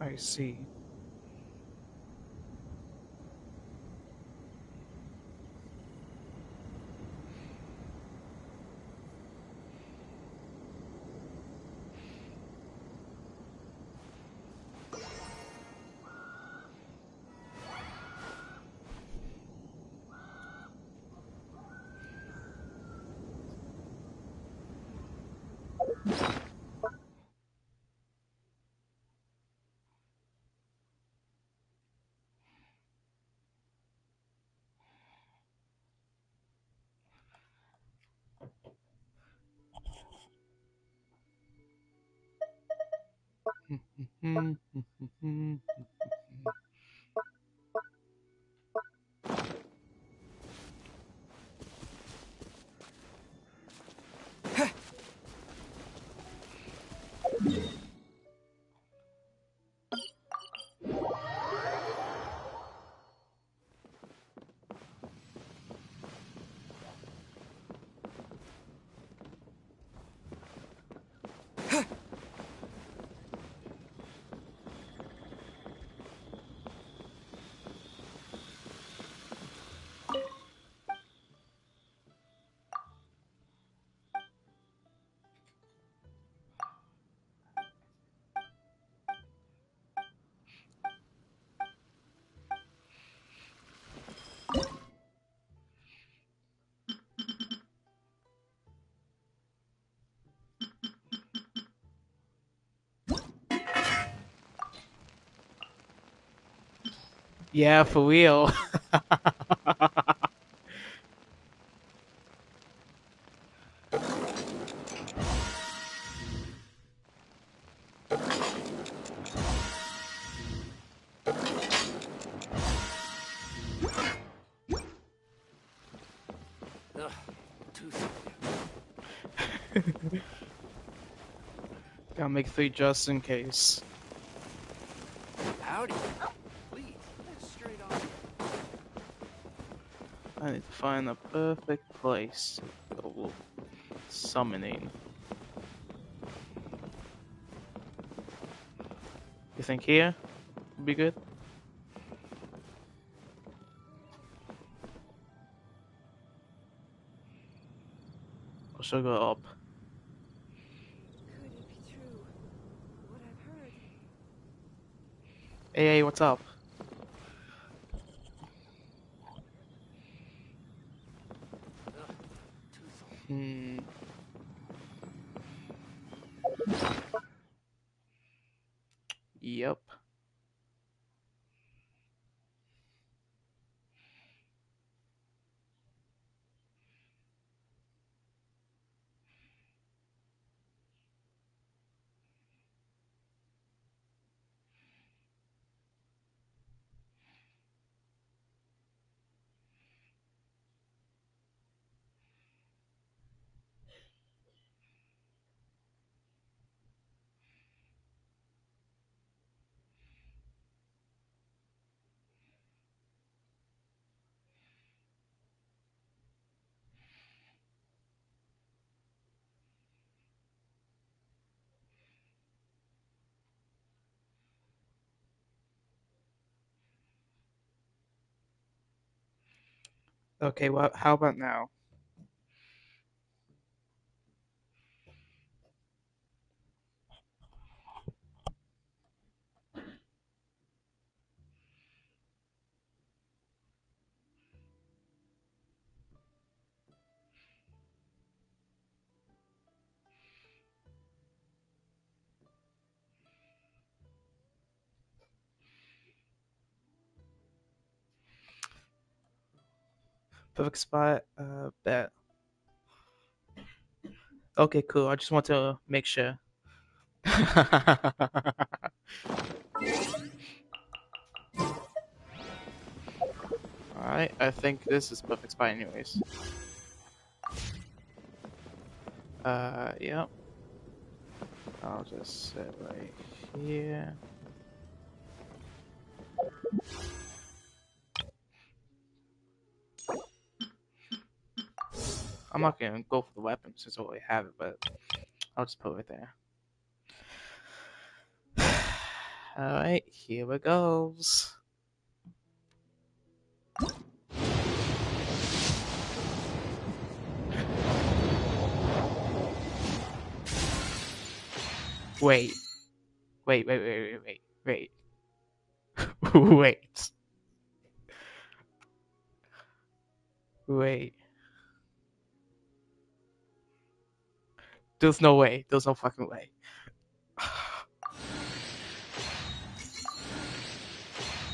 I see. Yeah, for real. Gotta make 3 just in case. Howdy. Please, straight on. I need to find a perfect place for summoning. You think here would be good? Or should I go up? Could it be true? What I've heard? Hey, what's up? Hmm. Yep. Okay, well, how about now? Perfect spot. Bet. Okay, cool. I just want to make sure. Alright, I think this is perfect spot anyways. Yep. I'll just sit right here. I'm not gonna go for the weapon since I already have it, but I'll just put it there. Alright, here it goes. Wait. Wait. Wait. Wait. There's no way. There's no fucking way. I'm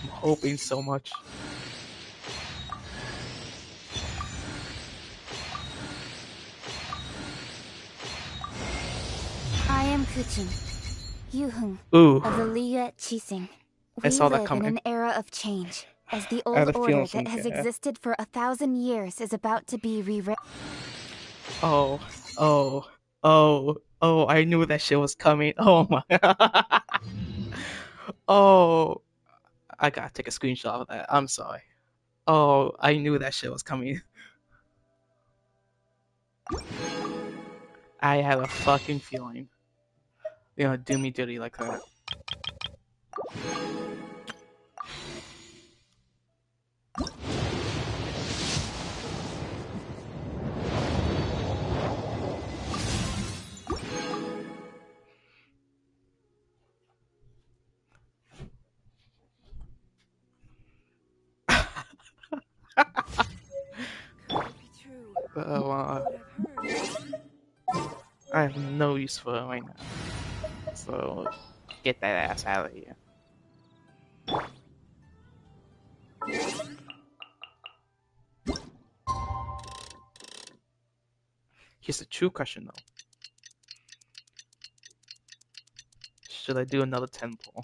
hoping so much. I am Kuchin, Yuhung Ooh, of the Liyue Qixing. I We saw that live in coming. an era of change, as the I had old a feeling order from that has here. existed for 1,000 years is about to be rewritten. Oh, I knew that shit was coming. Oh my. Oh, I gotta take a screenshot of that. I'm sorry. Oh, I knew that shit was coming. I had a fucking feeling. You know, do me dirty like that. Could it be true? Oh, What I've heard. I have no use for it right now. So, get that ass out of here. Here's the true question though. Should I do another temple?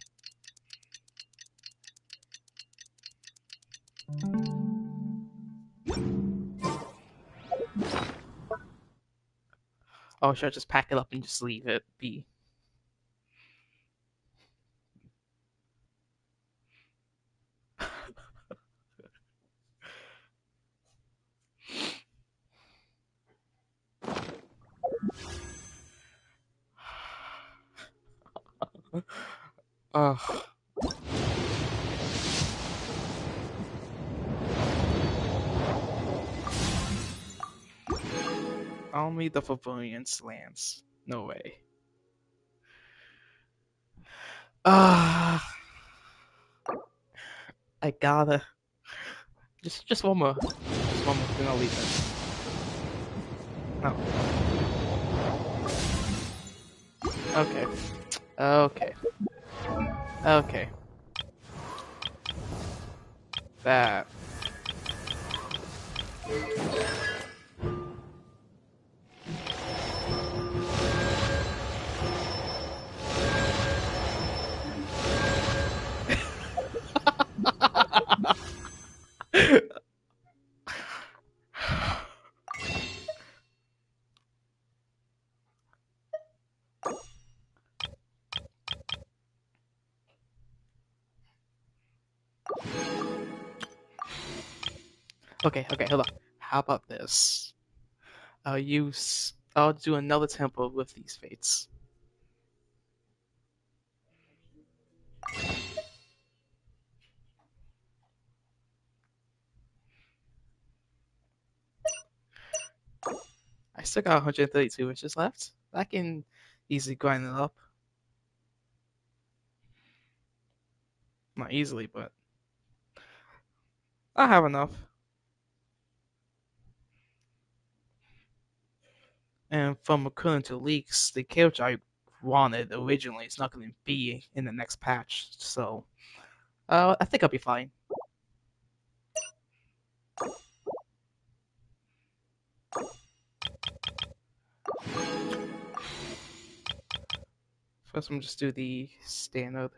Or should I just pack it up and just leave it be? Ugh. Only the Favonians lands. No way. Ah, I gotta. Just one more. Just one more, then I'll leave it. No. Okay. Okay. Okay. That. Okay, hold on. How about this? I'll do another temple with these fates. I still got 132 wishes left. I can easily grind it up. Not easily, but I have enough. And from according to leaks, the character I wanted originally is not going to be in the next patch, so I think I'll be fine. First, I'm just do the standard.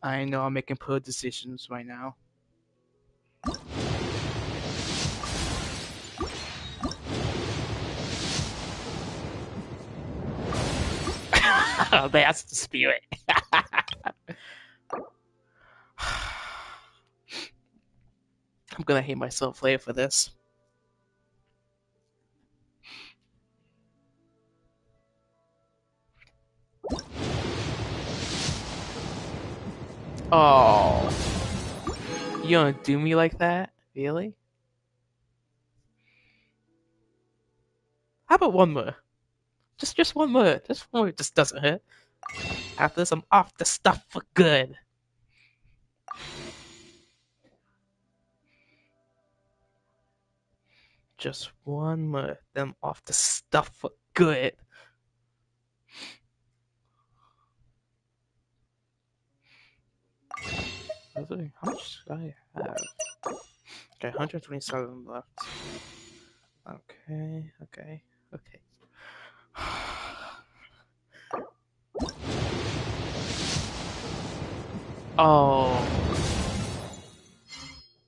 I know I'm making poor decisions right now. That's the spirit. I'm gonna hate myself later for this. Oh, you gonna do me like that? Really? How about one more? Just one more. Just one more. Just doesn't hurt. After this, I'm off the stuff for good. Just one more. Then I'm off the stuff for good. How much do I have? Okay, 127 left. Okay. Oh.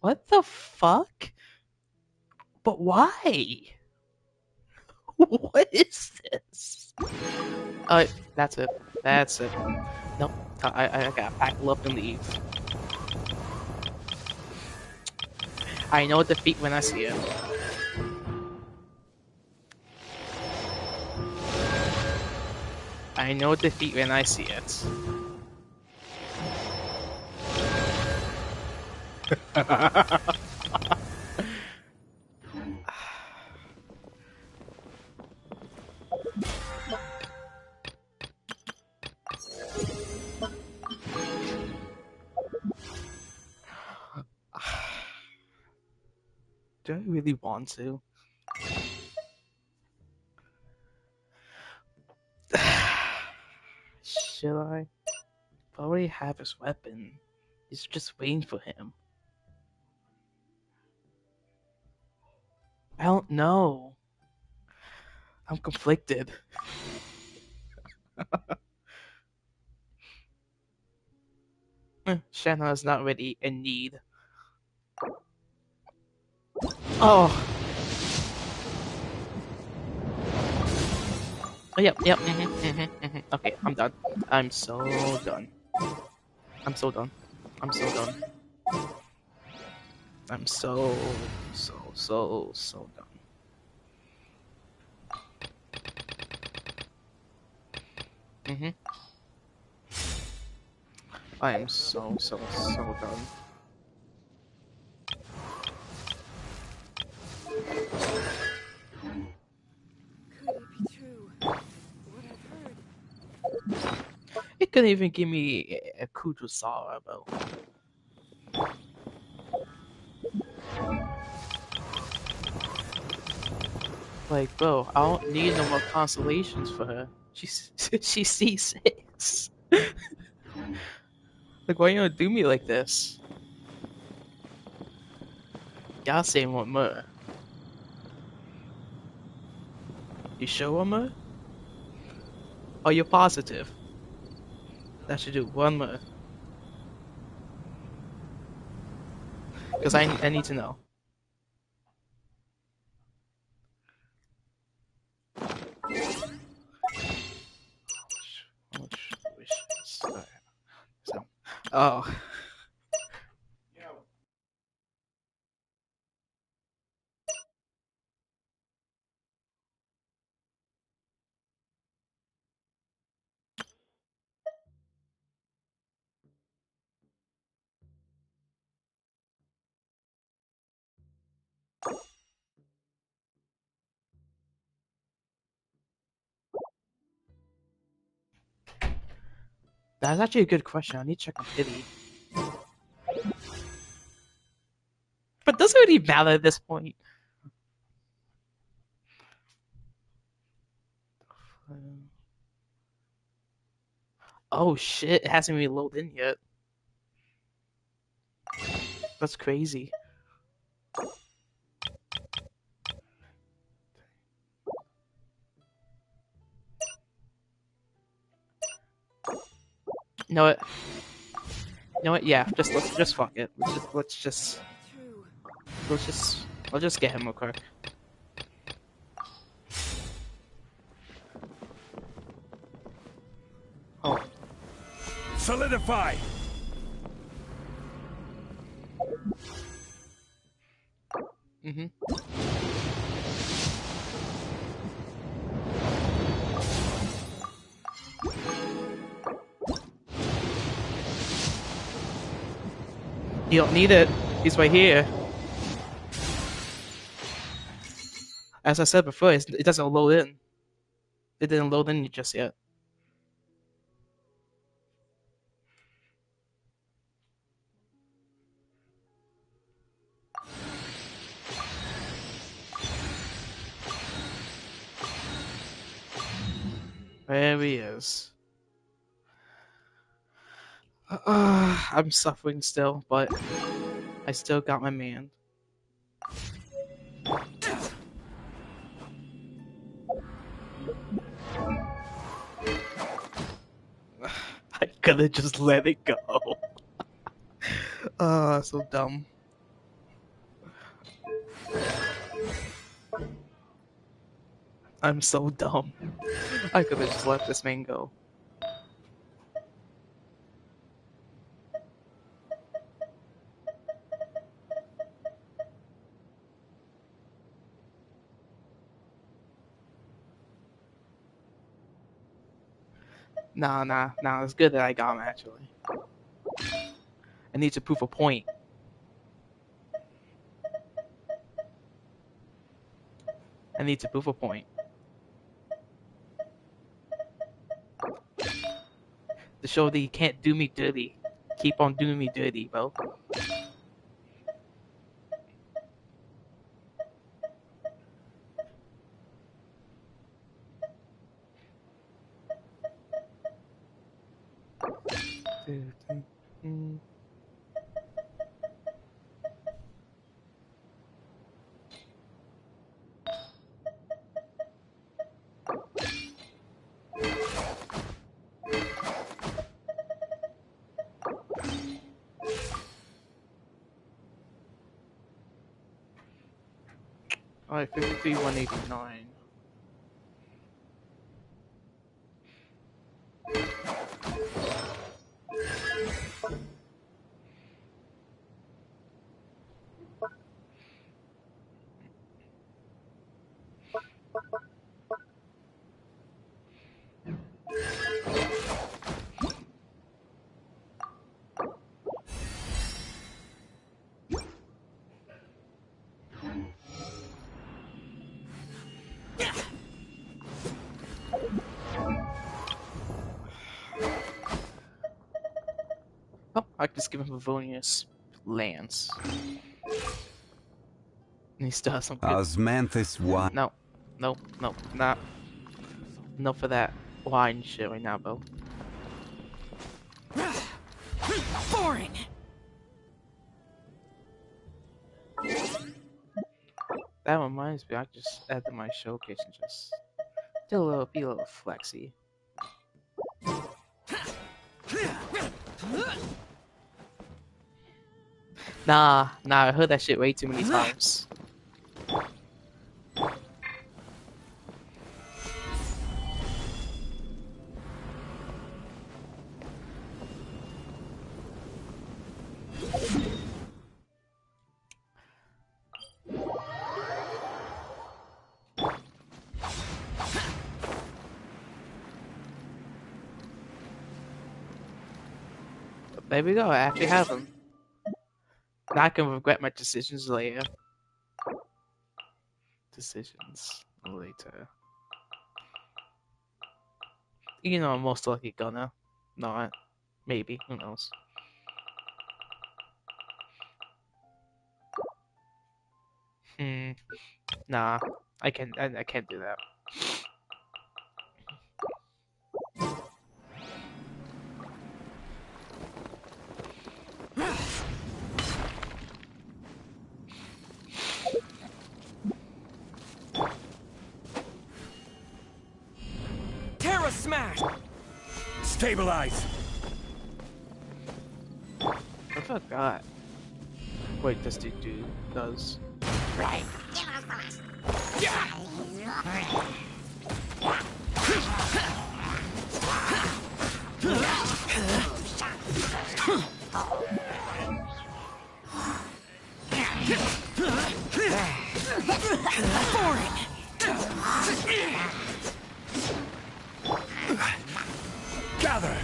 What the fuck? But why? What is this? That's it. That's it. Nope. I gotta pack up and leave. I know defeat when I see it. I know defeat when I see it. Do I really want to? Should I? I already have his weapon. He's just waiting for him. I don't know. I'm conflicted. Shanna is not really in need. Oh. Yep. Okay, I'm done. I'm so done. I'm so done. I'm so done. I'm so done. I am so done. Could it be true? What I've heard. It couldn't even give me a Kudrasara, bro. Like, bro, I don't need no more constellations for her. She's she's C6. Like, why you gonna do me like this? Y'all say one more. You sure one more? Oh, you're positive. That should do one more. Because I need to know. How much wishes do I have? So, oh. That's actually a good question. I need to check on Pity. But does it really matter at this point? Oh shit, it hasn't even loaded in yet. That's crazy. You know what? You know what? Yeah, let's just fuck it. True. I'll just get him real quick. Oh, Solidify! mm-hmm. You don't need it. He's right here. As I said before, it doesn't load in. It didn't load in just yet. There he is. I'm suffering still, but I still got my man. I could have just let it go. So dumb. I'm so dumb. I could have just let this man go. Nah. It's good that I got him, actually. I need to prove a point. I need to prove a point. To show that you can't do me dirty. Keep on doing me dirty, bro. Alright, 53, 189. Oh, I can just give him Favonius Lance. And he still has some good... Osmanthus what? No, not for that wine shit right now, bro. Boring. That reminds me, I just added my showcase and just be a little flexy. Nah, I heard that shit way too many times. But there we go, I actually have him. Now I can regret my decisions later. Decisions later. You know, I'm most likely gonna. Not. Maybe. Who knows? Nah. I can't do that. Smash! Stabilize. I forgot. Wait, this dude does. Gather.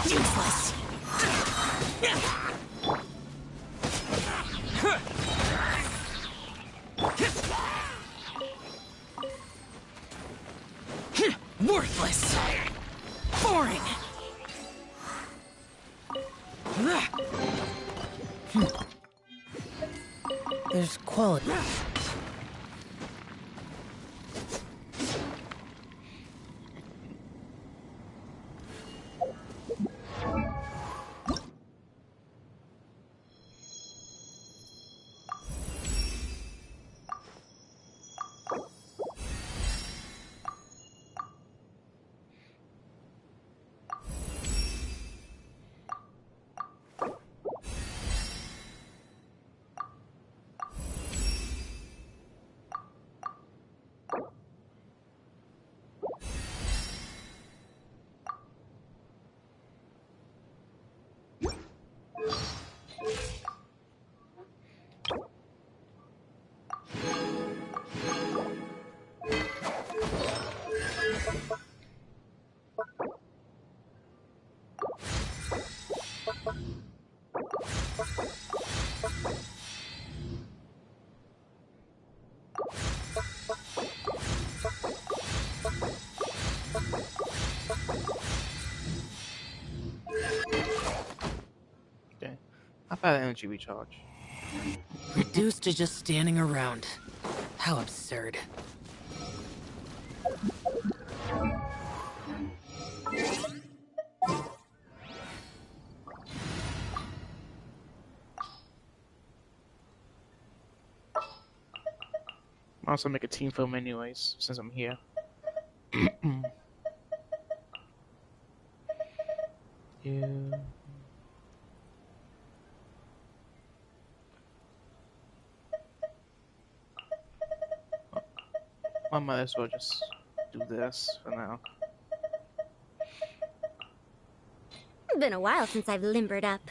Useless! Worthless! Boring! There's quality. Okay. How about energy recharge? Reduced to just standing around. How absurd. I'll also make a team film anyways, since I'm here. You. I might as well just do this for now. Been a while since I've limbered up.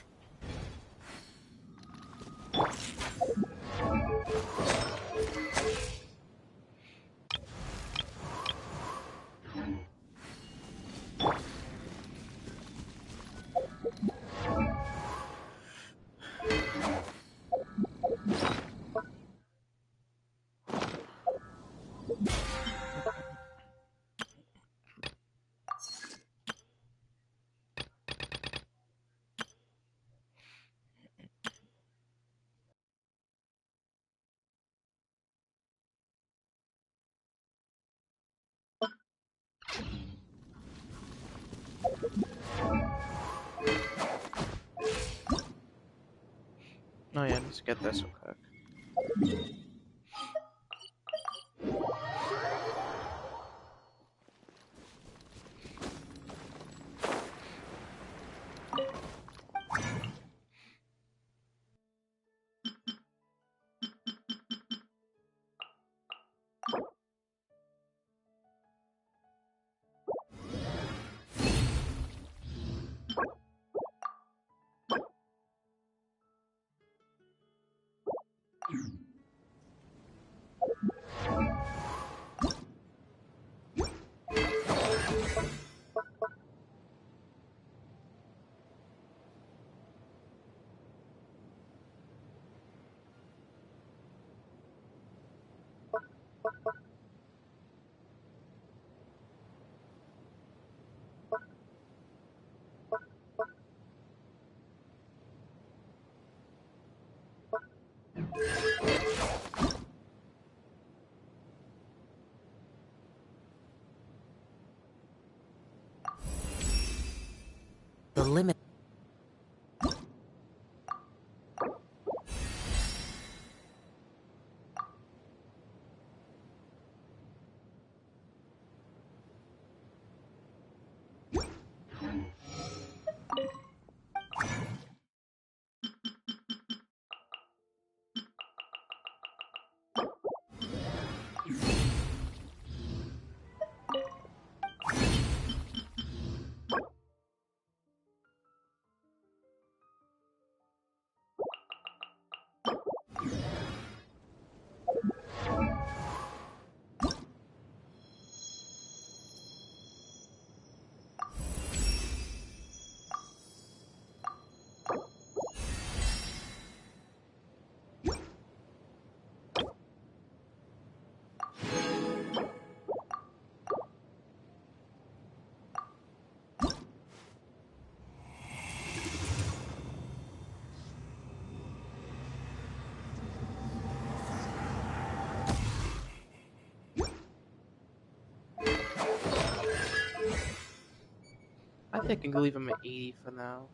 Oh yeah, let's get this real quick. I think I can leave him at 80 for now.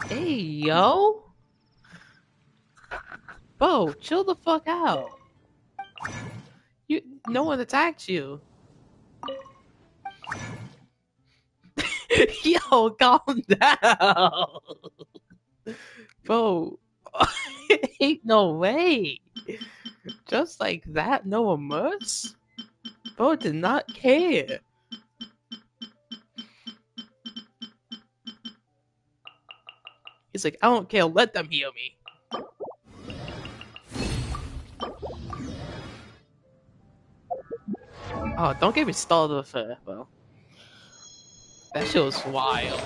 Hey, yo! Bo, chill the fuck out. No one attacked you. Yo, calm down. Bro, ain't no way. Just like that, no immerse? Bro did not care. He's like, I don't care, let them heal me. Oh, don't get me started with her, bro. That shit was wild.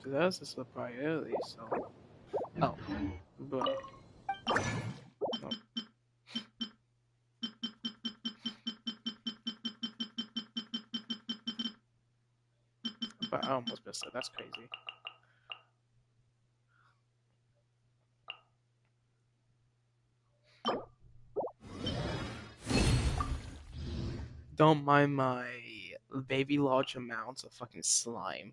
That's just a priority, so. Oh, bro. No. But I almost missed it. That's crazy. Don't mind my baby large amounts of fucking slime.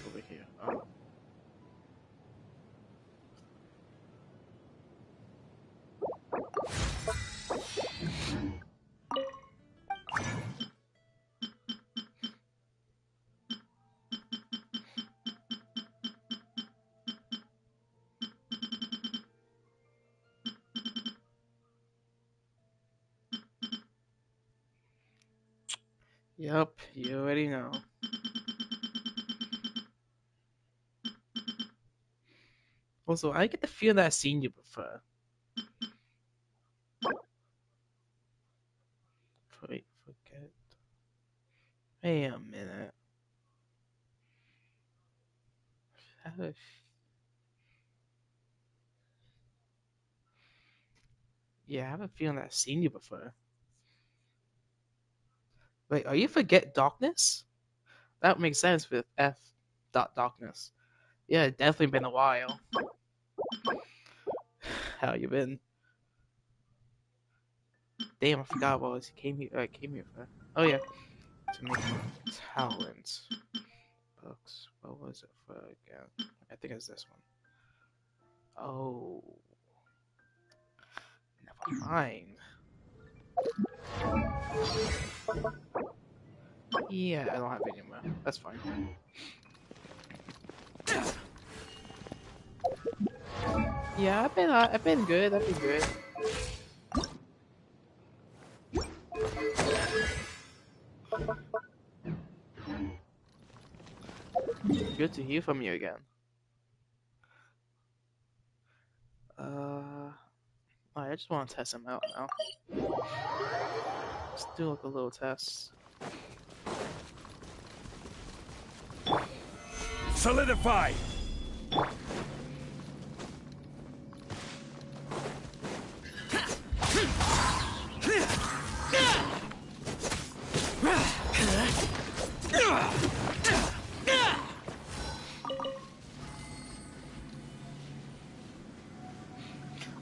Over here. Oh. Yup, you already know. Also, I get the feeling that I've seen you before. Wait, forget. Wait a minute. Yeah, I have a feeling that I've seen you before. Wait, are you Forget Darkness? That makes sense with F. Darkness. Yeah, it's definitely been a while. How you been? Damn, I forgot what was came here for. Oh yeah, to make talent books. What was it for again? I think it's this one. Oh, never mind. Yeah, I don't have any more. That's fine. Yeah, I've been good. I've been good. Good to hear from you again. I just want to test him out now. Let's do like a little test. Solidify!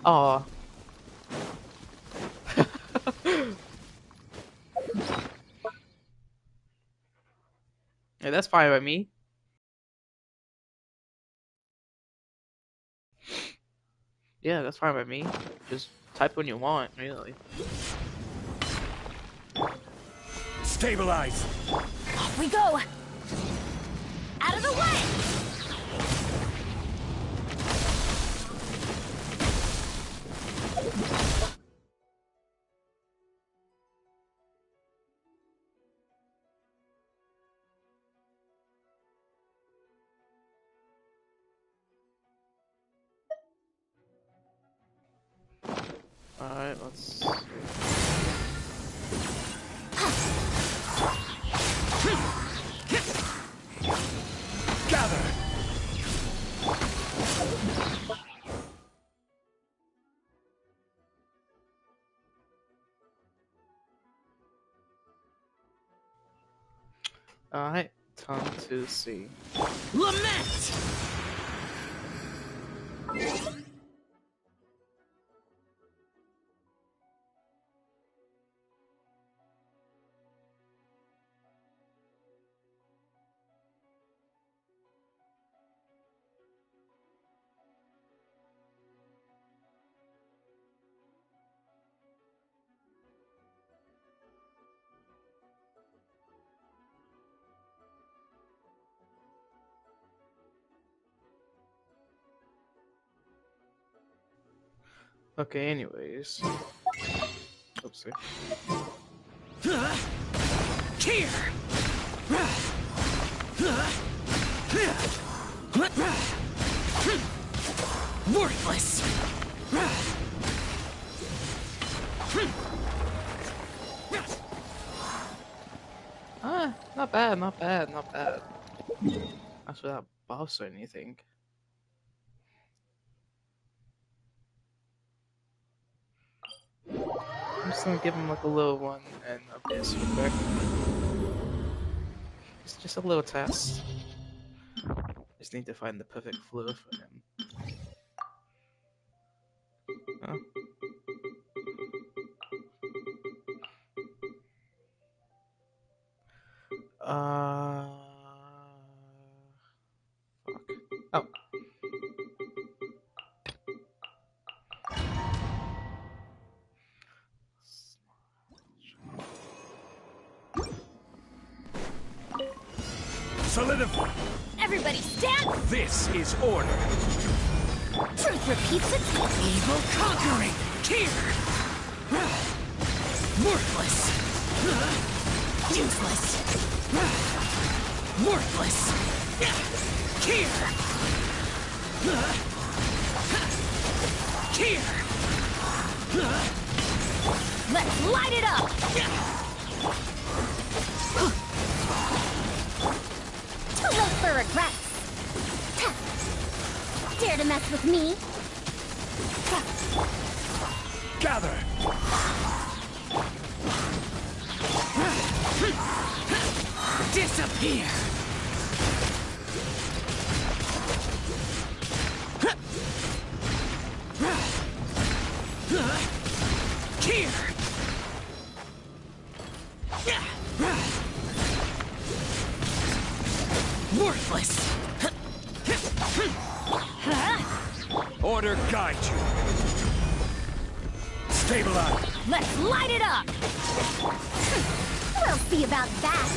Aw. Yeah, that's fine by me. Yeah, that's fine by me. Just type when you want, really. Stabilize! Off we go! Out of the way! Alright, let's. Gather! Alright, time to see. Lament! Okay, anyways. Oopsie. Here! Worthless! Ah, not bad, not bad, not bad. That's without buffs or anything. I'm just gonna give him like a little one and a bit real quick. It's just a little test. Just need to find the perfect flow for him. Huh? Fuck. Oh. Solidify! Everybody stand! This is order! Truth repeats itself. Evil conquering! Here! Worthless! Useless! Worthless! Here! Here! Let's light it up! Too late for regrets. Dare to mess with me? Gather! Disappear! Here! Worthless! Order guide you! Stabilize! Let's light it up! We'll see about that!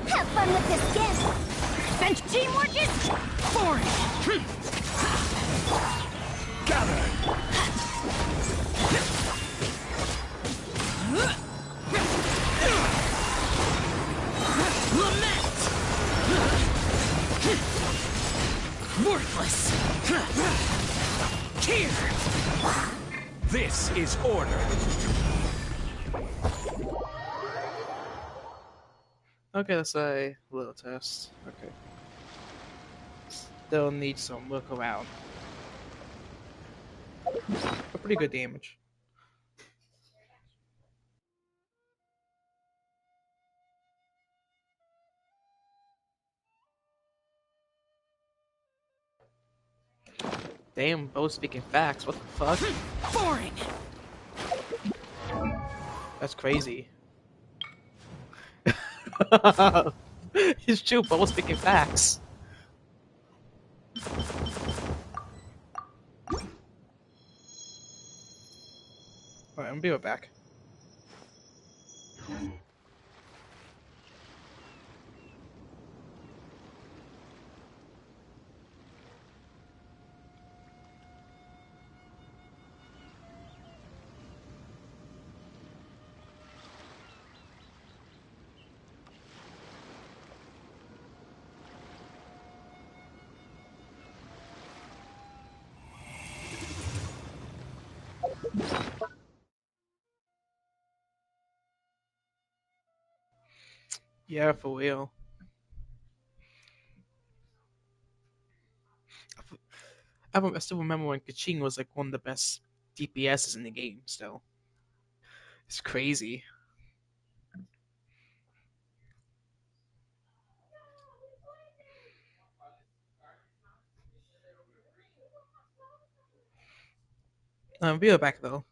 Have fun with this gift! Bench teamwork is Foreign! Gather! Lament! Worthless! Here! This is order! Okay, that's a little test. Okay. Still need some work around. But pretty good damage. Damn, both speaking facts. What the fuck? Boring! That's crazy. He's true, both speaking facts. Alright, I'm gonna be right back. Yeah, for real. I still remember when Kaching was like one of the best DPSs in the game. Still, it's crazy. Be right back though.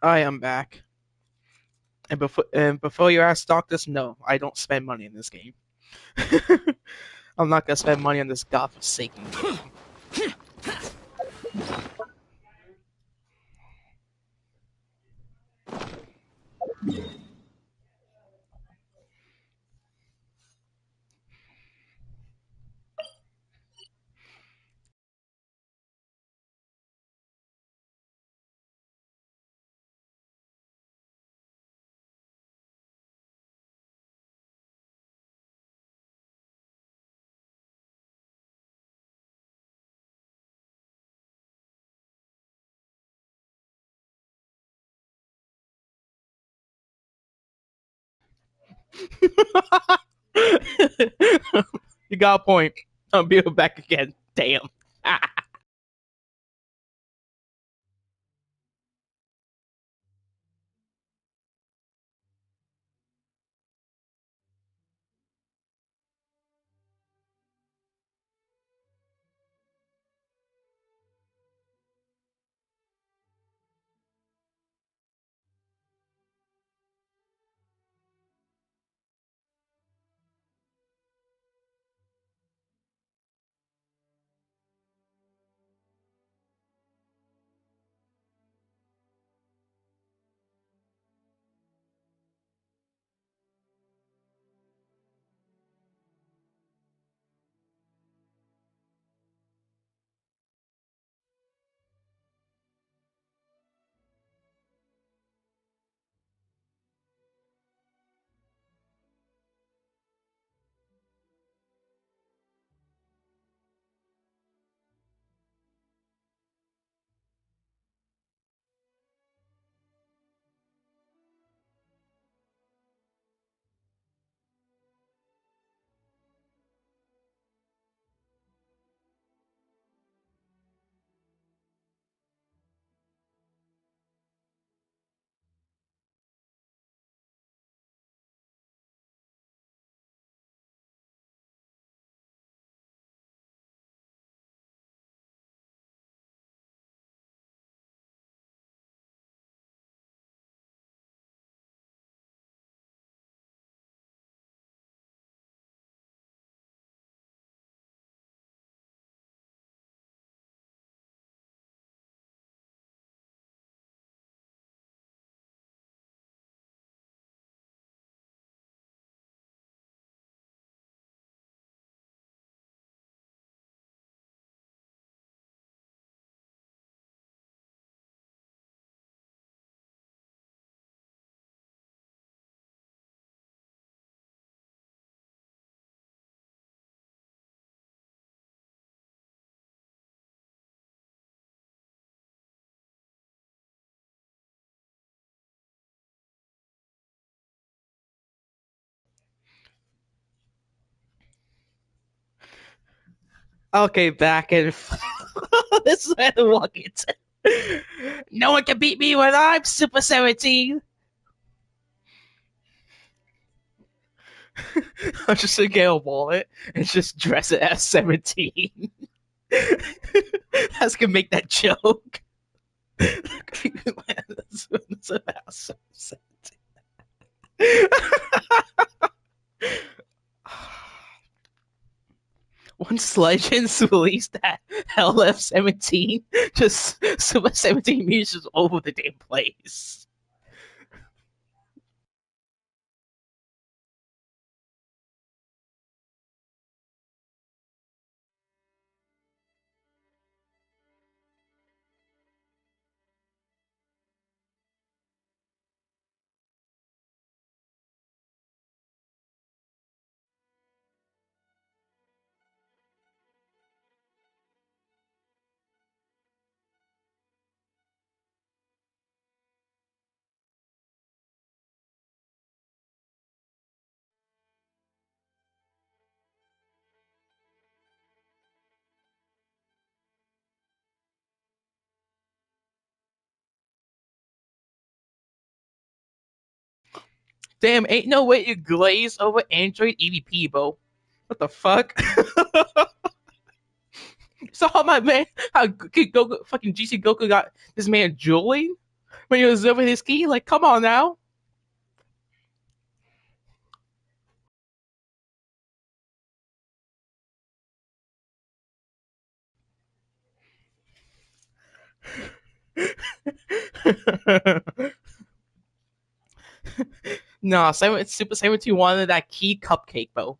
I am back. And before you ask doctors, no, I don't spend money in this game. I'm not gonna spend money on this godforsaken game. You got a point. I'll be back again. Damn. Okay, back and this is where the walk into. No one can beat me when I'm Super 17. I'm just gonna get a wallet and just dress it as 17. That's gonna make that joke. That's about 17. Once Legends released that LF17, just Super 17 music just over the damn place. Damn, ain't no way you glaze over Android EVP, bro. What the fuck? So how my man, how Goku, fucking GC Goku got this man drooling when he was over his key? Like, come on now. Nah, Super 17 wanted that key cupcake, bro.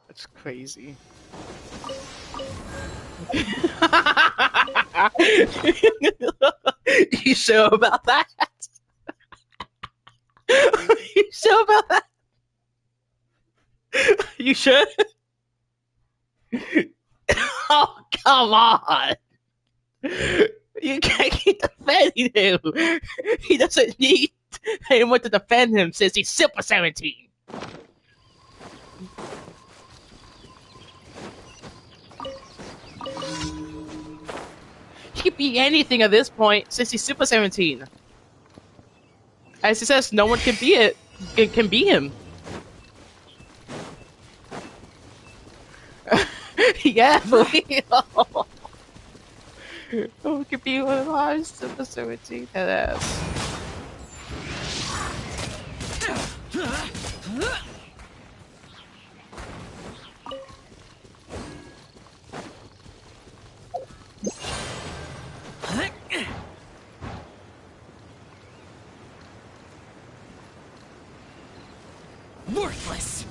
That's crazy. You sure about that? You sure about that? You sure? Oh, come on. You can't keep defending him. He doesn't need anyone to defend him since he's Super 17. He could be anything at this point since he's Super 17. As he says, no one can be it. Can be him. Yeah, for real. Who could be one of ours? Super 17. That ass. Worthless.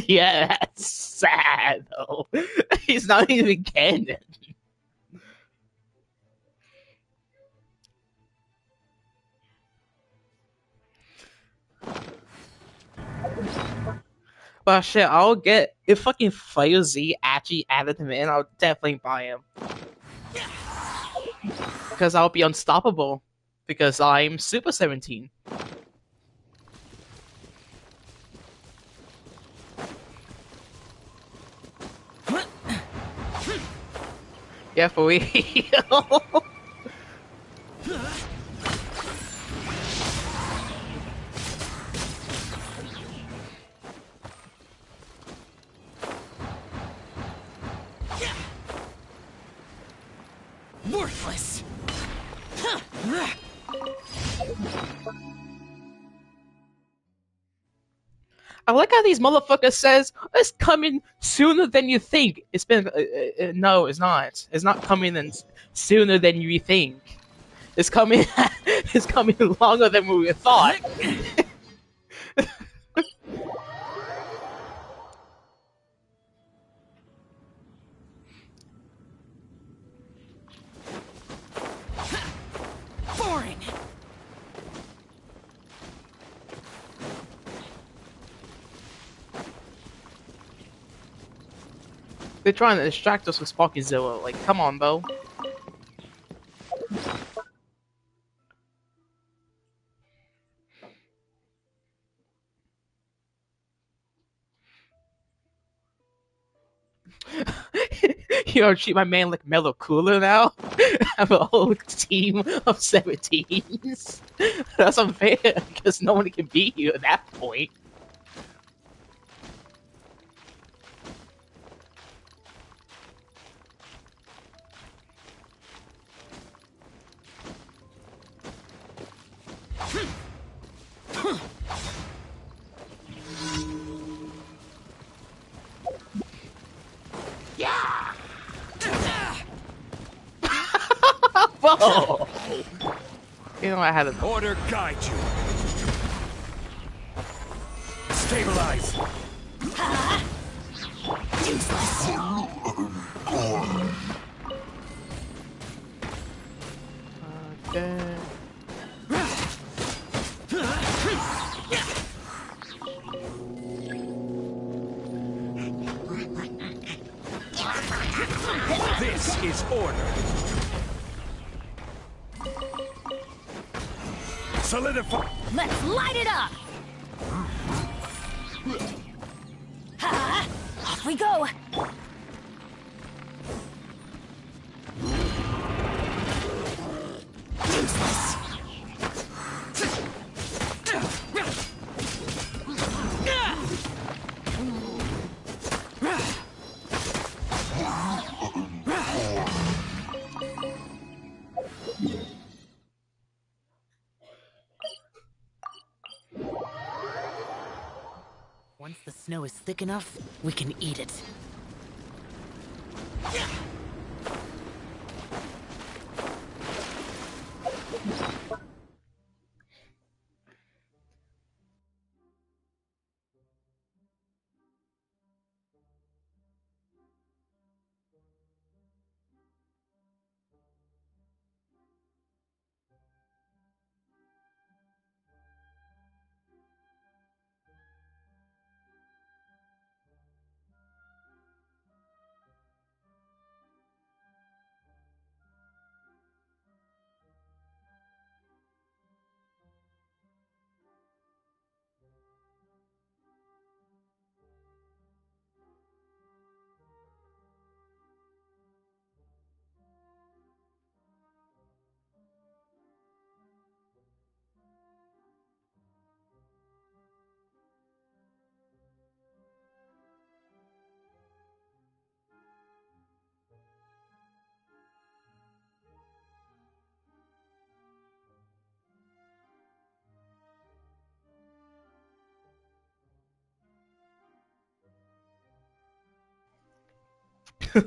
Yeah, that's sad though. He's not even canon. But shit, I'll get if fucking Fire Z actually added him in, I'll definitely buy him. Because I'll be unstoppable. Because I'm Super 17. Yeah, for real. Worthless. I like how these motherfuckers says it's coming sooner than you think. It's been no, it's not. It's not coming in sooner than you think. It's coming. It's coming longer than we thought. Boring. They're trying to distract us with Sparky Zilla. Like, come on, bro. You know, treat my man like Mellow Cooler now. I have a whole team of 17s. That's unfair because no one can beat you at that point. Whoa! You know I had a Order guide you. Stabilize. okay. This is order. Solidify. Let's light it up! Off we go! Useless. Once the snow is thick enough, we can eat it.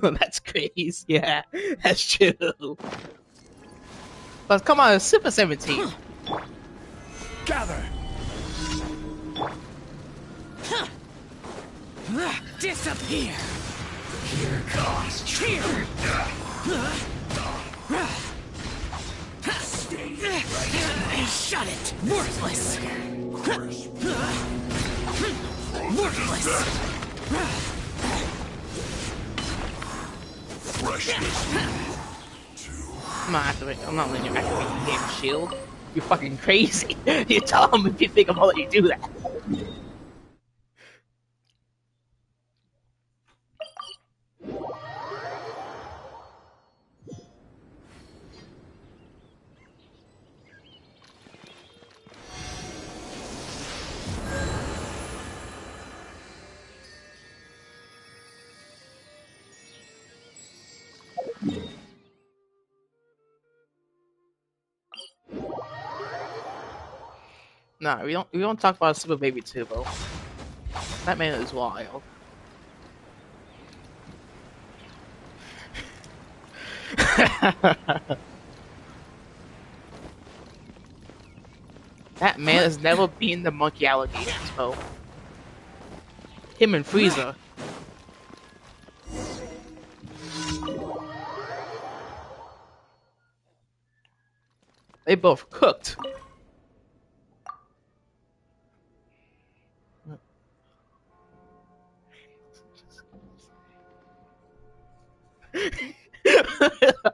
That's crazy. Yeah, that's true. But come on, Super 17. Gather. Disappear! Here comes Here! Shut it! Worthless! Worthless! I'm not letting you activate the game shield. You're fucking crazy. You tell them if you think I'm gonna let you do that. Nah, we don't talk about Super Baby 2, bro. That man is wild. That man has never been the Monkey Alligator Expo. Him and Frieza. They both cooked.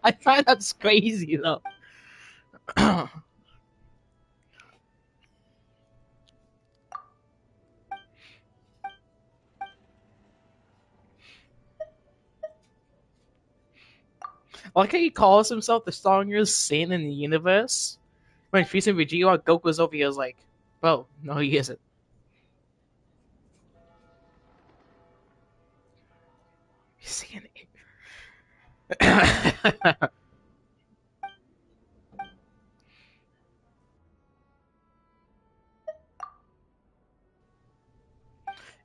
I find that's crazy though. Like how he calls himself the strongest Saiyan in the universe. When Frieza and Vegeta, Goku's over here is like, bro, no he isn't. He's Saiyan 8.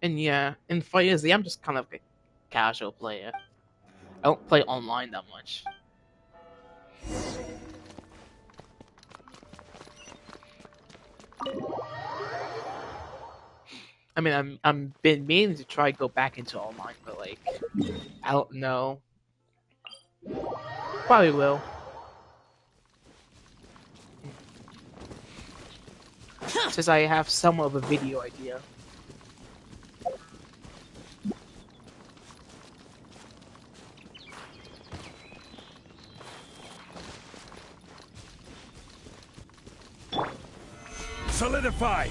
And yeah, in Fire Z, I'm just kind of a casual player. I don't play online that much. I mean, I'm been meaning to try go back into online, but like, I don't know. Probably will. Since I have somewhat of a video idea. Solidify!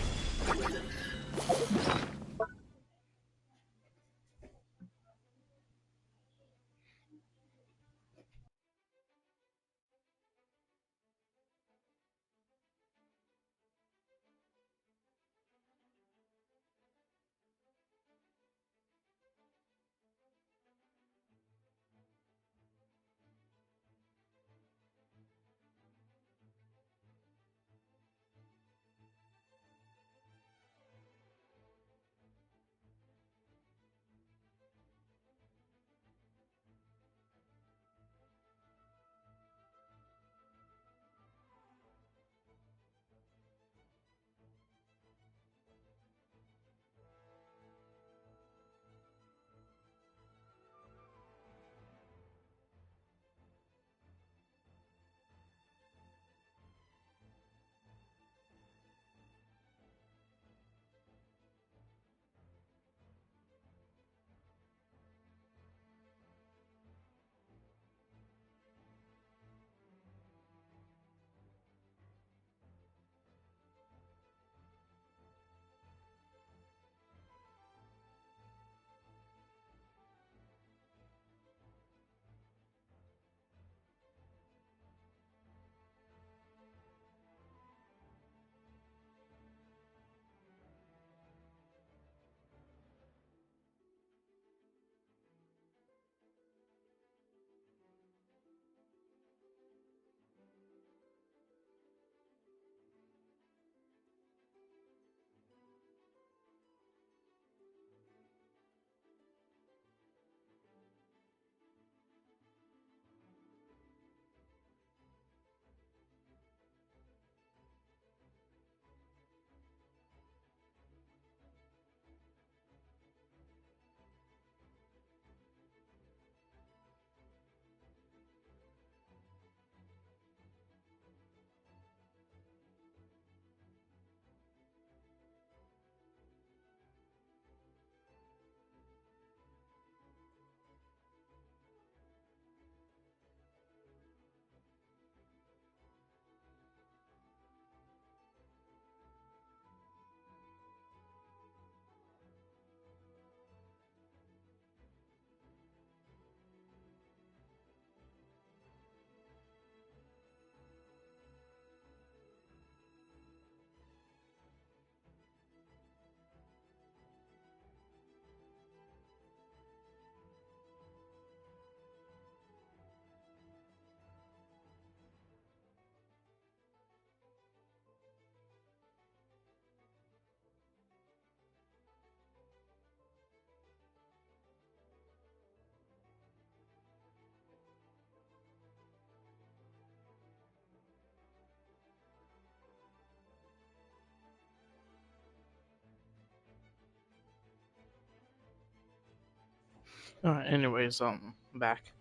Alright, anyways, I'm back.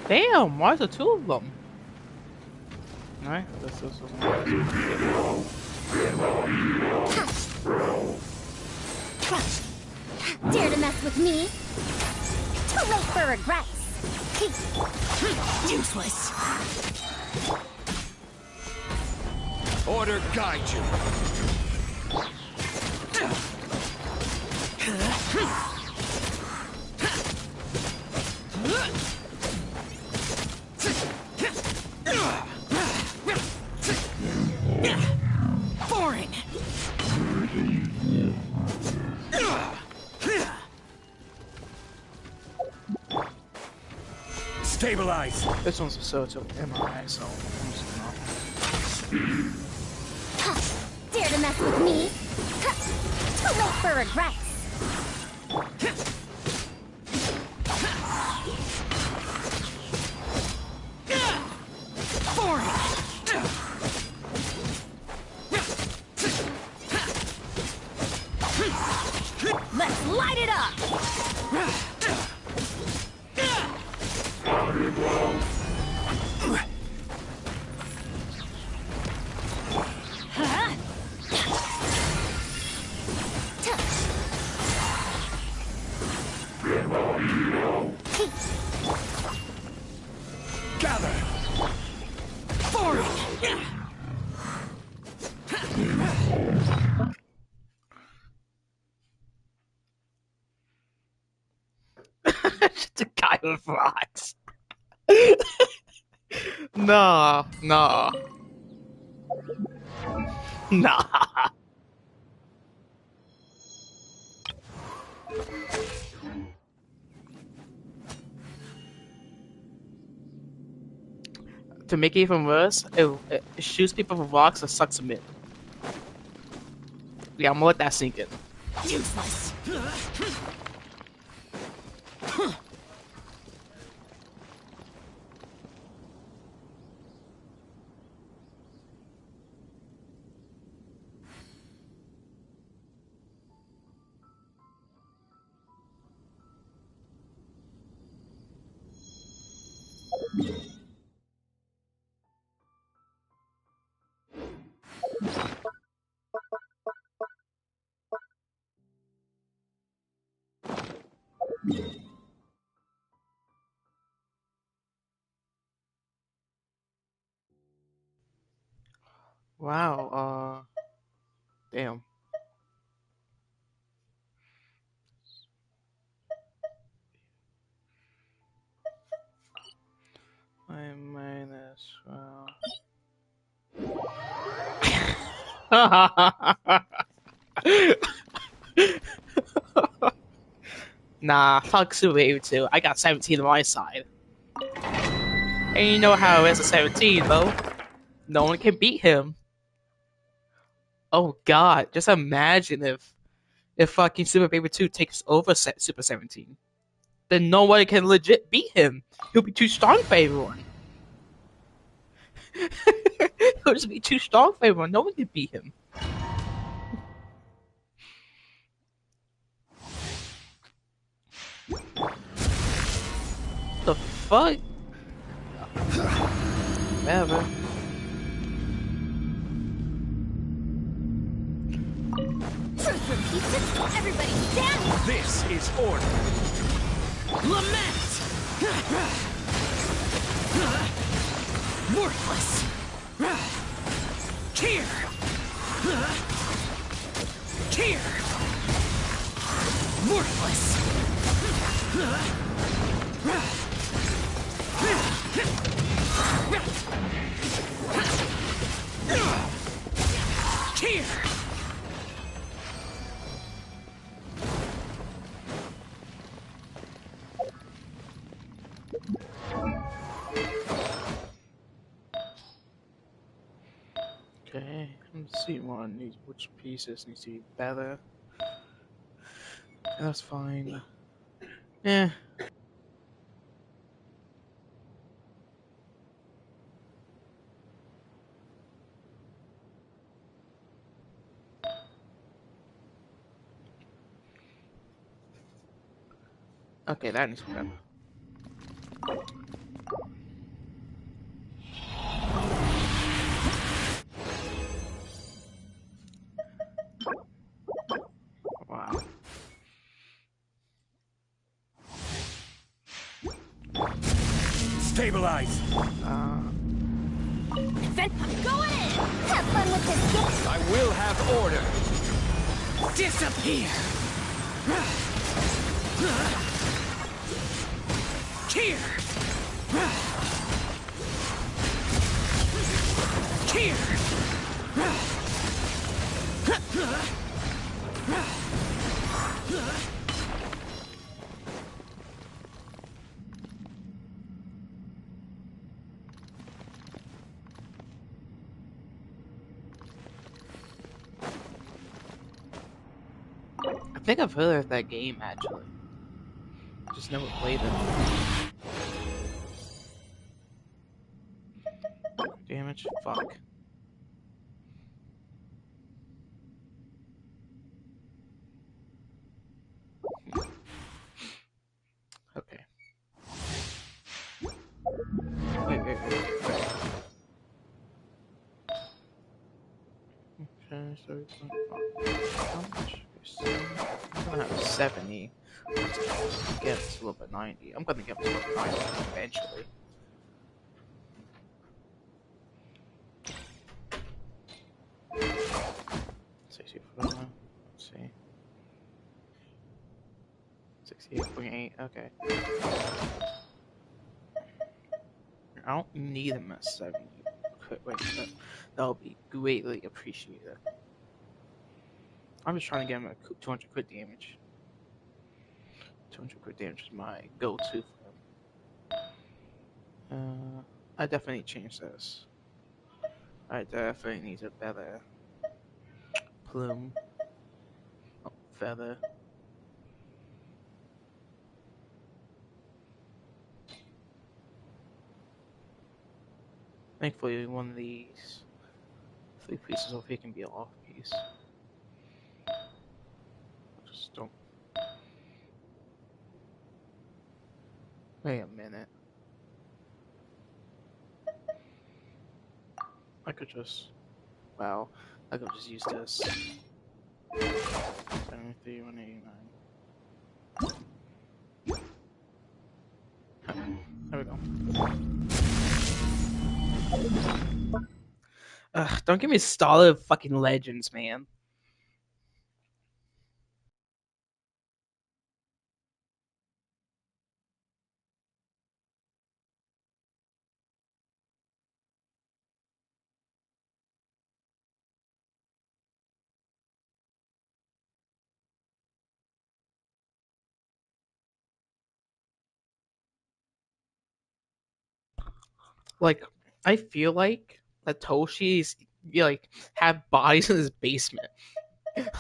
Damn, why is there two of them? Alright, this was Dare to mess with me? Too late for regrets. Useless. Order guide you. Boring. Stabilize. this one's a sort of MRI, so I'm just gonna. Dare to mess with me? Too late for regrets. Let's light it up! Gather. Just a guy with rocks. Nah, nah. Nah. To make it even worse, it shoots people with rocks and sucks them in. Yeah, I'm gonna let that sink in. Useless. Wow, damn. I might as well. Nah, fuck Super 82. I got 17 on my side. And you know how it is at 17, though. No one can beat him. Oh god, just imagine if fucking Super Baby 2 takes over Super 17. Then no one can legit beat him. He'll be too strong for everyone. He'll just be too strong for everyone. No one can beat him. The fuck? Whatever. Truth repeats, everybody stand! This is order. Lament. Worthless. Tear. Tear. Worthless. Tear. Okay, let's see which pieces needs to be better. That's fine. Yeah. Okay, that needs to be. Wow. Stabilize. Then go in! Have fun with this gift! I will have order. Disappear! Here! Here! I think I've heard of that game actually. Just never played it. Damage? Fuck. Okay. Wait. Okay, so how much? I'm gonna have 70. Let's get to level 90. I'm gonna get to level 90 eventually. Let's see. 68.8. Okay. I don't need him at 70. Wait, that'll be greatly appreciated. I'm just trying to get him at 200 crit damage. 200 crit damage is my go-to for him. I definitely change this. I definitely need a better plume. Oh, feather. Thankfully, one of these 3 pieces over here can be an off piece. Just don't. Wait a minute. I could just. Wow. I could just use this. 73, 189. There we go. Ugh, don't give me started fucking legends, man. Like, I feel like Satoshi's like have bodies in his basement,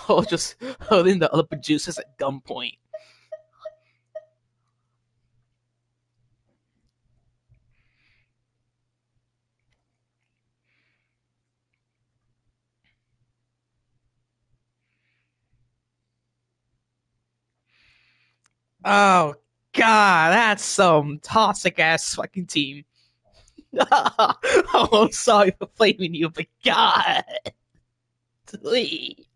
or just holding the other producers at gunpoint. Oh god, that's some toxic ass fucking team. Oh, I'm sorry for blaming you, but god, please.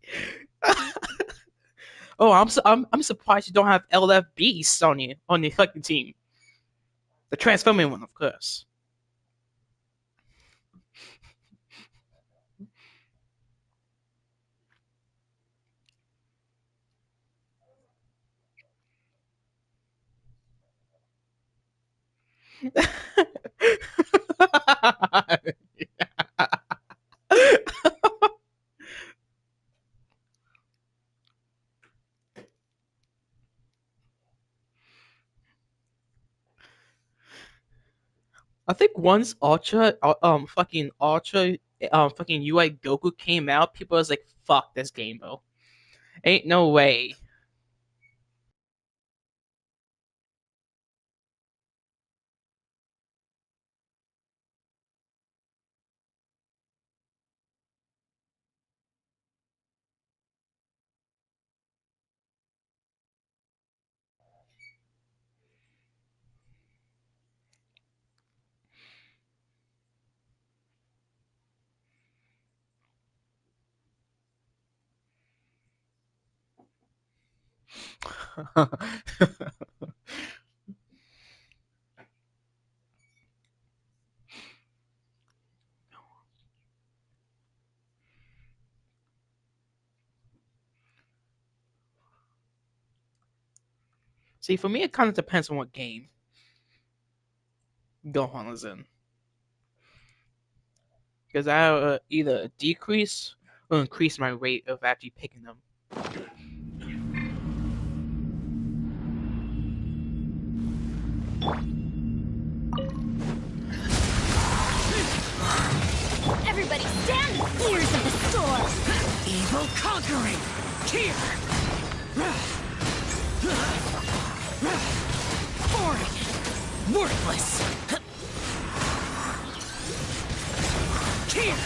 Oh, I'm surprised you don't have LF Beast on your fucking team. The transforming one, of course. I think once Ultra, fucking UI Goku came out, people was like, "Fuck this game, bro. Ain't no way." See, for me, it kind of depends on what game Gohan is in. Because I either decrease or increase my rate of actually picking them. Everybody stand ears of the storm. Evil conquering! Here! Boring! Worthless! Here!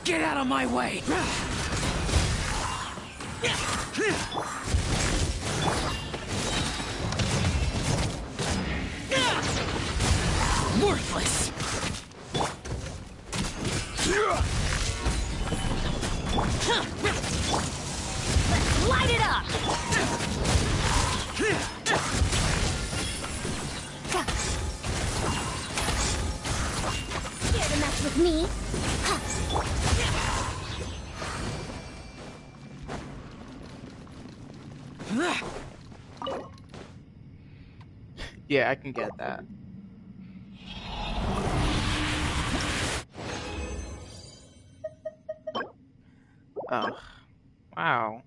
Get out of my way! Worthless! Let's light it up. Here to mess with me? Yeah, I can get that. Oh, wow.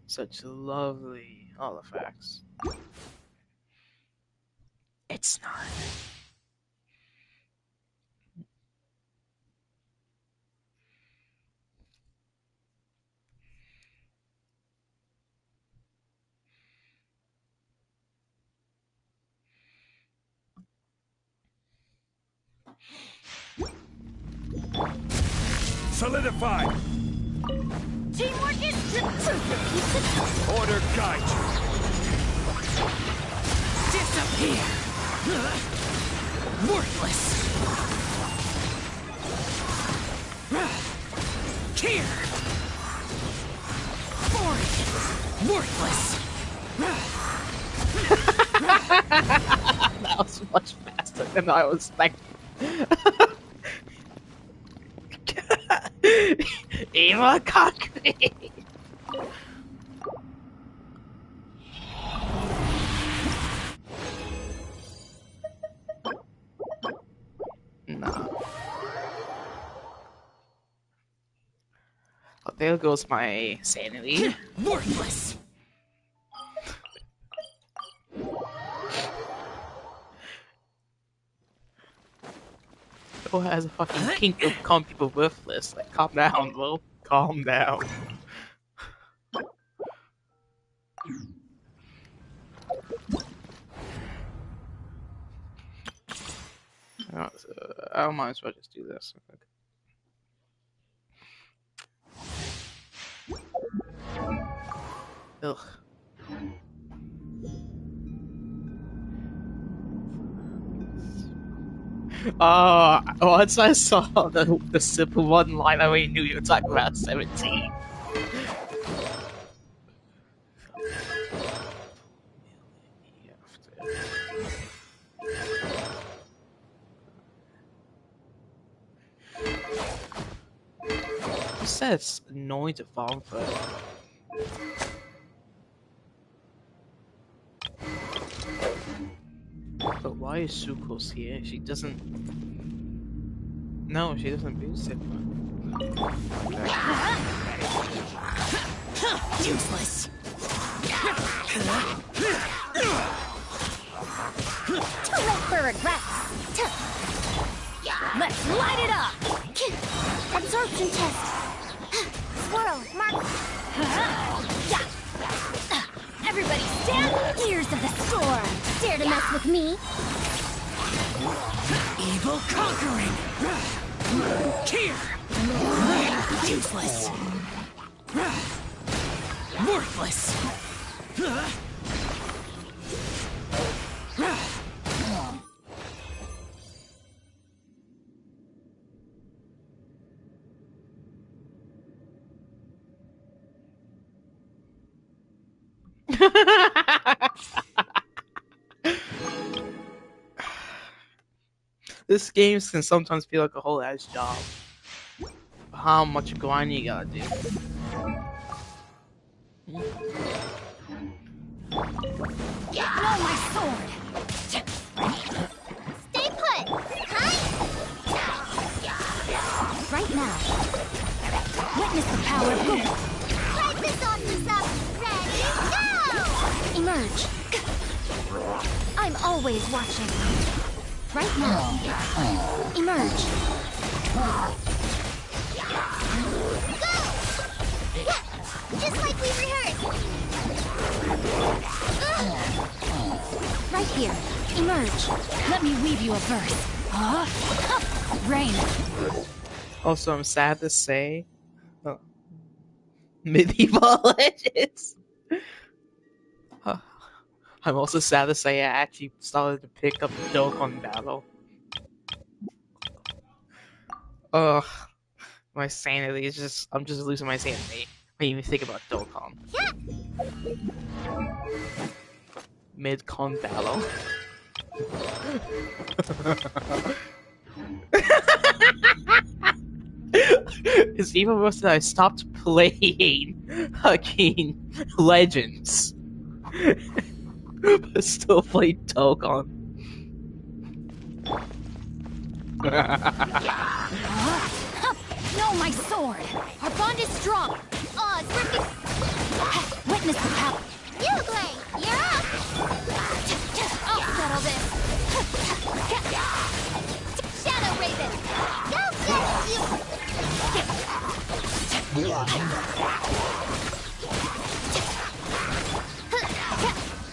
Such lovely artifacts. It's not. Solidify! Teamwork is proof. Order guide you! Disappear! Worthless! Here! Boring! Worthless! That was much faster than I was expecting. Eva Cockney! Nah. Oh, there goes my sanity. Worthless! Who has a fucking kink of calling people worthless? Like, calm down, bro. Calm down. I might as well just do this. Ugh. Once I saw the simple one line, I already knew you were talking about 17. It says annoying to farm for. But why is Suko's here? She doesn't. No, she doesn't boost it. Useless! Too late for regret. Let's light it up. Absorption test. Swirl, mark. Everybody stand ears of the storm. Dare to mess with me? Evil conquering! Here! Useless! Worthless! This game can sometimes feel like a whole ass job. How much grinding you gotta do. No, my sword! Stay put! Huh? Right now. Witness the power of gold. Light this office up! Ready, go! Emerge. I'm always watching. Right now. Emerge. Go! Yeah, just like we rehearsed! Right here. Emerge. Let me weave you a verse. Rain. Also, I'm sad to say, medieval legends. I'm also sad to say I actually started to pick up Dokkan Battle. Ugh, my sanity is just—I'm just losing my sanity when I even think about Dokkan. Mid-con battle. It's even worse that I stopped playing fucking Legends. But still play Dokkan. No, my sword. Our bond is strong. Oh, it's working! Witness the power. You, Glay! You're up! I'll settle this. Shadow Raven! Go get you!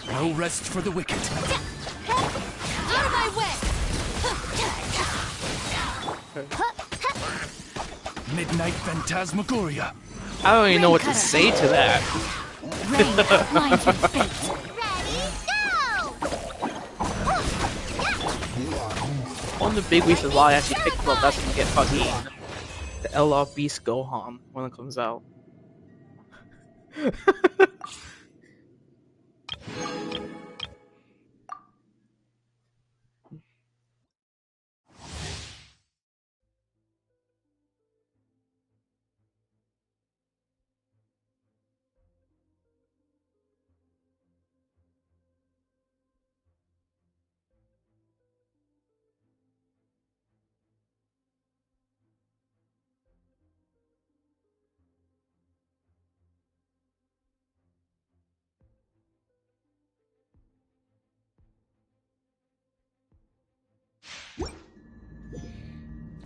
No rest for the wicked. Out of my way. Midnight Phantasmagoria. I don't even know what to say to that. Rain outlines your fate. Ready, go! One of the big reasons why I actually picked him up, that's when you get fucking the LR Beast Gohan when it comes out.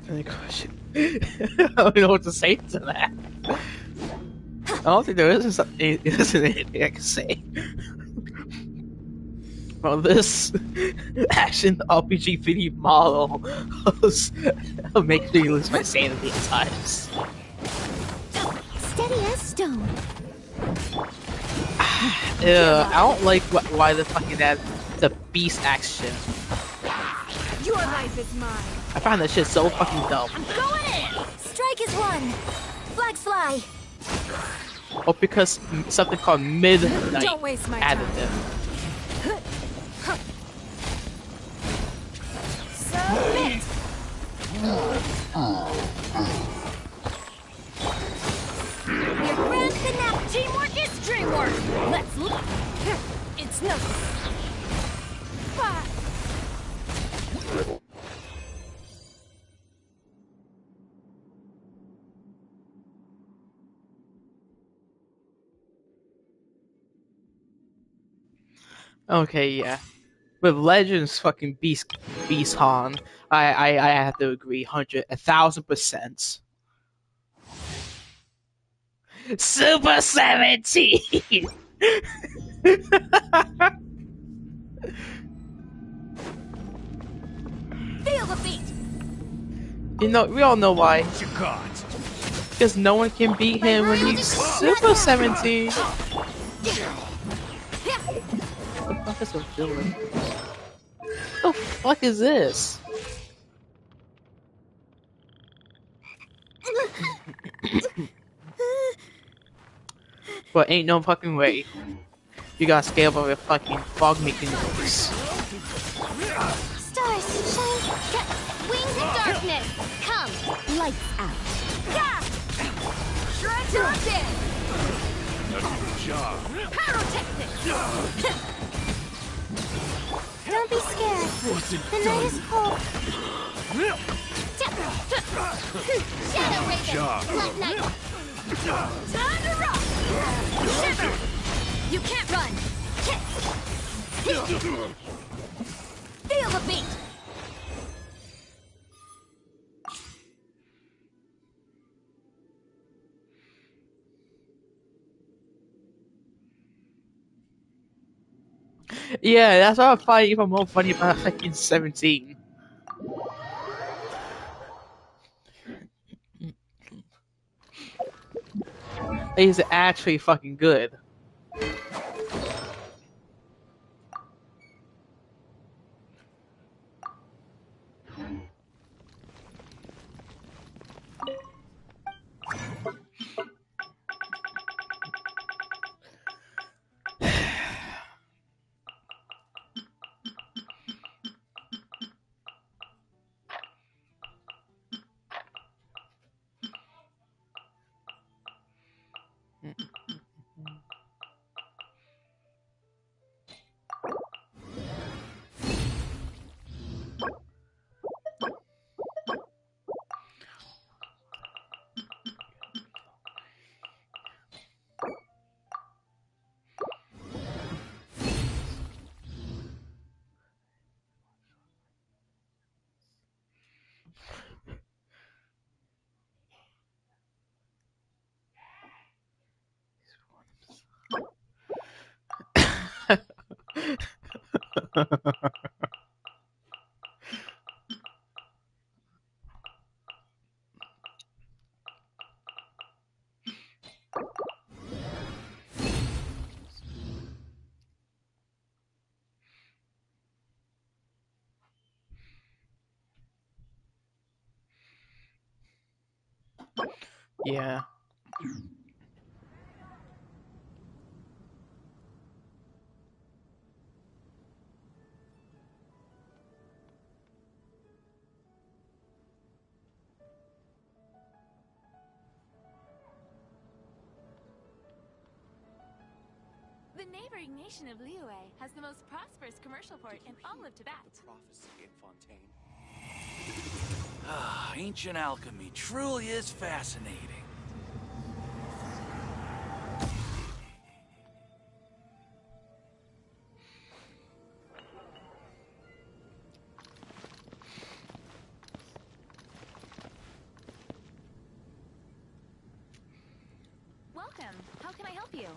Any question? I don't know what to say to that. I don't think there isn't anything I can say. Well, this action RPG 3D model makes me lose my sanity at times. Steady as stone. I don't like why the fucking the beast action. Your life is mine. I find that shit so fucking dumb. I'm going in. Strike is one. Flags fly. Or because something called midnight Don't waste my time. additive. Submit. Your grand finale. Teamwork is dreamwork. Let's look. It's nothing. Fire. Okay, yeah. With Legends fucking Beast Han, I have to agree 1,000%. Super 17! Feel the beat. You know, we all know why. You got. Because no one can beat him when he's Super 17. What the fuck is a villain? What the fuck is this? But ain't no fucking way. You gotta scale up a fucking fog making noise. stars shine. Wings of darkness, come! Lights out. Gah! Shred Good job. Pyrotechnics! Don't be scared. Wasn't The night is cold. Shadow Raven! job. Black Knight! Time to rock! Shiver! You can't run! Feel the beat! Yeah, that's why I find it even more funny about fucking 17. He's actually fucking good. Yeah. The neighboring nation of Liyue has the most prosperous commercial port in all of Tibet. Ancient alchemy truly is fascinating. Welcome. How can I help you?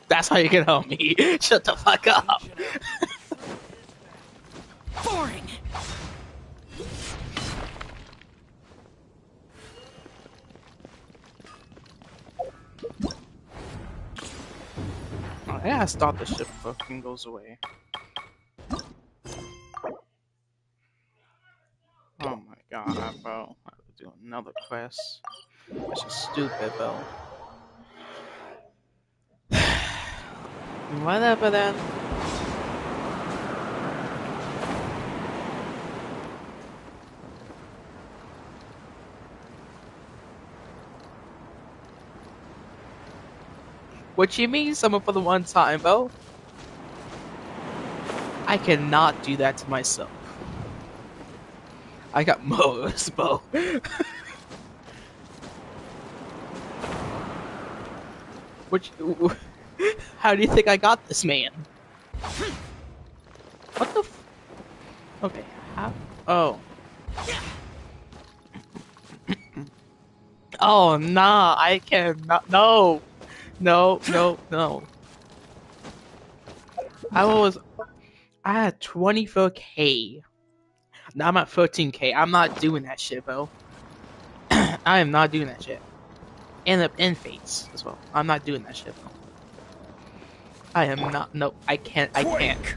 That's how you can help me. Shut the fuck up. Boring! I gotta stop this shit before it goes away. Oh my god, bro. I have to do another quest. This is stupid, bro. Whatever then. What you mean someone for the one time, bro? I cannot do that to myself. I got moves, bro. Which, how do you think I got this, man? What the f- Okay, how? Oh. Oh, nah, I cannot. No. No, no, no. I had 24k. Now I'm at 13k. I'm not doing that shit, bro. I am not doing that shit. And fates as well. I'm not doing that shit, bro. I am not. No, I can't. I can't.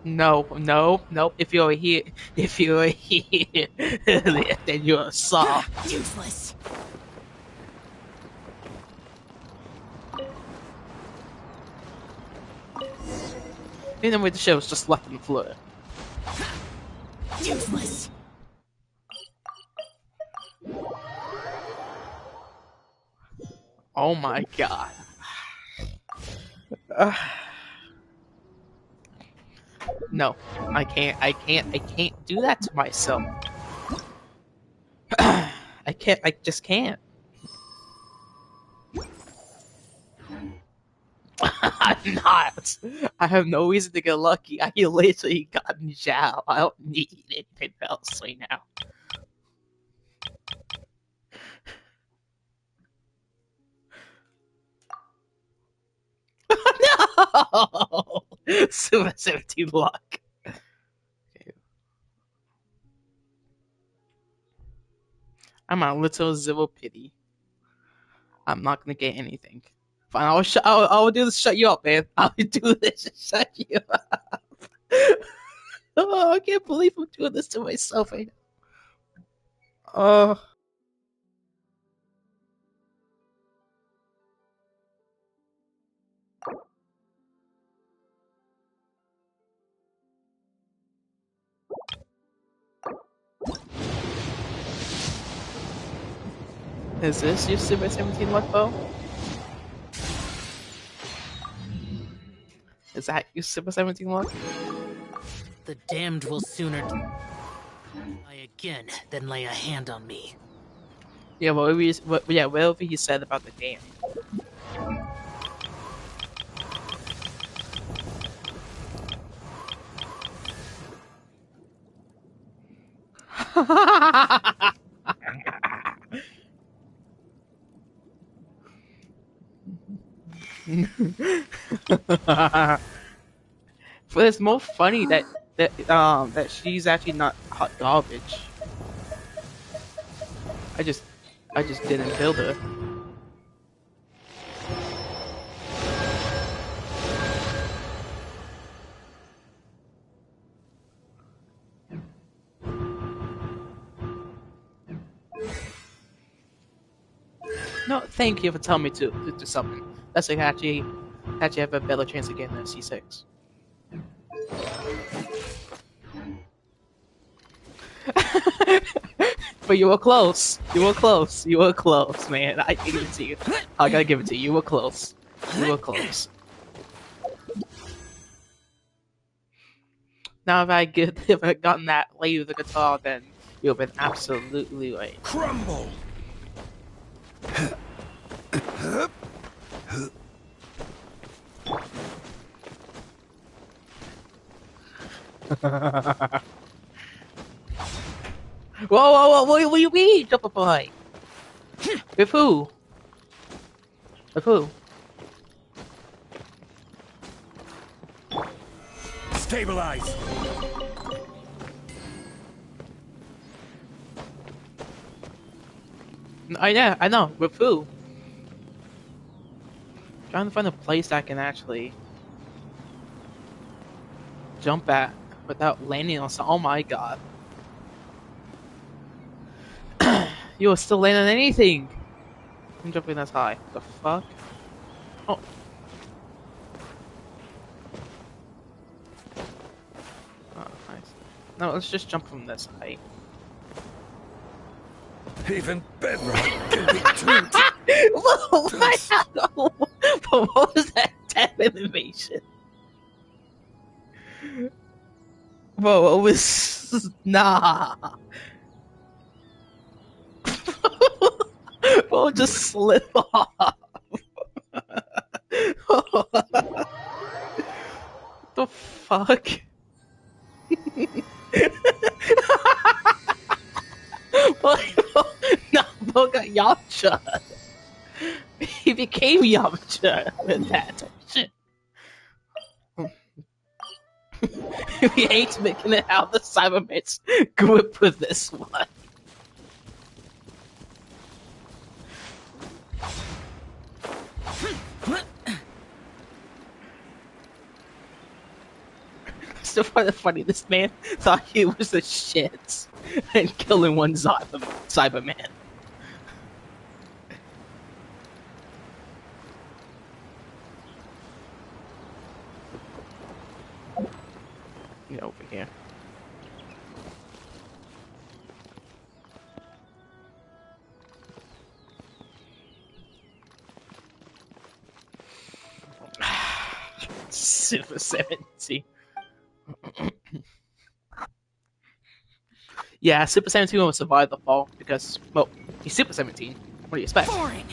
No, no, no. If you're here, then you're soft. Useless. And then with the shit was just left on the floor. Useless. Oh my god. No, I can't do that to myself. I just can't. I'm not. I have no reason to get lucky. I literally got Xiao. I don't need anything else right now. No! Super 17 luck. Okay. I'm on little zero pity. I'm not gonna get anything. Fine, I'll do this. Shut you up, man. I'll do this. To shut you up. Oh, I can't believe I'm doing this to myself right now. Oh. Is this your Super 17 luck though? Is that your Super 17 luck? The damned will sooner die again than lay a hand on me. Yeah, whatever he said about the game. But it's more funny that she's actually not hot garbage. I just didn't build her. No, thank you for telling me to do something. That's like actually have a better chance of getting a C6. But you were close. You were close. You were close, man. I give it to you. I gotta give it to you. You were close. You were close. Now if I had gotten that late with the guitar, then you've been absolutely right. Crumble! Whoa! What do you mean, Jumper Boy? With who? With who? Stabilize! I know. With who? Trying to find a place I can actually jump at without landing on something. Oh my god. You are still landing on anything! I'm jumping that high. The fuck? Oh. Oh, nice. No, let's just jump from this height. Even bedrock can be tuned. Whoa, what was that death animation? Whoa, it was... Nah. Whoa, just slip off. The fuck? No, Bo got Yamcha. He became Yamcha with that shit. We hate making it out the Cyberman's grip with this one. So funny, this man thought he was the shit and killing one Cyberman. over here. Super 17. Yeah, Super 17 will survive the fall because, well, he's Super 17. What do you expect? Boring.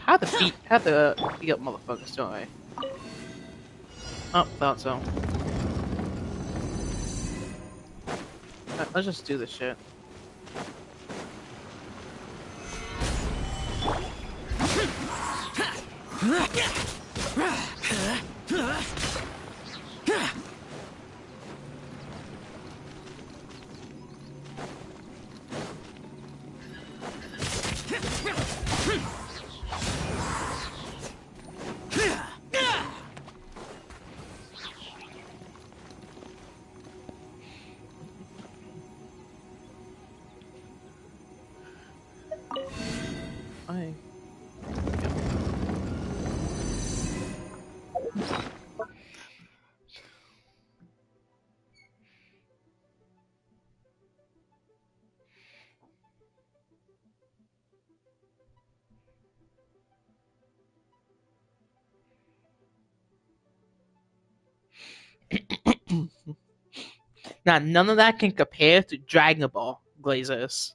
How the beat up motherfuckers, don't I? Oh, thought so. Let's just do this shit. I... Now, none of that can compare to Dragon Ball Glazers.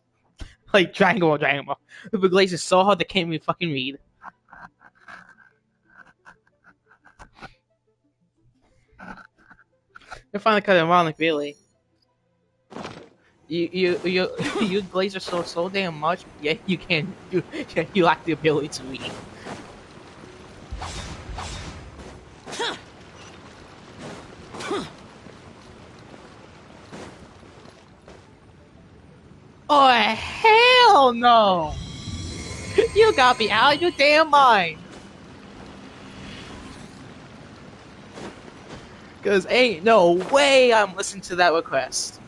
Like, Dragon Ball. The Glazers is so hard they can't even fucking read. I find it kind of ironic, really. You Glazer so damn much, yeah, you can, you lack the ability to read. Oh, hell no! You got me out of your damn mind! Cause ain't no way I'm listening to that request.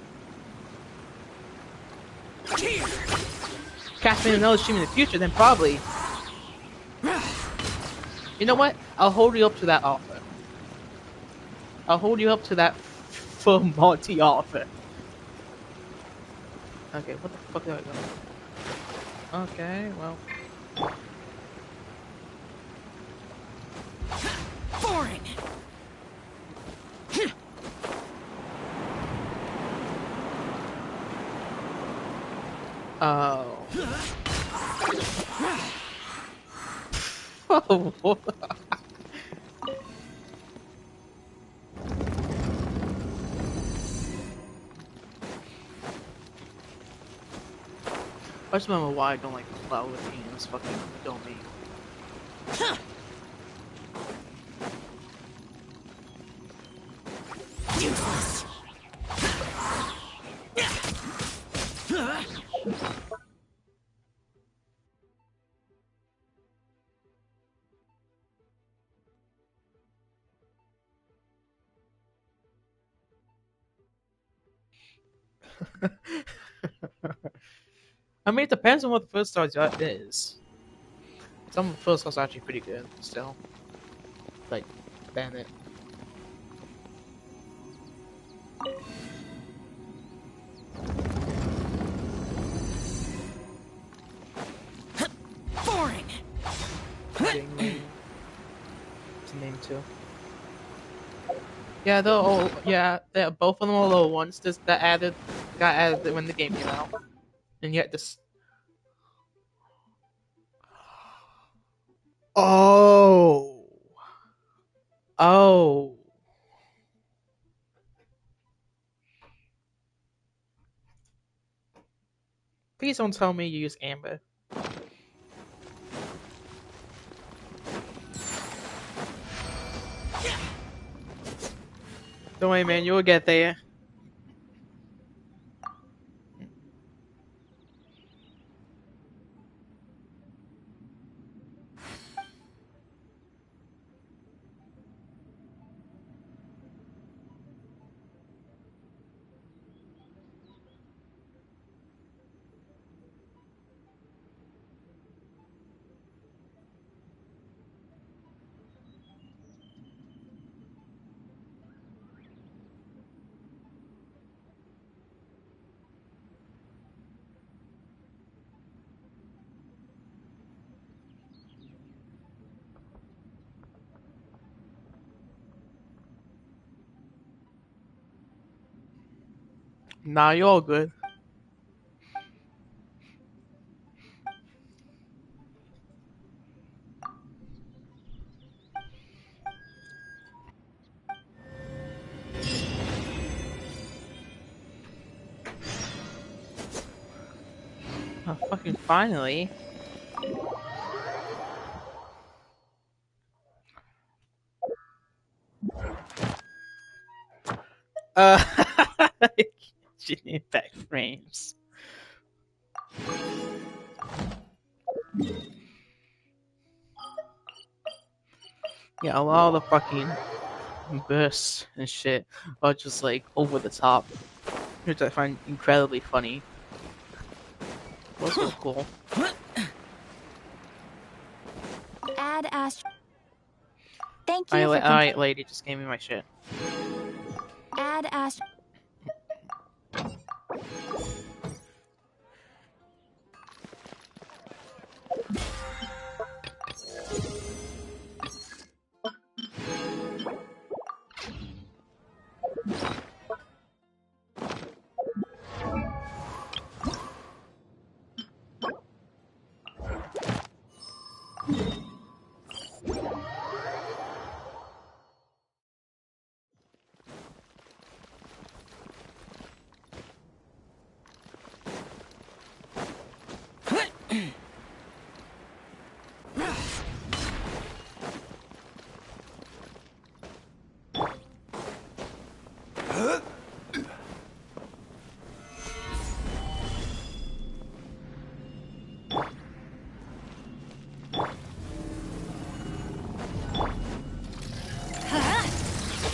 Catch me in another stream in the future, then probably. You know what? I'll hold you up to that offer. I'll hold you up to that full Monty offer. Okay, what the fuck do I go? Okay, well. Boring. Oh. Oh. I just remember why I don't like Cloud in this fucking domain. Useless. I mean, it depends on what the first star is. Some of the first stars are actually pretty good still. Like, Bandit. Boring. It's a name too. Yeah, they're all, yeah, they're both of them are low ones. Just that got added when the game came out, and yet this. Oh. Oh. Please don't tell me you use Amber. Don't worry, man. You'll get there. Nah, you're all good. Oh, fucking finally. Impact frames. Yeah, a lot of the fucking bursts and shit are just like over the top, which I find incredibly funny. Also cool. Add Ast. Thank you for Alright, lady, just gave me my shit. Add Ast.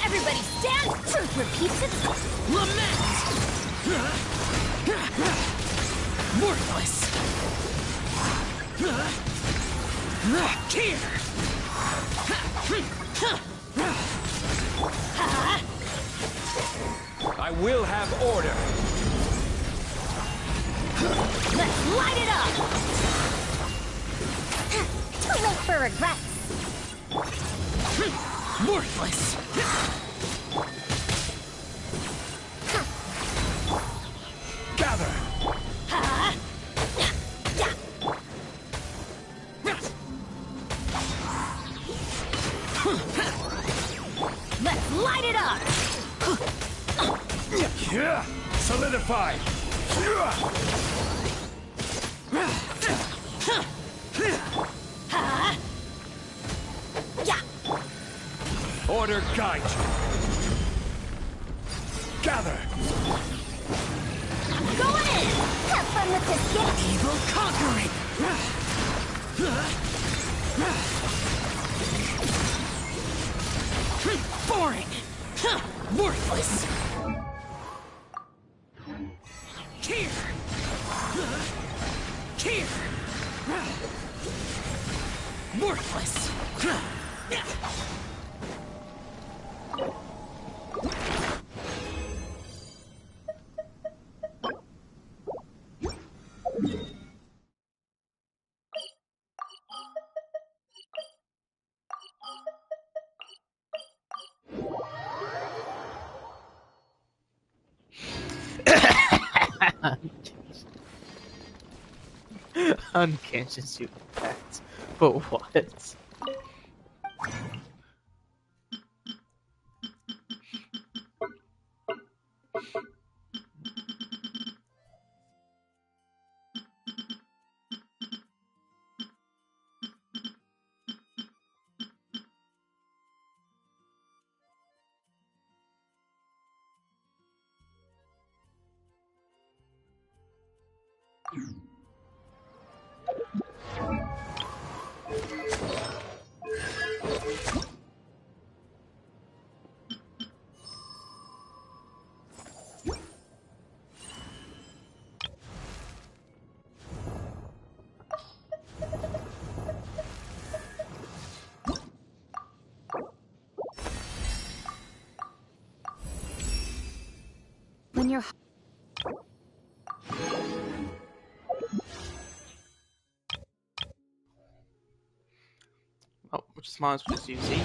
Everybody stand! Truth repeats itself. Lament! Worthless! Here! I will have order. Let's light it up! Too late for regrets. Worthless! Gather. Let's light it up! Yeah. Solidify. Yeah! Order guide you. Gather. Going in! Have fun with this gift! Evil conquering! Boring! Worthless! Here! Here! Worthless! On Genshin Stream Impact. But what? When you're... Oh, which is mine, which is easy.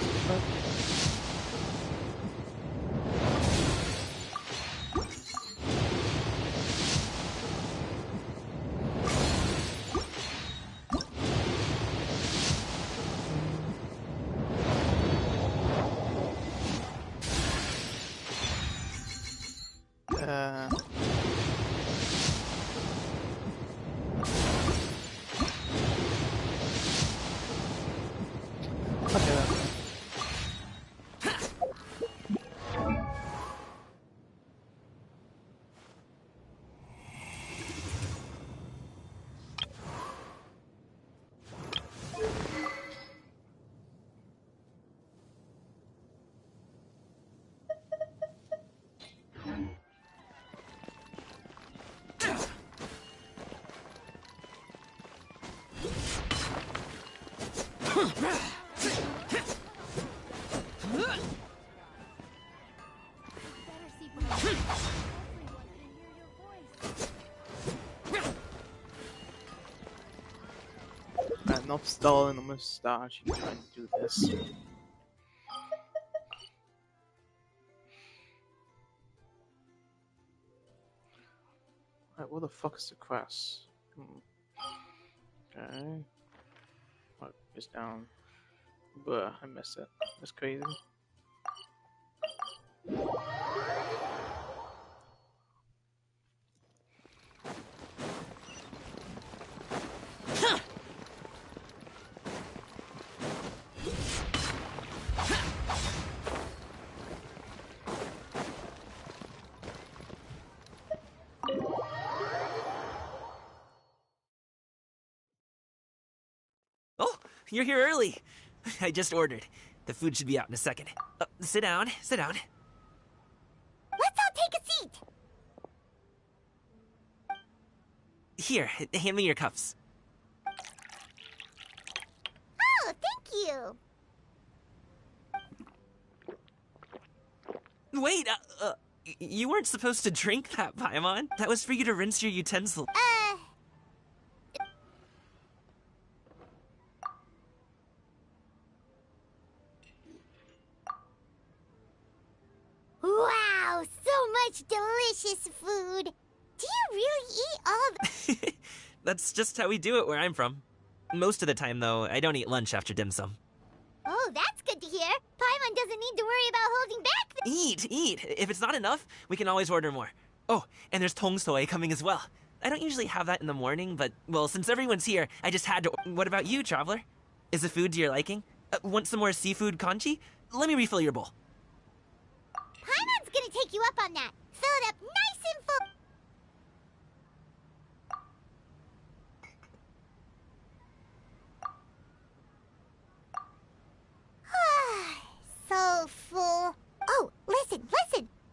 Enough stalling the mustache. You trying to do this? Alright, what the fuck is the quest? Okay. What is down? But I missed it. That's crazy. Oh, you're here early. I just ordered. The food should be out in a second. Sit down, sit down. Let's all take a seat. Here, hand me your cups. Oh, thank you. Wait, you weren't supposed to drink that, Paimon. That was for you to rinse your utensils. Wow, so much delicious food. Do you really eat all the... That's just how we do it where I'm from. Most of the time, though, I don't eat lunch after dim sum. Oh, that's good to hear. Paimon doesn't need to worry about holding back the... Eat! If it's not enough, we can always order more. Oh, and there's tong soy coming as well. I don't usually have that in the morning, but, well, since everyone's here, I just had to... What about you, traveler? Is the food to your liking? Want some more seafood congee? Let me refill your bowl. Paimon's gonna take you up on that. Fill it up nice and full. So full. Oh, listen.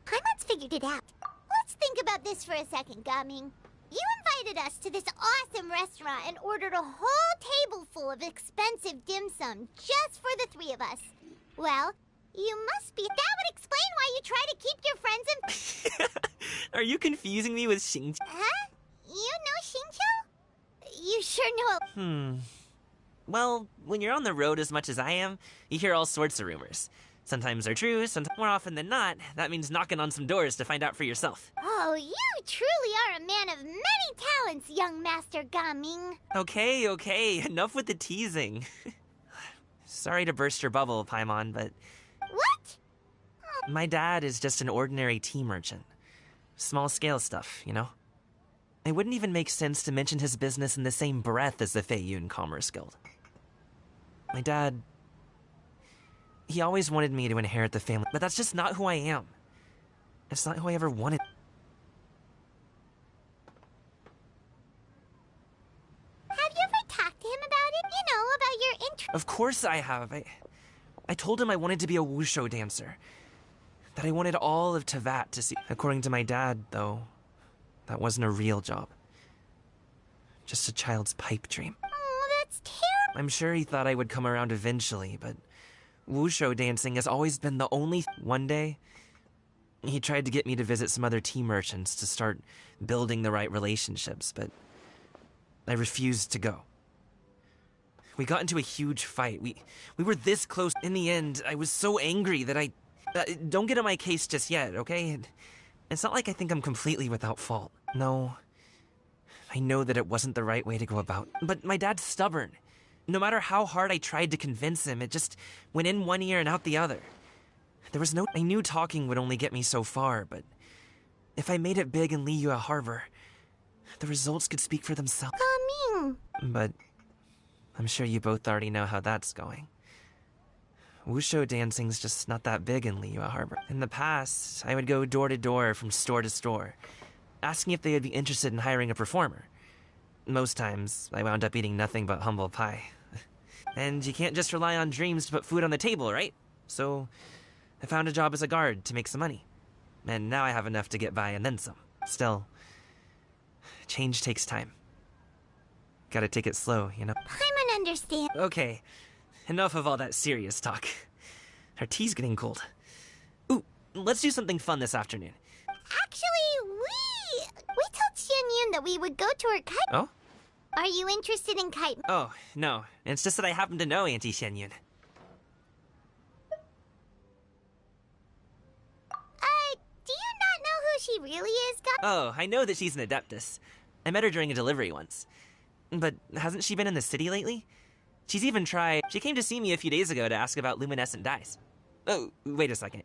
Paimon's figured it out. Let's think about this for a second, Gaming. You invited us to this awesome restaurant and ordered a whole table full of expensive dim sum just for the three of us. Well, you must be... That would explain why you try to keep your friends in... Are you confusing me with Xing? Huh? You know Xingqiu? You sure know... Well, when you're on the road as much as I am, you hear all sorts of rumors. Sometimes they're true, sometimes more often than not, that means knocking on some doors to find out for yourself. Oh, you truly are a man of many talents, young Master Gaming. Okay, enough with the teasing. Sorry to burst your bubble, Paimon, but... What? My dad is just an ordinary tea merchant. Small-scale stuff, you know? It wouldn't even make sense to mention his business in the same breath as the Feiyun Commerce Guild. My dad... He always wanted me to inherit the family, but that's just not who I am. It's not who I ever wanted. Have you ever talked to him about it? You know, about your interest? Of course I have. I told him I wanted to be a wushu dancer. That I wanted all of Tevat to see. According to my dad, though, that wasn't a real job. Just a child's pipe dream. Oh, that's terrible. I'm sure he thought I would come around eventually, but wushu dancing has always been the only... One day, he tried to get me to visit some other tea merchants to start building the right relationships, but I refused to go. We got into a huge fight. We were this close. In the end, I was so angry that I... don't get on my case just yet, okay? It's not like I think I'm completely without fault. No. I know that it wasn't the right way to go about. But my dad's stubborn. No matter how hard I tried to convince him, it just went in one ear and out the other. There was no... I knew talking would only get me so far, but if I made it big in Liyue Harbor, the results could speak for themselves. Gaming. But I'm sure you both already know how that's going. Wushu dancing's just not that big in Liyue Harbor. In the past, I would go door to door from store to store, asking if they would be interested in hiring a performer. Most times, I wound up eating nothing but humble pie. And you can't just rely on dreams to put food on the table, right? So I found a job as a guard to make some money. And now I have enough to get by and then some. Still, change takes time. Gotta take it slow, you know? Paimon understands. Okay, enough of all that serious talk. Our tea's getting cold. Ooh, let's do something fun this afternoon. Actually, we told Xianyun that we would go to her kite. Oh? Are you interested in kite? Oh, no. It's just that I happen to know Auntie Xianyun. Do you not know who she really is, Oh, I know that she's an Adeptus. I met her during a delivery once. But hasn't she been in the city lately? She's even tried... She came to see me a few days ago to ask about luminescent dyes. Oh, wait a second.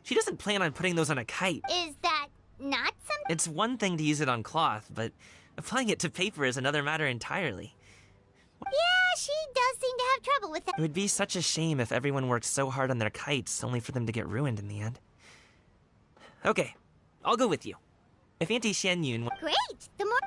She doesn't plan on putting those on a kite. Is that not something? It's one thing to use it on cloth, but applying it to paper is another matter entirely. Yeah, she does seem to have trouble with that. It would be such a shame if everyone worked so hard on their kites only for them to get ruined in the end. Okay, I'll go with you. If Auntie Xianyun... Great! The more...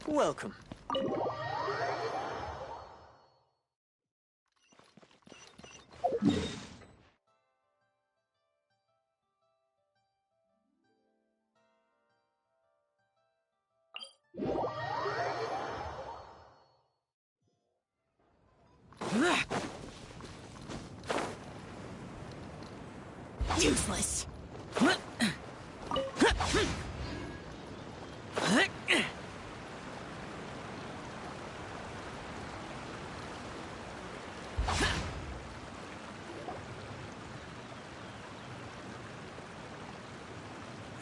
Welcome. Useless.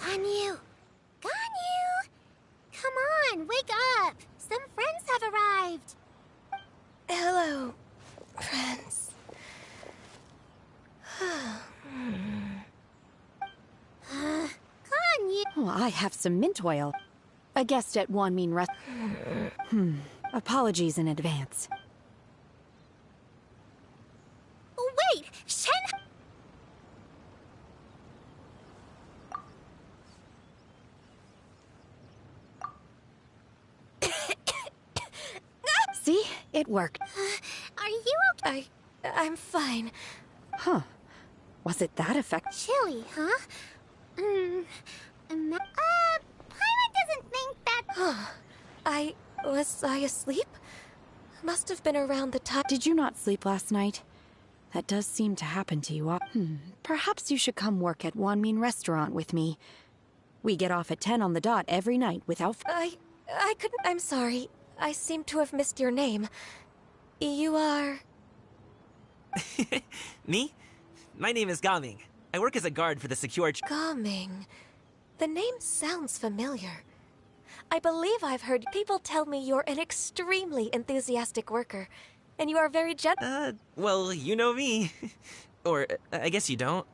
Ganyu! Ganyu! Come on, wake up! Some friends have arrived! Hello, friends. Ganyu! Oh, I have some mint oil. A guest at Wanmin Rest. Apologies in advance. Wait! Shen... See? It worked. Are you okay? I'm fine. Huh. Was it that effective? Chilly, huh? Paimon doesn't think that... Was I asleep? Must have been around the time. Did you not sleep last night? That does seem to happen to you. Perhaps you should come work at Wanmin Restaurant with me. We get off at 10 on the dot every night without... I couldn't. I'm sorry. I seem to have missed your name. You are... Me? My name is Gaming. I work as a guard for the secure... Gaming. The name sounds familiar. I believe I've heard people tell me you're an extremely enthusiastic worker, and you are very well, you know me. Or, I guess you don't.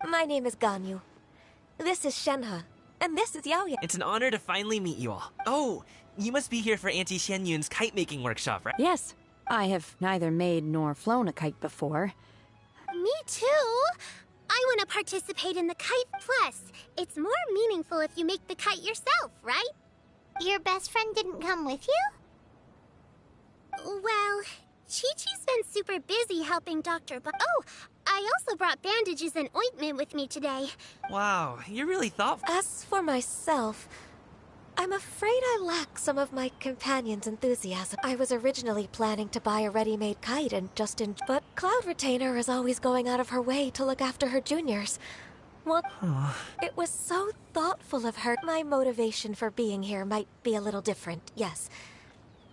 My name is Ganyu. This is Shenhe. And this is Yaoya. It's an honor to finally meet you all. Oh, you must be here for Auntie Xianyun's kite-making workshop, right? Yes. I have neither made nor flown a kite before. Me too. I want to participate in the kite. Plus, it's more meaningful if you make the kite yourself, right? Your best friend didn't come with you? Well, Chi-Chi's been super busy helping Dr. Oh, I also brought bandages and ointment with me today. Wow, you're really thoughtful. As for myself, I'm afraid I lack some of my companion's enthusiasm. I was originally planning to buy a ready-made kite and but Cloud Retainer is always going out of her way to look after her juniors. It was so thoughtful of her. My motivation for being here might be a little different, yes.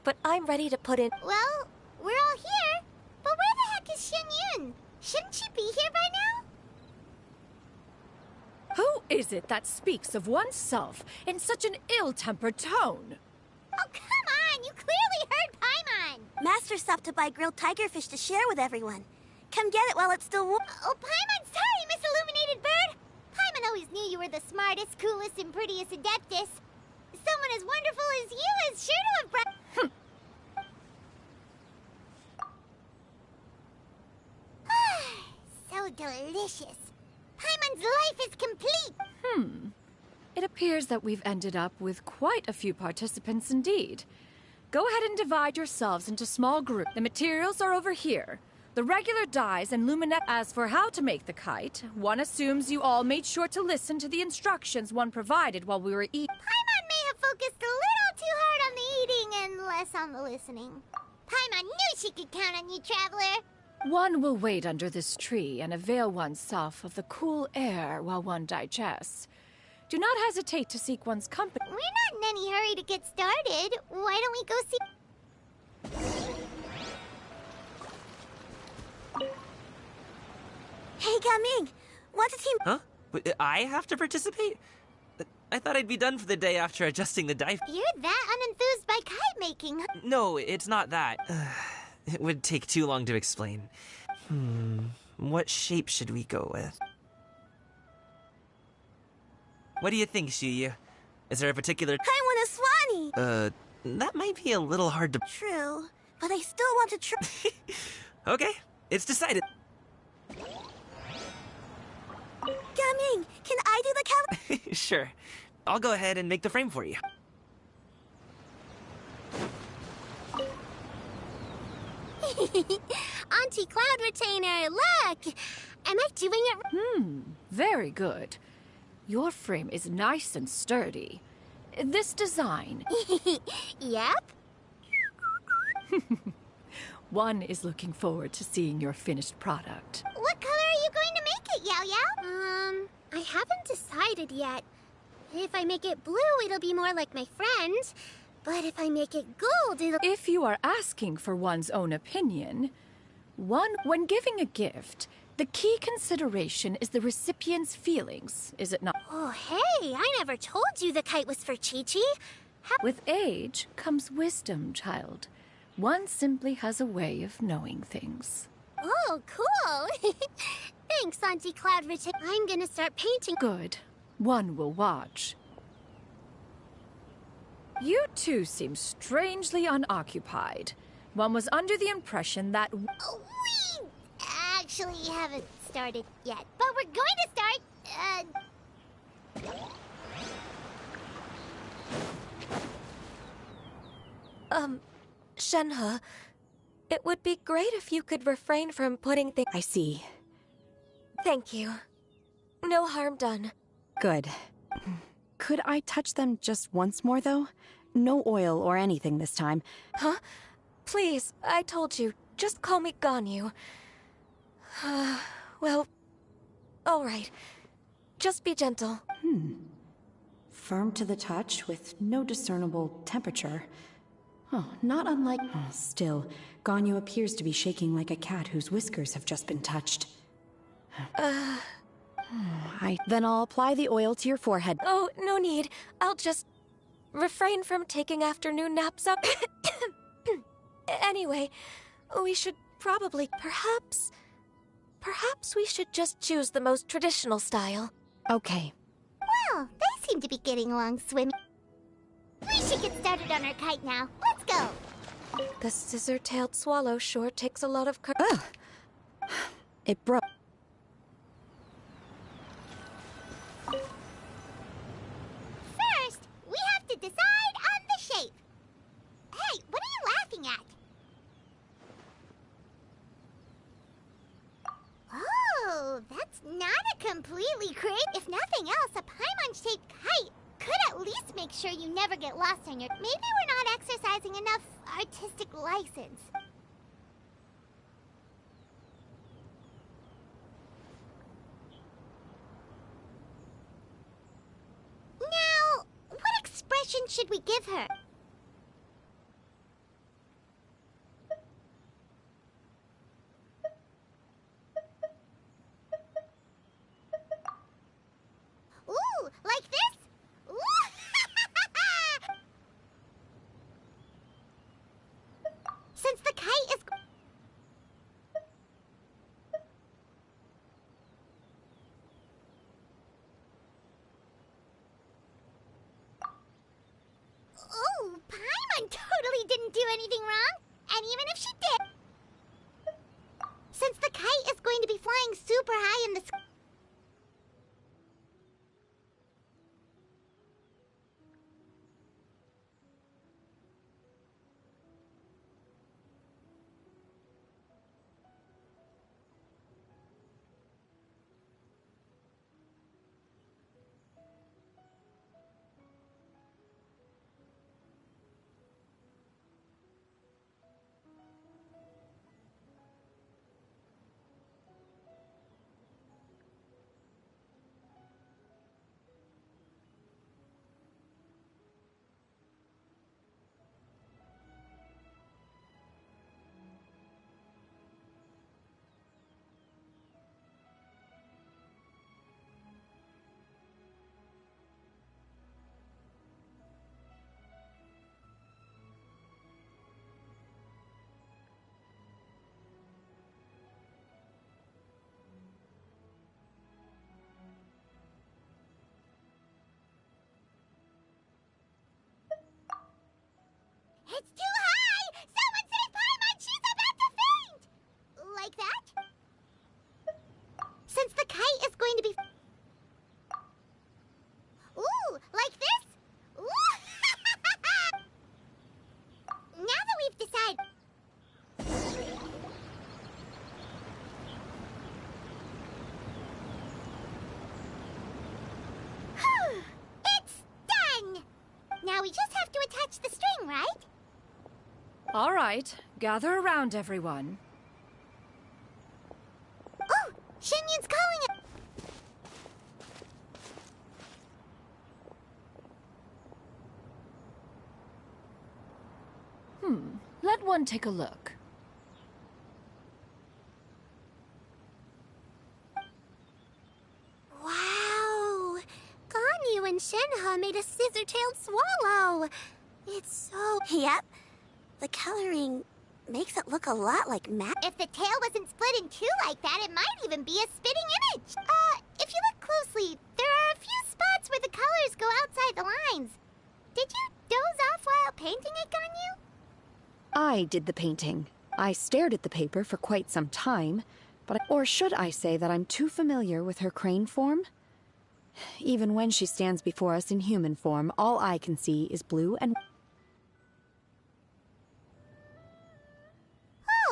But I'm ready to put in... Well, we're all here. But where the heck is Xianyun? Shouldn't she be here by now? Who is it that speaks of oneself in such an ill-tempered tone? Oh, come on! You clearly heard Paimon! Master stopped to buy grilled tigerfish to share with everyone. Come get it while it's still warm. Oh, Paimon, sorry, Miss Illuminated Bird! Paimon always knew you were the smartest, coolest, and prettiest Adeptus. Someone as wonderful as you is sure to have brought... So delicious. Paimon's life is complete. It appears that we've ended up with quite a few participants indeed. Go ahead and divide yourselves into small groups. The materials are over here. The regular dyes and luminet. As for how to make the kite, one assumes you all made sure to listen to the instructions one provided while we were eating. Paimon may have focused a little too hard on the eating and less on the listening. Paimon knew she could count on you, Traveler. One will wait under this tree and avail oneself of the cool air while one digests. Do not hesitate to seek one's company. We're not in any hurry to get started. Why don't we go see... Hey, Gaming! Want a team... Huh? But I have to participate? I thought I'd be done for the day after adjusting the dive. You're that unenthused by kite making. No, it's not that. It would take too long to explain. What shape should we go with? What do you think, Shuyu? Is there a particular... I want a swanee! That might be a little hard to... True, but I still want to try... Okay, it's decided. Gaming, can I do the Sure. I'll go ahead and make the frame for you. Auntie Cloud Retainer, look! Am I doing it... Very good. Your frame is nice and sturdy. This design... Yep. One is looking forward to seeing your finished product. What color are you going to make it, Yao Yao? I haven't decided yet. If I make it blue, it'll be more like my friend. But if I make it gold, it'll... If you are asking for one's own opinion, when giving a gift, the key consideration is the recipient's feelings, is it not? Oh, hey, I never told you the kite was for Chi-Chi. With age comes wisdom, child. One simply has a way of knowing things. Oh, cool. Thanks, Auntie Cloud Retainer. I'm gonna start painting. Good. One will watch. You two seem strangely unoccupied. One was under the impression that... We actually haven't started yet, but we're going to start, Shenhe, it would be great if you could refrain from putting things... I see. Thank you. No harm done. Good. Could I touch them just once more, though? No oil or anything this time. Huh? Please, I told you. Just call me Ganyu. Well, all right. Just be gentle. Firm to the touch with no discernible temperature. Oh, not unlike... Still, Ganyu appears to be shaking like a cat whose whiskers have just been touched. Then I'll apply the oil to your forehead. Oh, no need. I'll just refrain from taking afternoon naps up. Anyway, we should probably... Perhaps Perhaps we should just choose the most traditional style. Okay. Well, they seem to be getting along swimming. We should get started on our kite now. Let's go. The scissor-tailed swallow sure takes a lot of courage. Ugh. It broke. First, we have to decide on the shape. Hey, what are you laughing at? Oh, that's not a completely great. If nothing else, a Paimon-shaped kite could at least make sure you never get lost on your... Maybe we're not exercising enough artistic license. Now, what expression should we give her? Ooh, like this? Ooh. Since the kite is... Oh, Paimon totally didn't do anything wrong. And even if she did... Since the kite is going to be flying super high in the sky... It's too high! Someone save Paimon! She's about to faint! Like that? Since the kite is going to be... Ooh, like this? Ooh! Now that we've decided... It's done! Now we just have to attach the string, right? All right, gather around, everyone. Oh! Xinyun's calling it! Let one take a look. Wow! Ganyu and Shenhe made a scissor-tailed swallow! It's so... Yep. The coloring makes it look a lot like If the tail wasn't split in two like that, it might even be a spitting image! If you look closely, there are a few spots where the colors go outside the lines. Did you doze off while painting it, Ganyu? I did the painting. I stared at the paper for quite some time, or should I say that I'm too familiar with her crane form? Even when she stands before us in human form, all I can see is blue and...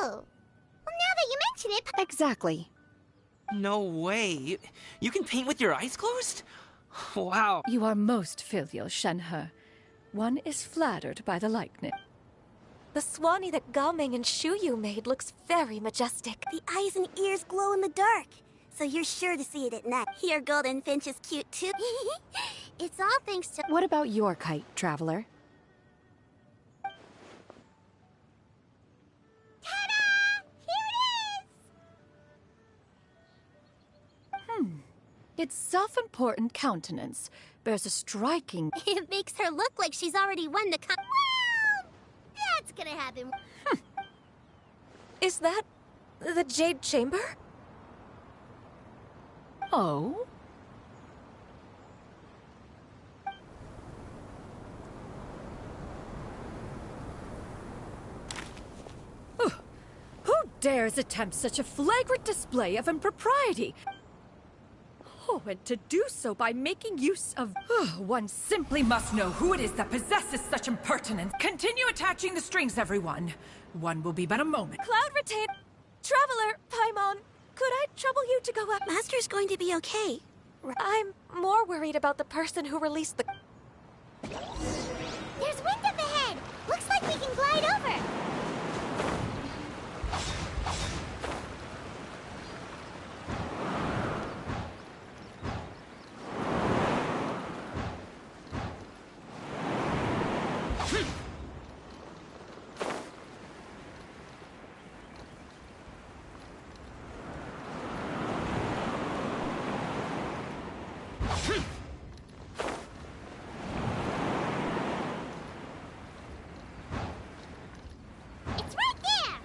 Oh. Well, now that you mention it... Exactly. No way. You can paint with your eyes closed? Wow. You are most filial, Shenhe. One is flattered by the likeness. The Swanee that Gaming and Shuyu made looks very majestic. The eyes and ears glow in the dark, so you're sure to see it at night. Your golden finch is cute, too. It's all thanks to... What about your kite, Traveler? Ta-da! Here it is! Its self-important countenance bears a striking... It makes her look like she's already won the Well, that's gonna happen. Is that the Jade Chamber? Oh? Who dares attempt such a flagrant display of impropriety? Oh, and to do so by making use of... one simply must know who it is that possesses such impertinence. Continue attaching the strings, everyone. One will be but a moment. Cloud retain... Traveler, Paimon, could I trouble you to go up? Master's going to be okay. I'm more worried about the person who released the... There's wind up ahead! Looks like we can glide over! It's right there!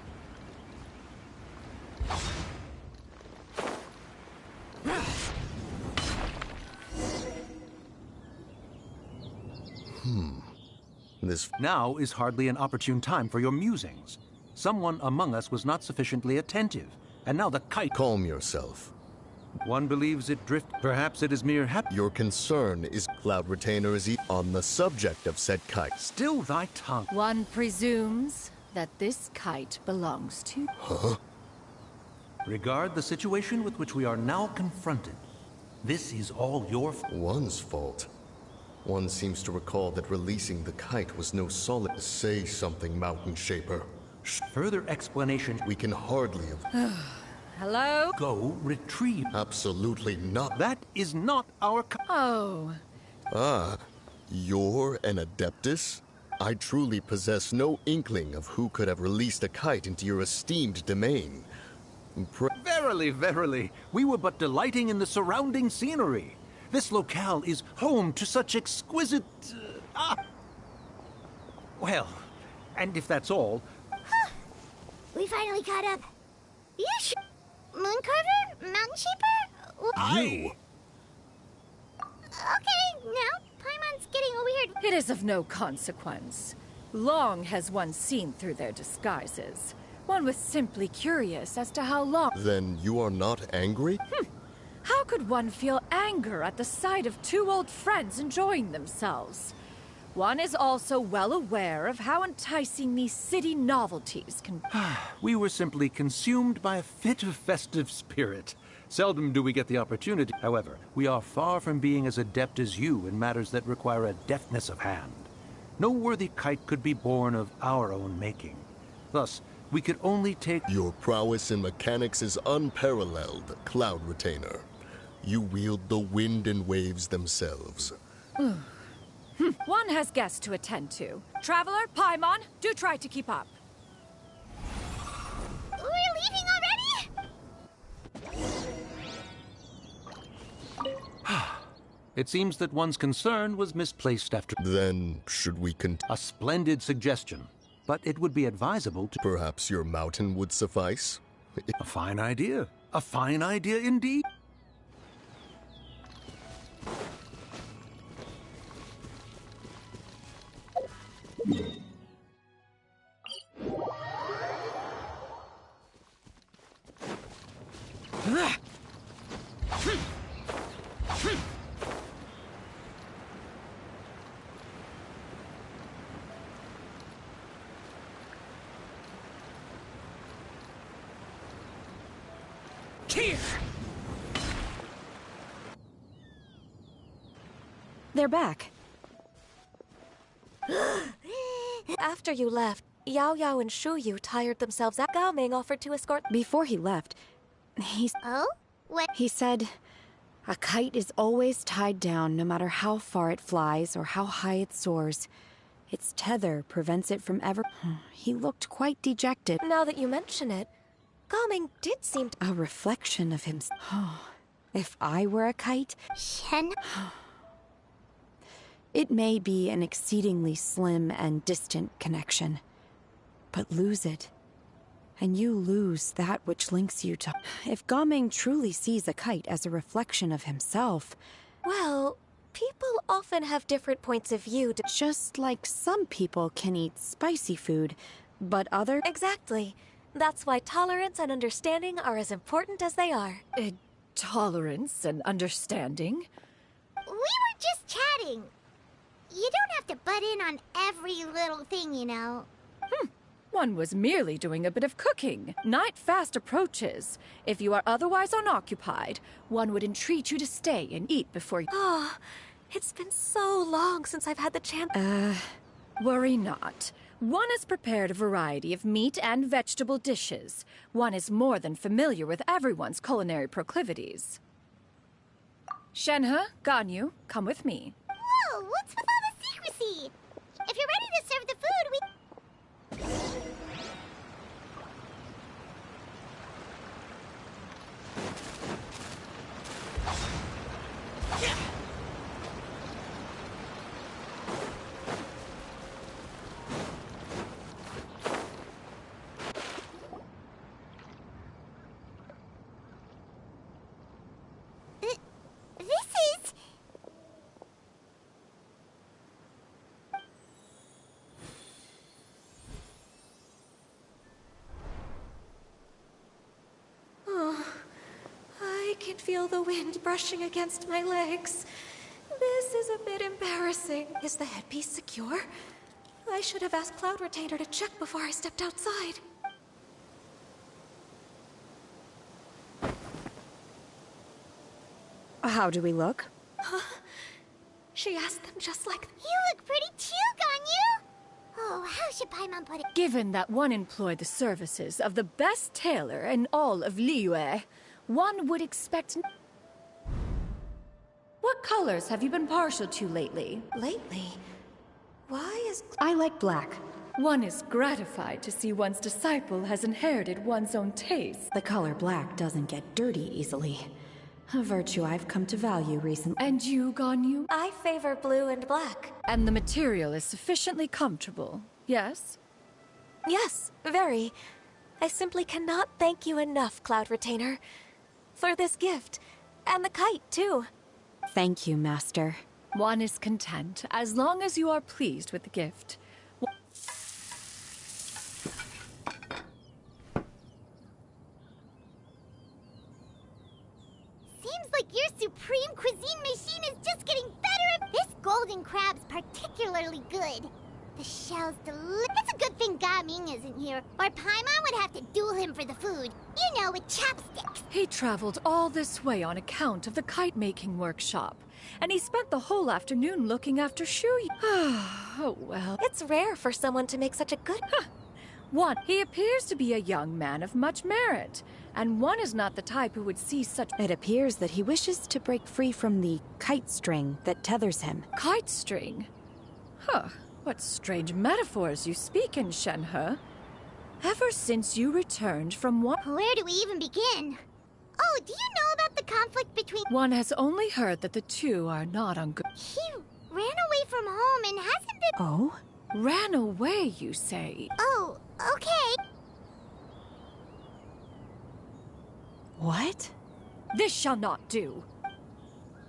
This Now is hardly an opportune time for your musings. Someone among us was not sufficiently attentive, and now the kite... Calm yourself. One believes it drift. Perhaps it is mere Your concern is Cloud Retainer is on the subject of said kite. Still thy tongue. One presumes that this kite belongs to... Huh? Regard the situation with which we are now confronted. This is all your One's fault. One seems to recall that releasing the kite was no solid... Say something, Mountain Shaper. Further explanation... We can hardly have... Hello? Go retrieve. Absolutely not. That is not our... Oh. Ah, you're an Adeptus? I truly possess no inkling of who could have released a kite into your esteemed domain. Verily, verily, we were but delighting in the surrounding scenery. This locale is home to such exquisite... Well, and if that's all... We finally caught up. You Mooncarver? Mountain Shaper? You! Okay, now Paimon's getting weird. It is of no consequence. Long has one seen through their disguises. One was simply curious as to how long... Then you are not angry? How could one feel anger at the sight of two old friends enjoying themselves? One is also well aware of how enticing these city novelties can... We were simply consumed by a fit of festive spirit. Seldom do we get the opportunity. However, we are far from being as adept as you in matters that require a deftness of hand. No worthy kite could be born of our own making. Thus, we could only take... Your prowess in mechanics is unparalleled, Cloud Retainer. You wield the wind and waves themselves. One has guests to attend to. Traveler, Paimon, do try to keep up. We're leaving already? It seems that one's concern was misplaced after... Then, should we continue? A splendid suggestion, but it would be advisable to... Perhaps your mountain would suffice? A fine idea. A fine idea indeed. Here! They're back. After you left, Yao Yao and Shu Yu tired themselves out. Gao Ming offered to escort... Before he left, Oh? What? he said, a kite is always tied down no matter how far it flies or how high it soars. Its tether prevents it from ever... He looked quite dejected. Now that you mention it, Gao Ming did seem to... A reflection of himself. If I were a kite... Shen? It may be an exceedingly slim and distant connection, but lose it, and you lose that which links you to... If Gaming truly sees a kite as a reflection of himself... Well, people often have different points of view. Just like some people can eat spicy food, but other... Exactly. That's why tolerance and understanding are as important as they are. Tolerance and understanding? We were just chatting. You don't have to butt in on every little thing, you know. One was merely doing a bit of cooking. Night fast approaches. If you are otherwise unoccupied, one would entreat you to stay and eat before you... Oh, it's been so long since I've had the chance... Worry not. One has prepared a variety of meat and vegetable dishes. One is more than familiar with everyone's culinary proclivities. Shenhe, Ganyu, come with me. Whoa, what's with all the secrecy? If you're ready to serve the food, we... I can feel the wind brushing against my legs. This is a bit embarrassing. Is the headpiece secure? I should have asked Cloud Retainer to check before I stepped outside. How do we look? She asked them just like... You look pretty too, Ganyu! Oh, how should Paimon put it? Given that one employed the services of the best tailor in all of Liyue, one would expect... What colors have you been partial to lately? Lately? Why is... I like black. One is gratified to see one's disciple has inherited one's own taste. The color black doesn't get dirty easily. A virtue I've come to value recently. And you, Ganyu? I favor blue and black. And the material is sufficiently comfortable, yes? Yes, very. I simply cannot thank you enough, Cloud Retainer. For this gift. And the kite, too. Thank you, Master. One is content, as long as you are pleased with the gift. Seems like your supreme cuisine machine is just getting better. This golden crab's particularly good. The shell's It's a good thing Gaming isn't here, or Paimon would have to duel him for the food. You know, with chopsticks. He traveled all this way on account of the kite-making workshop, and he spent the whole afternoon looking after Shuyi. Oh, well. It's rare for someone to make such a good... One, he appears to be a young man of much merit, and one is not the type who would see such... It appears that he wishes to break free from the kite string that tethers him. Kite string? Huh. What strange metaphors you speak in, Shenhe. Ever since you returned from one... Where do we even begin? Oh, do you know about the conflict between... One has only heard that the two are not on good... He ran away from home and hasn't been... Oh? Ran away, you say? Oh, okay. What? This shall not do.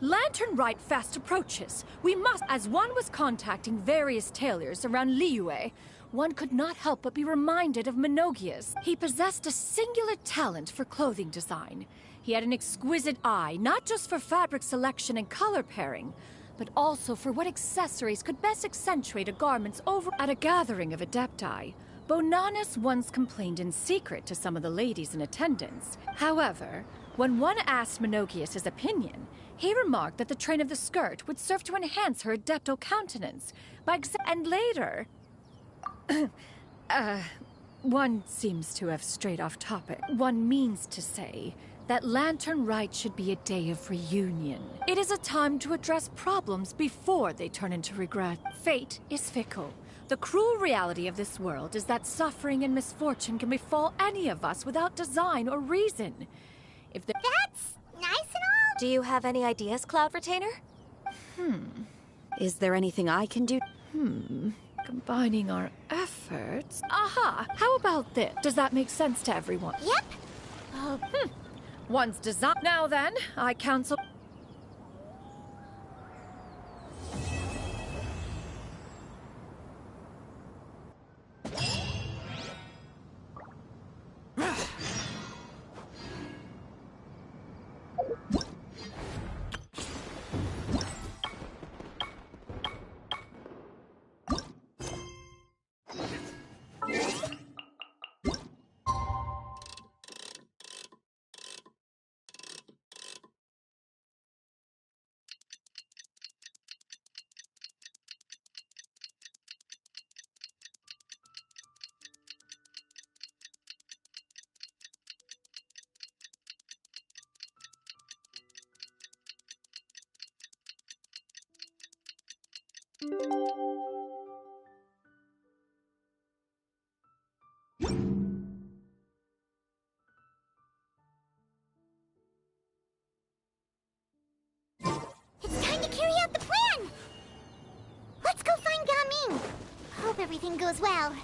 Lantern Rite fast approaches. We must... As one was contacting various tailors around Liyue, one could not help but be reminded of Menogias. He possessed a singular talent for clothing design. He had an exquisite eye, not just for fabric selection and color pairing, but also for what accessories could best accentuate a garment's over... At a gathering of Adepti, Bonanis once complained in secret to some of the ladies in attendance. However, when one asked Menogias his opinion, he remarked that the train of the skirt would serve to enhance her adepto countenance and later... one seems to have strayed off topic. One means to say that Lantern Rite should be a day of reunion. It is a time to address problems before they turn into regret. Fate is fickle. The cruel reality of this world is that suffering and misfortune can befall any of us without design or reason. If the... That's nice and all. Do you have any ideas, Cloud Retainer? Is there anything I can do? Combining our efforts. Aha! How about this? Does that make sense to everyone? Yep. One's design. Now then, I counsel. It's time to carry out the plan! Let's go find Gaming! Hope everything goes well.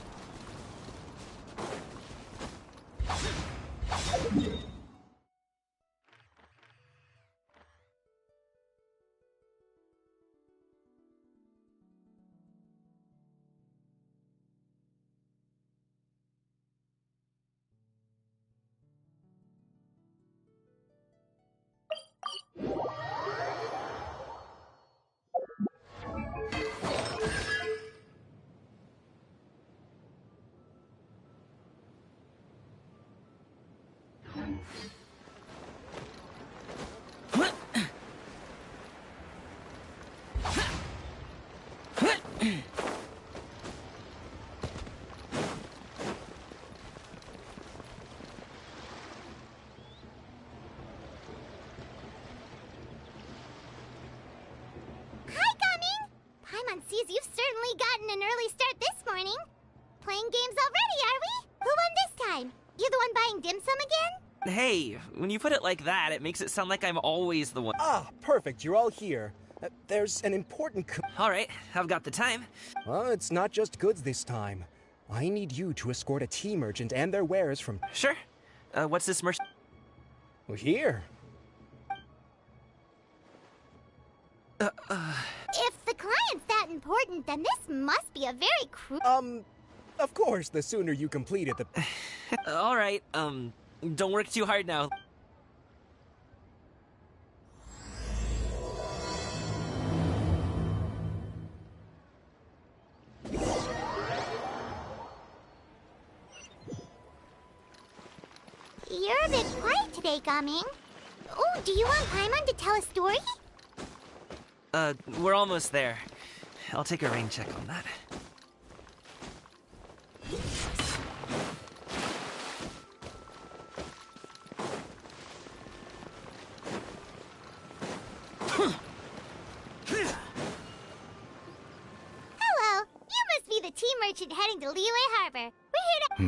Sees you've certainly gotten an early start this morning. Playing games already, are we? Who won this time? You the one buying dim sum again? Hey, when you put it like that, it makes it sound like I'm always the one. Ah, perfect. You're all here. There's an important All right, I've got the time. Well, it's not just goods this time. I need you to escort a tea merchant and their wares from... Sure. What's this merchant? Well, here. If the client's that important, then this must be a very Of course, the sooner you complete it, the... All right, don't work too hard now. You're a bit quiet today, Gaming. Oh, do you want Paimon to tell a story? We're almost there. I'll take a rain check on that. Hello, you must be the tea merchant heading to Liyue Harbor. We're here to...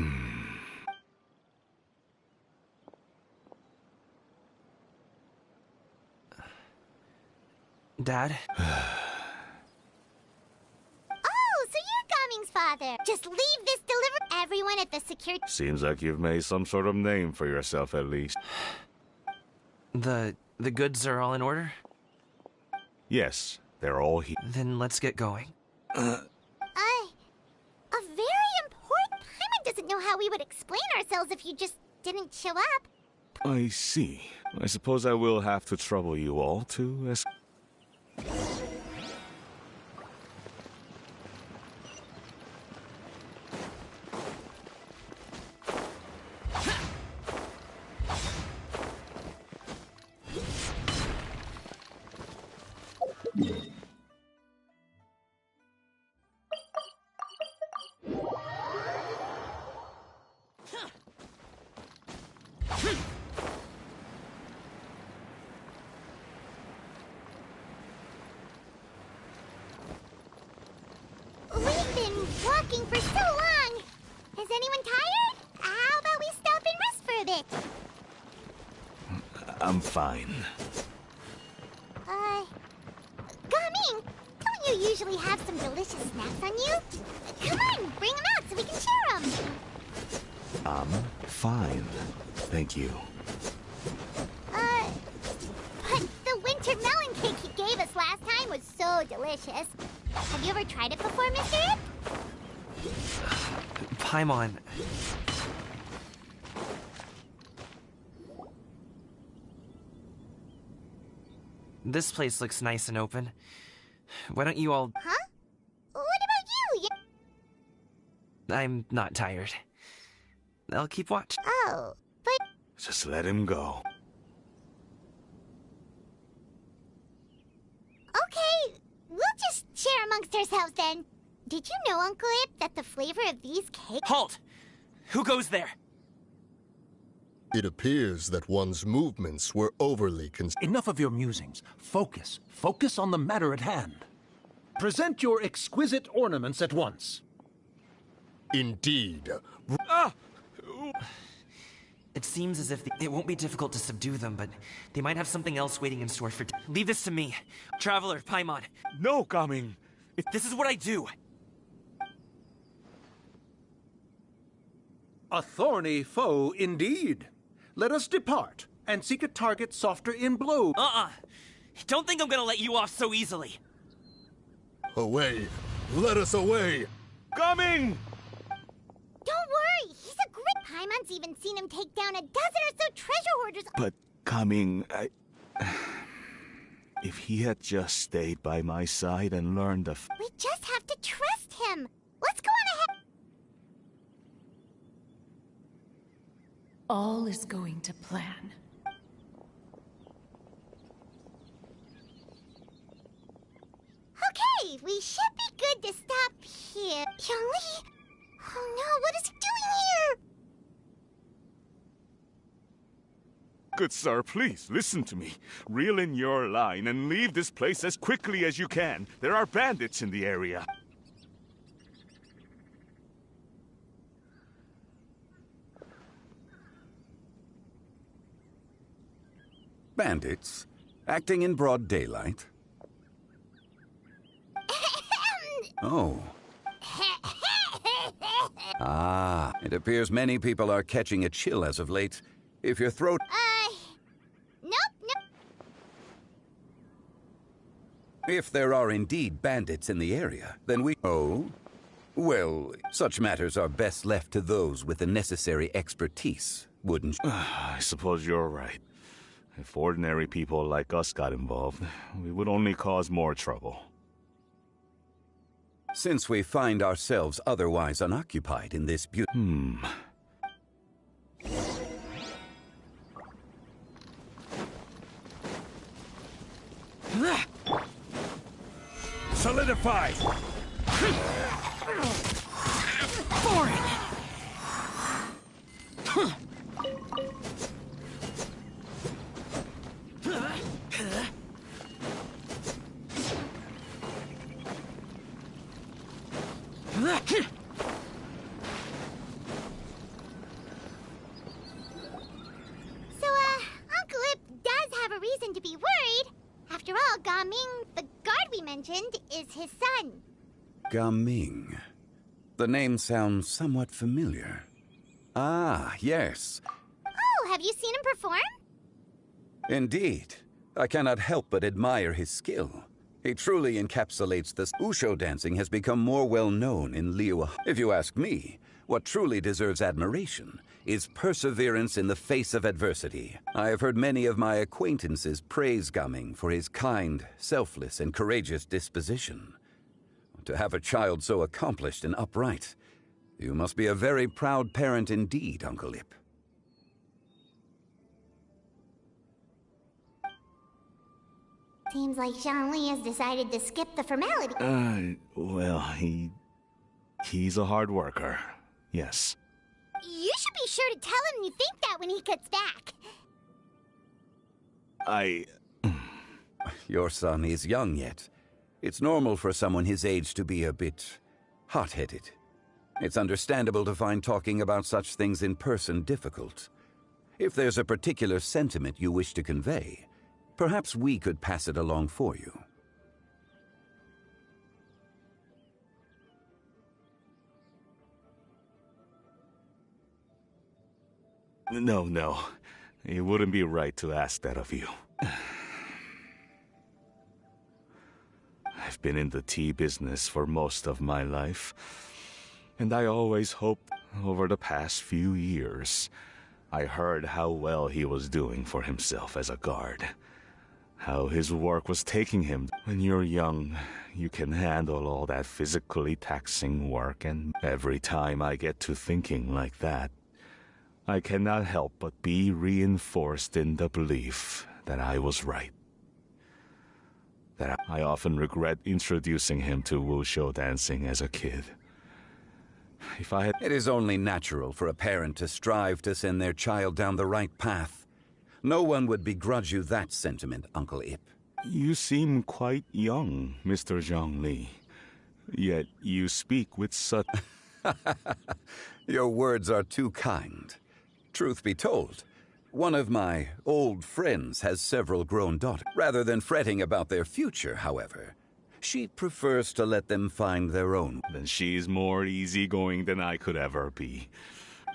Dad? Oh, so you're Gaming's father. Just leave this delivered. Everyone at the security... Seems like you've made some sort of name for yourself, at least. The goods are all in order? Yes, they're all here. Then let's get going. A very important... Paimon doesn't know how we would explain ourselves if you just didn't show up. I see. I suppose I will have to trouble you all to We've been walking for so long. Is anyone tired? How about we stop and rest for a bit? I'm fine. Gaming, don't you usually have some delicious snacks on you? Come on, bring them out so we can share them. I'm fine. Thank you. But the winter melon cake he gave us last time was so delicious. Have you ever tried it before, Mr. Ip? Paimon. This place looks nice and open. Why don't you all... Huh? What about you? I'm not tired. I'll keep watch. Oh, but... Just let him go. Okay, we'll just share amongst ourselves then. Did you know, Uncle Ip, that the flavor of these cakes... Halt! Who goes there? It appears that one's movements were overly Enough of your musings. Focus. Focus on the matter at hand. Present your exquisite ornaments at once. Indeed. It seems as if it won't be difficult to subdue them, but they might have something else waiting in store for... Leave this to me. Traveler, Paimon. No coming. This is what I do. A thorny foe indeed. Let us depart and seek a target softer in blow. Don't think I'm gonna let you off so easily. Away. Let us away. Coming! Don't worry, he's a great... Paimon's even seen him take down a dozen or so treasure hoarders... But coming, if he had just stayed by my side and learned the... We just have to trust him. Let's go on ahead. All is going to plan. Okay, we should be good to stop here. Yali? Oh no, what is he doing here? Good sir, please, listen to me. Reel in your line and leave this place as quickly as you can. There are bandits in the area. Bandits? Acting in broad daylight? Oh. It appears many people are catching a chill as of late. If your throat... Nope. If there are indeed bandits in the area, then we... Oh? Well, such matters are best left to those with the necessary expertise, wouldn't you? I suppose you're right. If ordinary people like us got involved, we would only cause more trouble. Since we find ourselves otherwise unoccupied in this Solidify! So, Uncle Ip does have a reason to be worried. After all, Gaming, the guard we mentioned, is his son. Gaming. The name sounds somewhat familiar. Ah, yes. Oh, have you seen him perform? Indeed. I cannot help but admire his skill. He truly encapsulates the... Wushu dancing has become more well known in Liyue. If you ask me, what truly deserves admiration is perseverance in the face of adversity. I have heard many of my acquaintances praise Gaming for his kind, selfless, and courageous disposition. To have a child so accomplished and upright, you must be a very proud parent indeed, Uncle Ip. Seems like Zhongli has decided to skip the formality. Well, he's a hard worker. Yes. You should be sure to tell him you think that when he gets back. Your son is young yet. It's normal for someone his age to be a bit hot-headed. It's understandable to find talking about such things in person difficult. If there's a particular sentiment you wish to convey, perhaps we could pass it along for you. No. It wouldn't be right to ask that of you. I've been in the tea business for most of my life, and I always hoped over the past few years I heard how well he was doing for himself as a guard. How his work was taking him. When you're young, you can handle all that physically taxing work, and every time I get to thinking like that, I cannot help but be reinforced in the belief that I was right. That I often regret introducing him to wushu dancing as a kid. If I had... It is only natural for a parent to strive to send their child down the right path. No one would begrudge you that sentiment, Uncle Ip. You seem quite young, Mr. Zhongli. Yet you speak with such... Your words are too kind. Truth be told, one of my old friends has several grown daughters. Rather than fretting about their future, however, she prefers to let them find their own. Then she's more easygoing than I could ever be.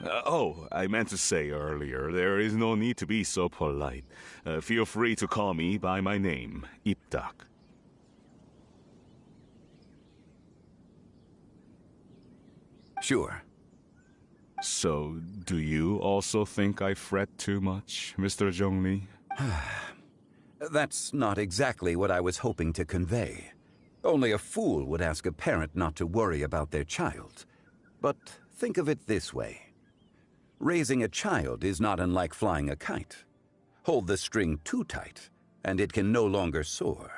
I meant to say earlier, there is no need to be so polite. Feel free to call me by my name, Ipdak. Sure. So, do you also think I fret too much, Mr. Zhongli? That's not exactly what I was hoping to convey. Only a fool would ask a parent not to worry about their child. But think of it this way. Raising a child is not unlike flying a kite. Hold the string too tight, and it can no longer soar.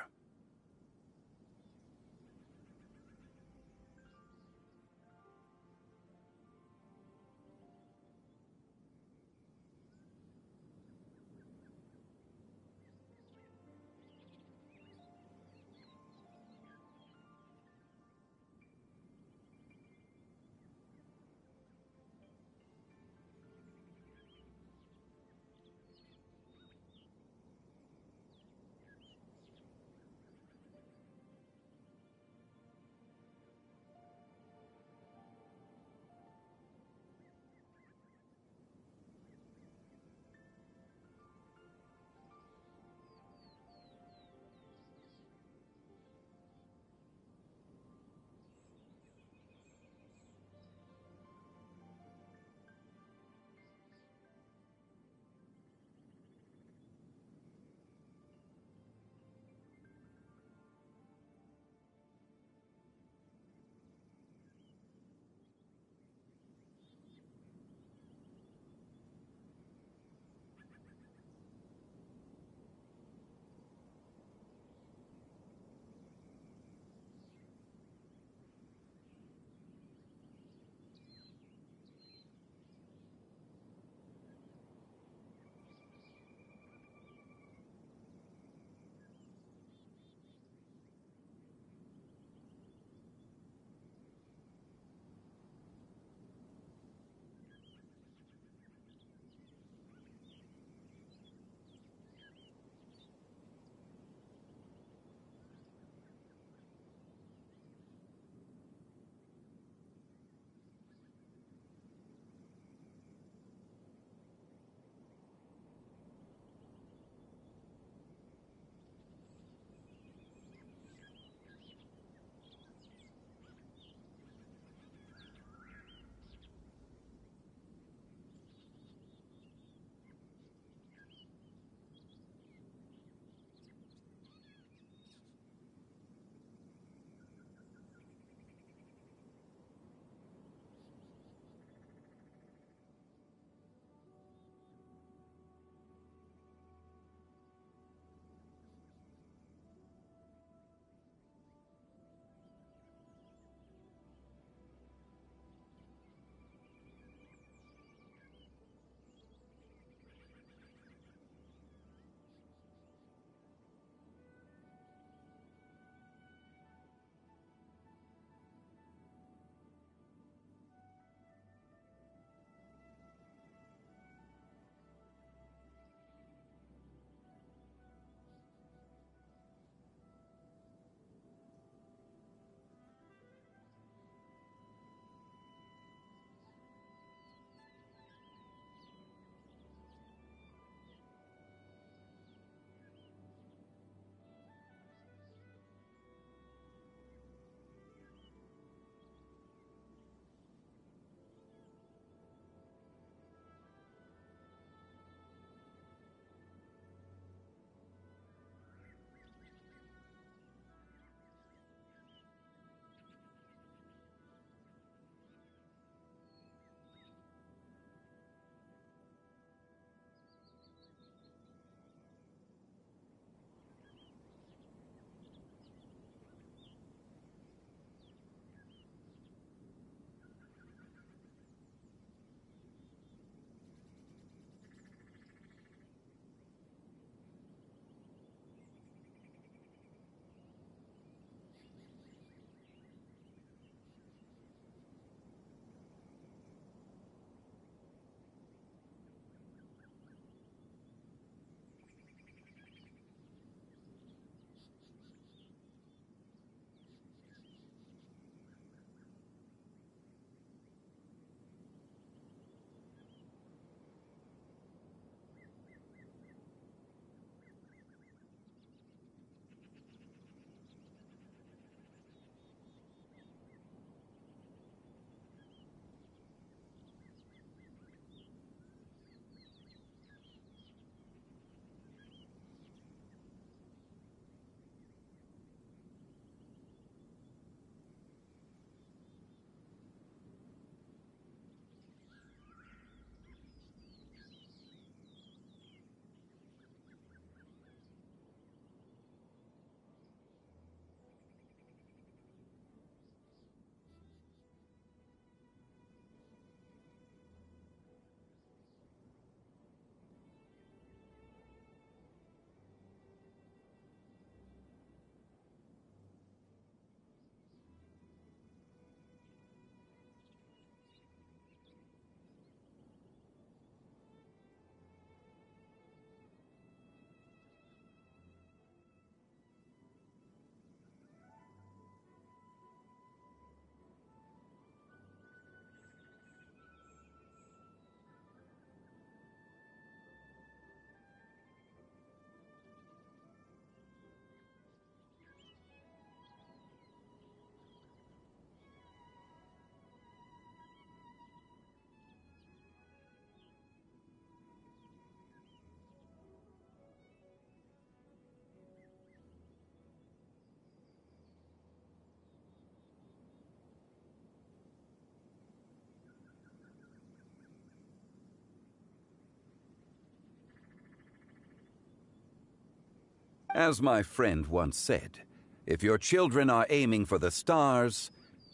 As my friend once said, if your children are aiming for the stars,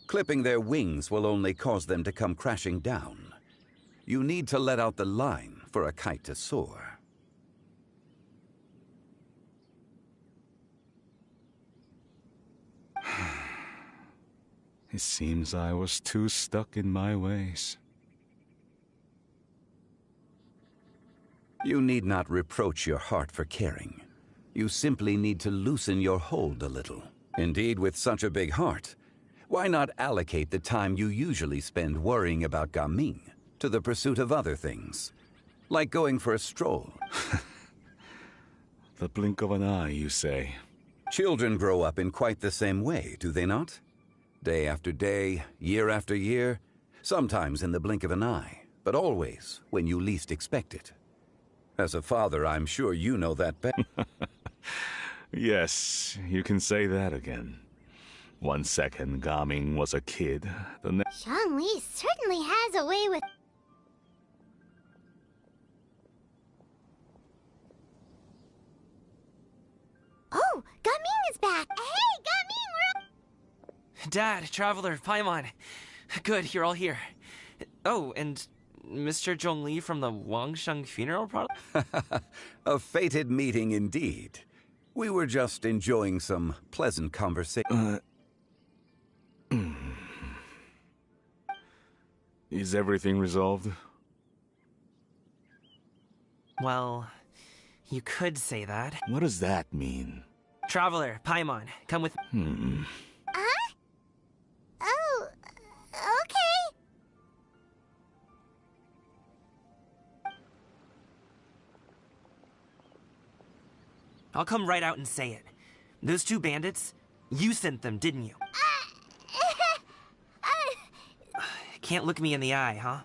clipping their wings will only cause them to come crashing down. You need to let out the line for a kite to soar. It seems I was too stuck in my ways. You need not reproach your heart for caring. You simply need to loosen your hold a little. Indeed, with such a big heart, why not allocate the time you usually spend worrying about Gaming to the pursuit of other things, like going for a stroll? The blink of an eye, you say? Children grow up in quite the same way, do they not? Day after day, year after year, sometimes in the blink of an eye, but always when you least expect it. As a father, I'm sure you know that better. Yes, you can say that again. 1 second, Gaming was a kid. The next... Zhongli certainly has a way with... Oh, Gaming is back! Hey, Gaming, we're... Dad, Traveler, Paimon. Good, you're all here. Oh, and Mr. Zhongli from the Wangsheng funeral product? A fated meeting indeed. We were just enjoying some pleasant conversation. Is everything resolved? Well, you could say that. What does that mean? Traveler, Paimon, come with me. Huh? Oh, okay. I'll come right out and say it. Those two bandits, you sent them, didn't you? Can't look me in the eye, huh?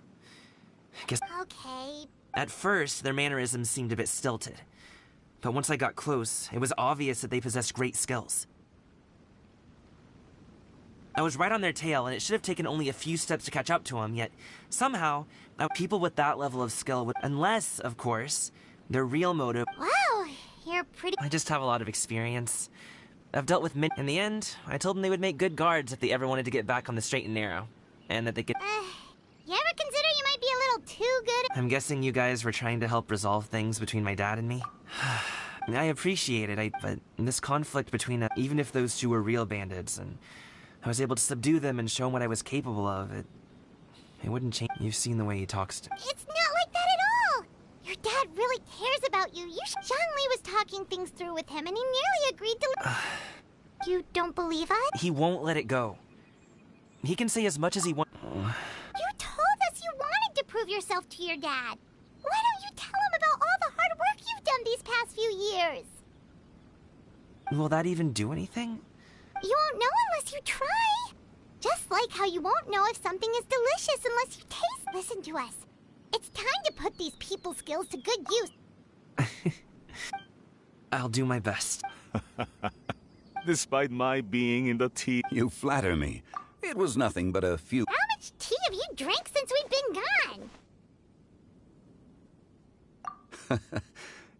Guess. Okay. At first, their mannerisms seemed a bit stilted. But once I got close, it was obvious that they possessed great skills. I was right on their tail, and it should have taken only a few steps to catch up to them, yet somehow, people with that level of skill would... Unless, of course, their real motive... Wow, you're pretty... I just have a lot of experience. I've dealt with men... In the end, I told them they would make good guards if they ever wanted to get back on the straight and narrow. And that they could... You ever consider you might be a little too good? I'm guessing you guys were trying to help resolve things between my dad and me? I appreciate it, but this conflict between... even if those two were real bandits, and I was able to subdue them and show them what I was capable of, it wouldn't change. You've seen the way he talks to... It's not like that at all! Your dad really cares about you. Zhongli was talking things through with him, and he nearly agreed to... You don't believe us? He won't let it go. He can say as much as he wants. You told us you wanted to prove yourself to your dad. Why don't you tell him about all the hard work you've done these past few years? Will that even do anything? You won't know unless you try. Just like how you won't know if something is delicious unless you taste. Listen to us. It's time to put these people skills to good use. I'll do my best. Despite my being in the tea... You flatter me. It was nothing but a few... How much tea have you drank since we've been gone?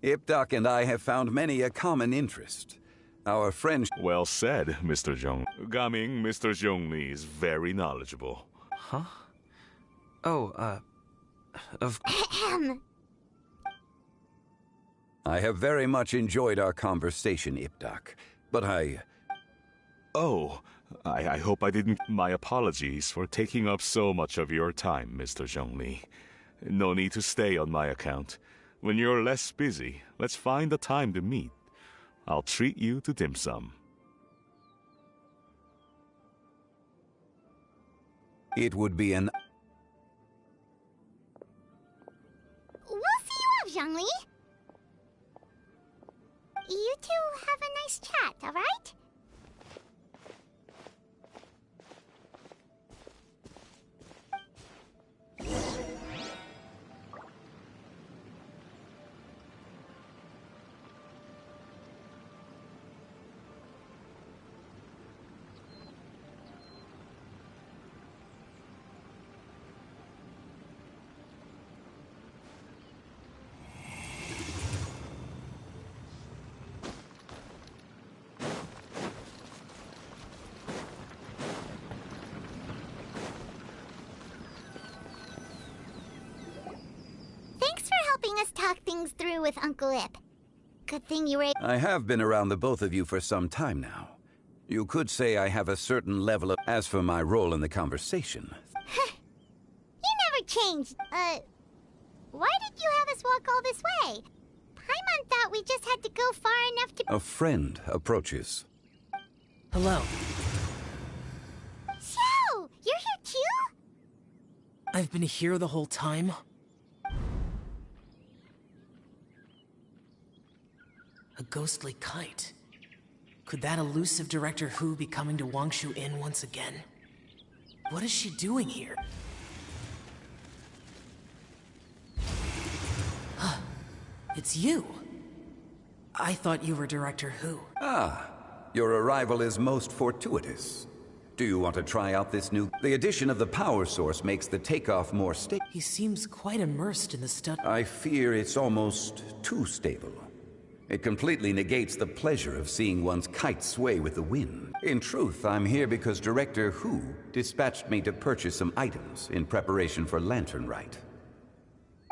Ipdak and I have found many a common interest. Our friend... Well said, Mr. Zhong. Gaming, Mr. Zhongli is very knowledgeable. Huh? Oh, of... I have very much enjoyed our conversation, Ipdak, but Oh, I hope I didn't... My apologies for taking up so much of your time, Mr. Zhongli. No need to stay on my account. When you're less busy, let's find a time to meet. I'll treat you to dim sum. It would be an... We'll see you off, Zhongli. You two have a nice chat, all right? with Uncle Ip. Good thing you were able— I have been around the both of you for some time now. You could say I have a certain level of— As for my role in the conversation... You never changed. Why did you have us walk all this way? Paimon thought we just had to go far enough to— A friend approaches. Hello. Xiao! You're here too? I've been here the whole time? A ghostly kite. Could that elusive Director Hu be coming to Wangshu Inn once again? What is she doing here? It's you. I thought you were Director Hu. Ah, your arrival is most fortuitous. Do you want to try out this new... The addition of the power source makes the takeoff more stable. He seems quite immersed in the study. I fear it's almost too stable. It completely negates the pleasure of seeing one's kite sway with the wind. In truth, I'm here because Director Hu dispatched me to purchase some items in preparation for Lantern Rite.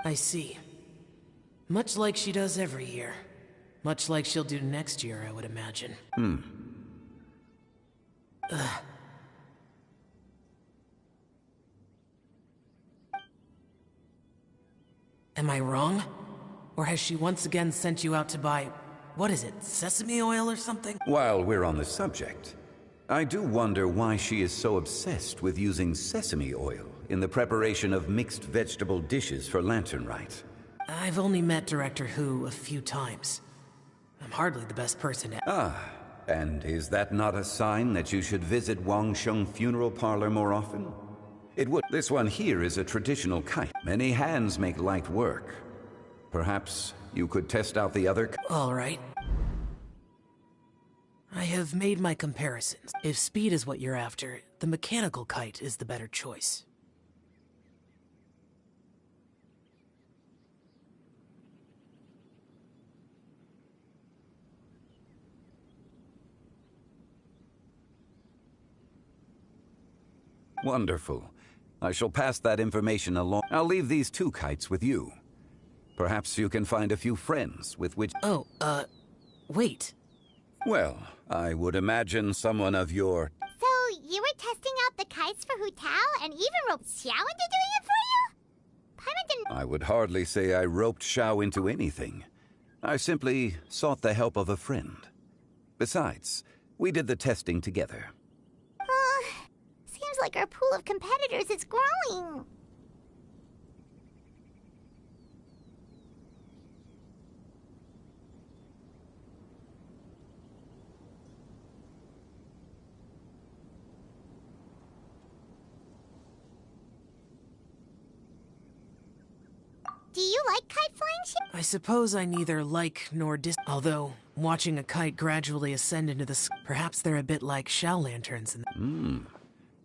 I see. Much like she does every year. Much like she'll do next year, I would imagine. Ugh. Am I wrong? Or has she once again sent you out to buy, what is it, sesame oil or something? While we're on the subject, I do wonder why she is so obsessed with using sesame oil in the preparation of mixed vegetable dishes for Lantern Rite. I've only met Director Hu a few times. I'm hardly the best person to— Ah, and is that not a sign that you should visit Wangsheng Funeral Parlor more often? It would. This one here is a traditional kite. Many hands make light work. Perhaps you could test out the other— All right. I have made my comparisons. If speed is what you're after, the mechanical kite is the better choice. Wonderful. I shall pass that information along. I'll leave these two kites with you. Perhaps you can find a few friends with which— Oh, wait. Well, I would imagine someone of your— So, you were testing out the kites for Hu Tao and even roped Xiao into doing it for you? Paimon didn't— I would hardly say I roped Xiao into anything. I simply sought the help of a friend. Besides, we did the testing together. Seems like our pool of competitors is growing. Do you like kite flying, I suppose I neither like nor although, watching a kite gradually ascend into the sky, perhaps they're a bit like Xiao lanterns in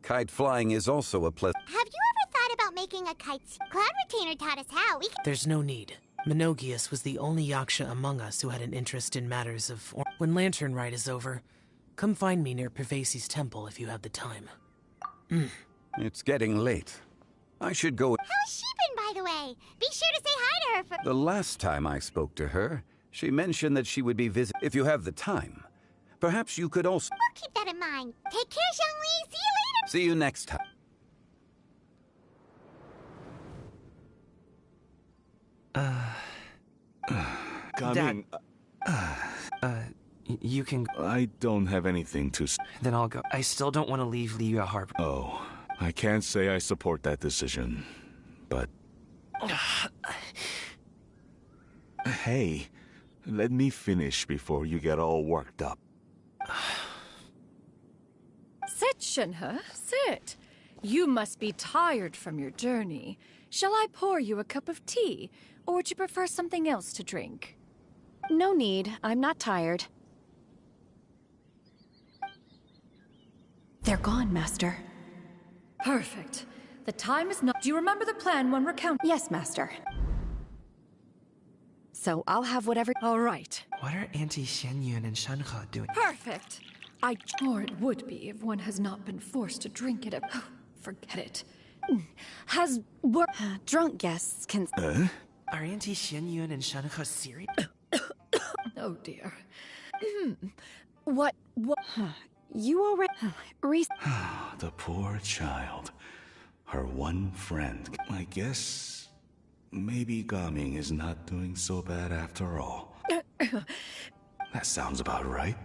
Kite flying is also a pleasant— Have you ever thought about making a kite? Cloud Retainer taught us how. We can— There's no need. Minogius was the only Yaksha among us who had an interest in matters of— When Lantern Rite is over, come find me near Pervasi's temple if you have the time. It's getting late. I should go— How's she been, by the way? Be sure to say hi to her for— The last time I spoke to her, she mentioned that she would be If you have the time, perhaps you could also— We'll keep that in mind. Take care, Zhongli. See you later. See you next time. Coming. You can... I don't have anything to... Then I'll go. I still don't want to leave Liyue Harbor. Oh, I can't say I support that decision, but... Hey, let me finish before you get all worked up. Sit, Shenhe, sit. You must be tired from your journey. Shall I pour you a cup of tea, or would you prefer something else to drink? No need. I'm not tired. They're gone, Master. Perfect. The time is not— Do you remember the plan when recounting? Yes, Master. So I'll have whatever— All right. What are Auntie Xianyun and Shenhe doing? Perfect. Or it would be if one has not been forced to drink it. Forget it. Has work— Drunk guests can— Are Auntie Xianyun and Shanhe serious? Oh dear. What? You already... The poor child. Her one friend. I guess... maybe Gaming is not doing so bad after all. That sounds about right.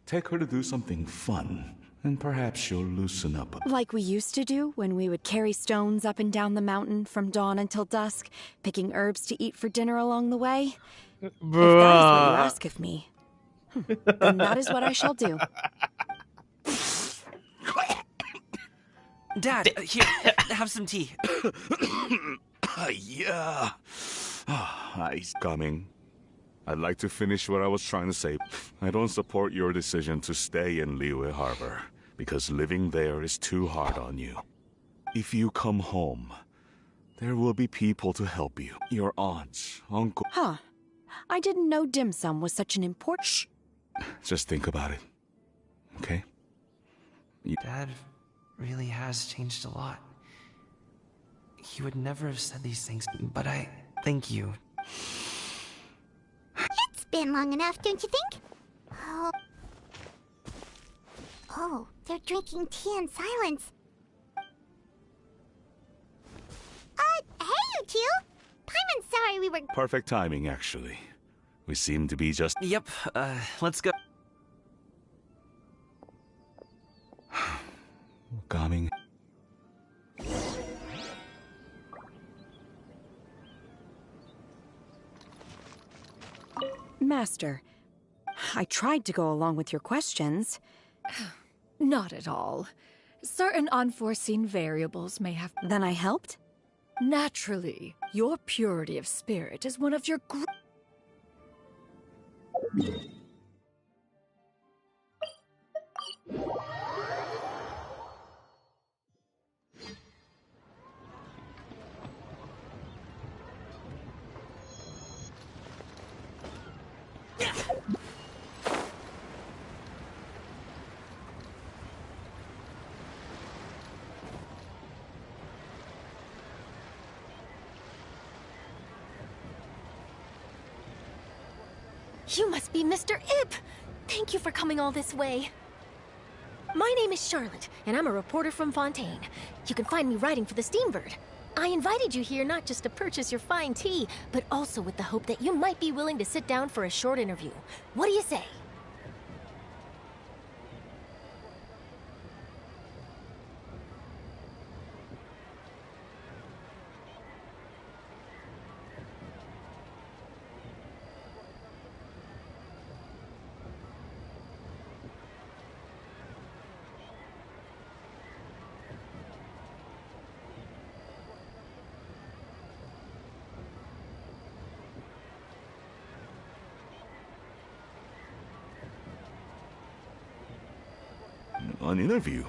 Take her to do something fun, and perhaps she'll loosen up a... Like we used to do when we would carry stones up and down the mountain from dawn until dusk, picking herbs to eat for dinner along the way. If that is what you ask of me, then that is what I shall do. Dad, here, have some tea. Yeah. Ice coming. I'd like to finish what I was trying to say. I don't support your decision to stay in Liyue Harbor, because living there is too hard on you. If you come home, there will be people to help you. Your aunts, uncle... Huh. I didn't know dim sum was such an important... Shh. Just think about it. Okay? Dad really has changed a lot. He would never have said these things, but I thank you. It's been long enough, don't you think? Oh, they're drinking tea in silence. Hey, you two! Paimon's sorry we were... Perfect timing, actually. We seem to be just... Yep, let's go. Coming. Master, I tried to go along with your questions. Not at all. Certain unforeseen variables may have... Then I helped? Naturally, your purity of spirit is one of your You must be Mr. Ip! Thank you for coming all this way. My name is Charlotte, and I'm a reporter from Fontaine. You can find me writing for the Steambird. I invited you here not just to purchase your fine tea, but also with the hope that you might be willing to sit down for a short interview. What do you say? An interview?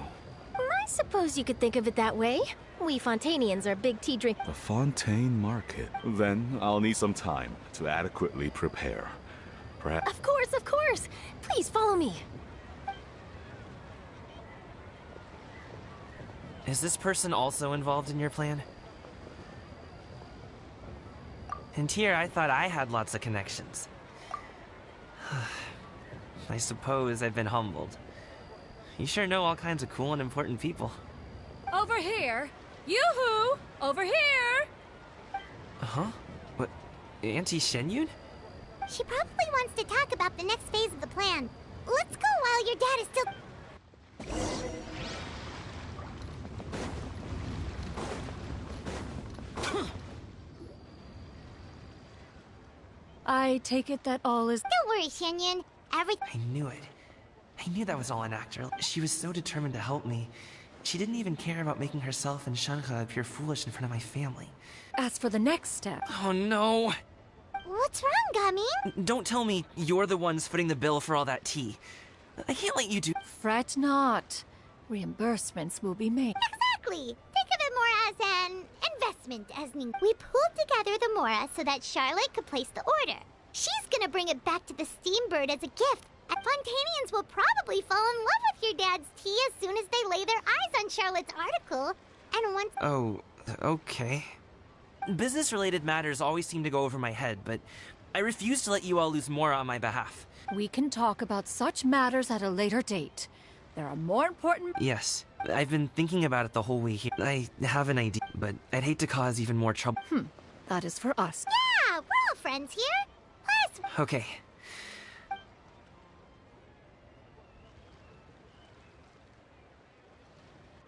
I suppose you could think of it that way. We Fontainians are big tea drinkers. The Fontaine Market. Then I'll need some time to adequately prepare. Perhaps... Of course, of course! Please follow me. Is this person also involved in your plan? And here I thought I had lots of connections. I suppose I've been humbled. You sure know all kinds of cool and important people. Over here! Yoo-hoo! Over here! Huh? What? Auntie Xianyun? She probably wants to talk about the next phase of the plan. Let's go while your dad is still... I take it that all is... Don't worry, Xianyun. I knew it. I knew that was all an actor. She was so determined to help me. She didn't even care about making herself and Shanhe appear foolish in front of my family. As for the next step... Oh no! What's wrong, Gummy? Don't tell me you're the ones footing the bill for all that tea. I can't let you do... Fret not. Reimbursements will be made. Exactly! Think of it more as an investment, We pulled together the Mora so that Charlotte could place the order. She's gonna bring it back to the Steambird as a gift. And Fontainians will probably fall in love with your dad's tea as soon as they lay their eyes on Charlotte's article. And once... Oh, okay. Business-related matters always seem to go over my head, but I refuse to let you all lose more on my behalf. We can talk about such matters at a later date. There are more important... Yes, I've been thinking about it the whole way here. I have an idea, but I'd hate to cause even more trouble. That is for us. Yeah, we're all friends here. Plus... Okay.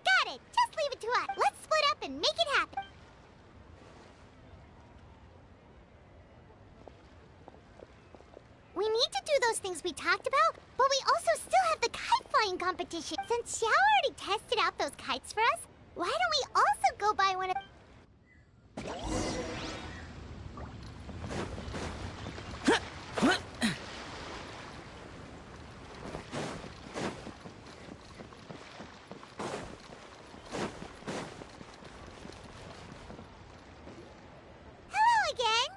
Got it. Just leave it to us. Let's split up and make it happen. We need to do those things we talked about, but we also still have the kite flying competition. Since Xiao already tested out those kites for us, why don't we also go buy one of... Hello again!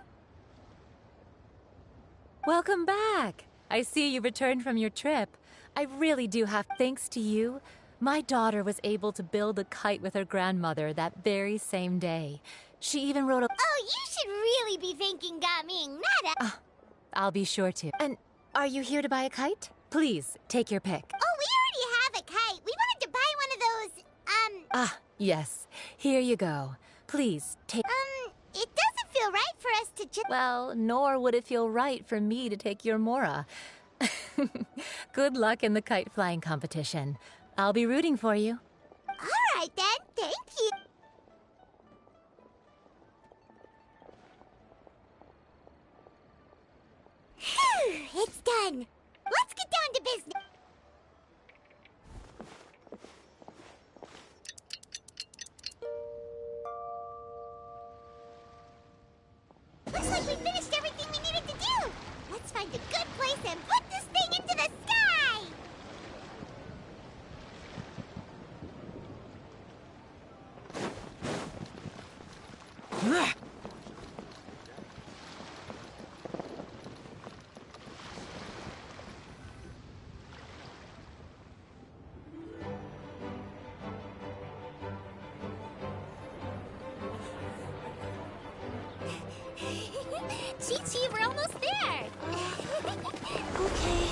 Welcome back. I see you returned from your trip. I really do have thanks to you. My daughter was able to build a kite with her grandmother that very same day. She even wrote a... Oh, you should really be thanking Gaming, not a... I'll be sure to. And are you here to buy a kite? Please, take your pick. Oh, we already have a kite. We wanted to buy one of those, Yes. Here you go. Please, take... It doesn't feel right for us to just... Well, nor would it feel right for me to take your Mora. Good luck in the kite flying competition. I'll be rooting for you. All right, then. Thank you. Phew, it's done. Let's get down to business. Looks like we finished everything we needed to do. Let's find a good place and put this thing into the sky. Chi-Chi, we're almost there. Okay.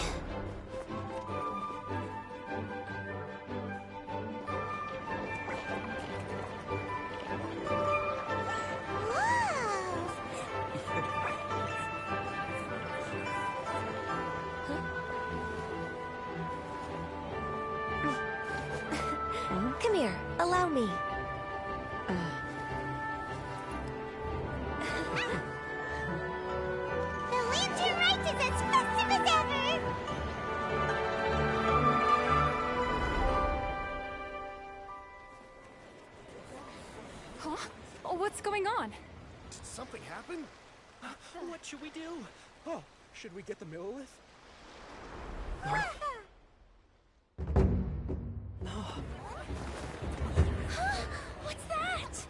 Come here. Allow me. The Lantern Rite is as festive as ever! Huh? Oh, what's going on? Did something happen? What should we do? Oh, should we get the Millilith? What's that?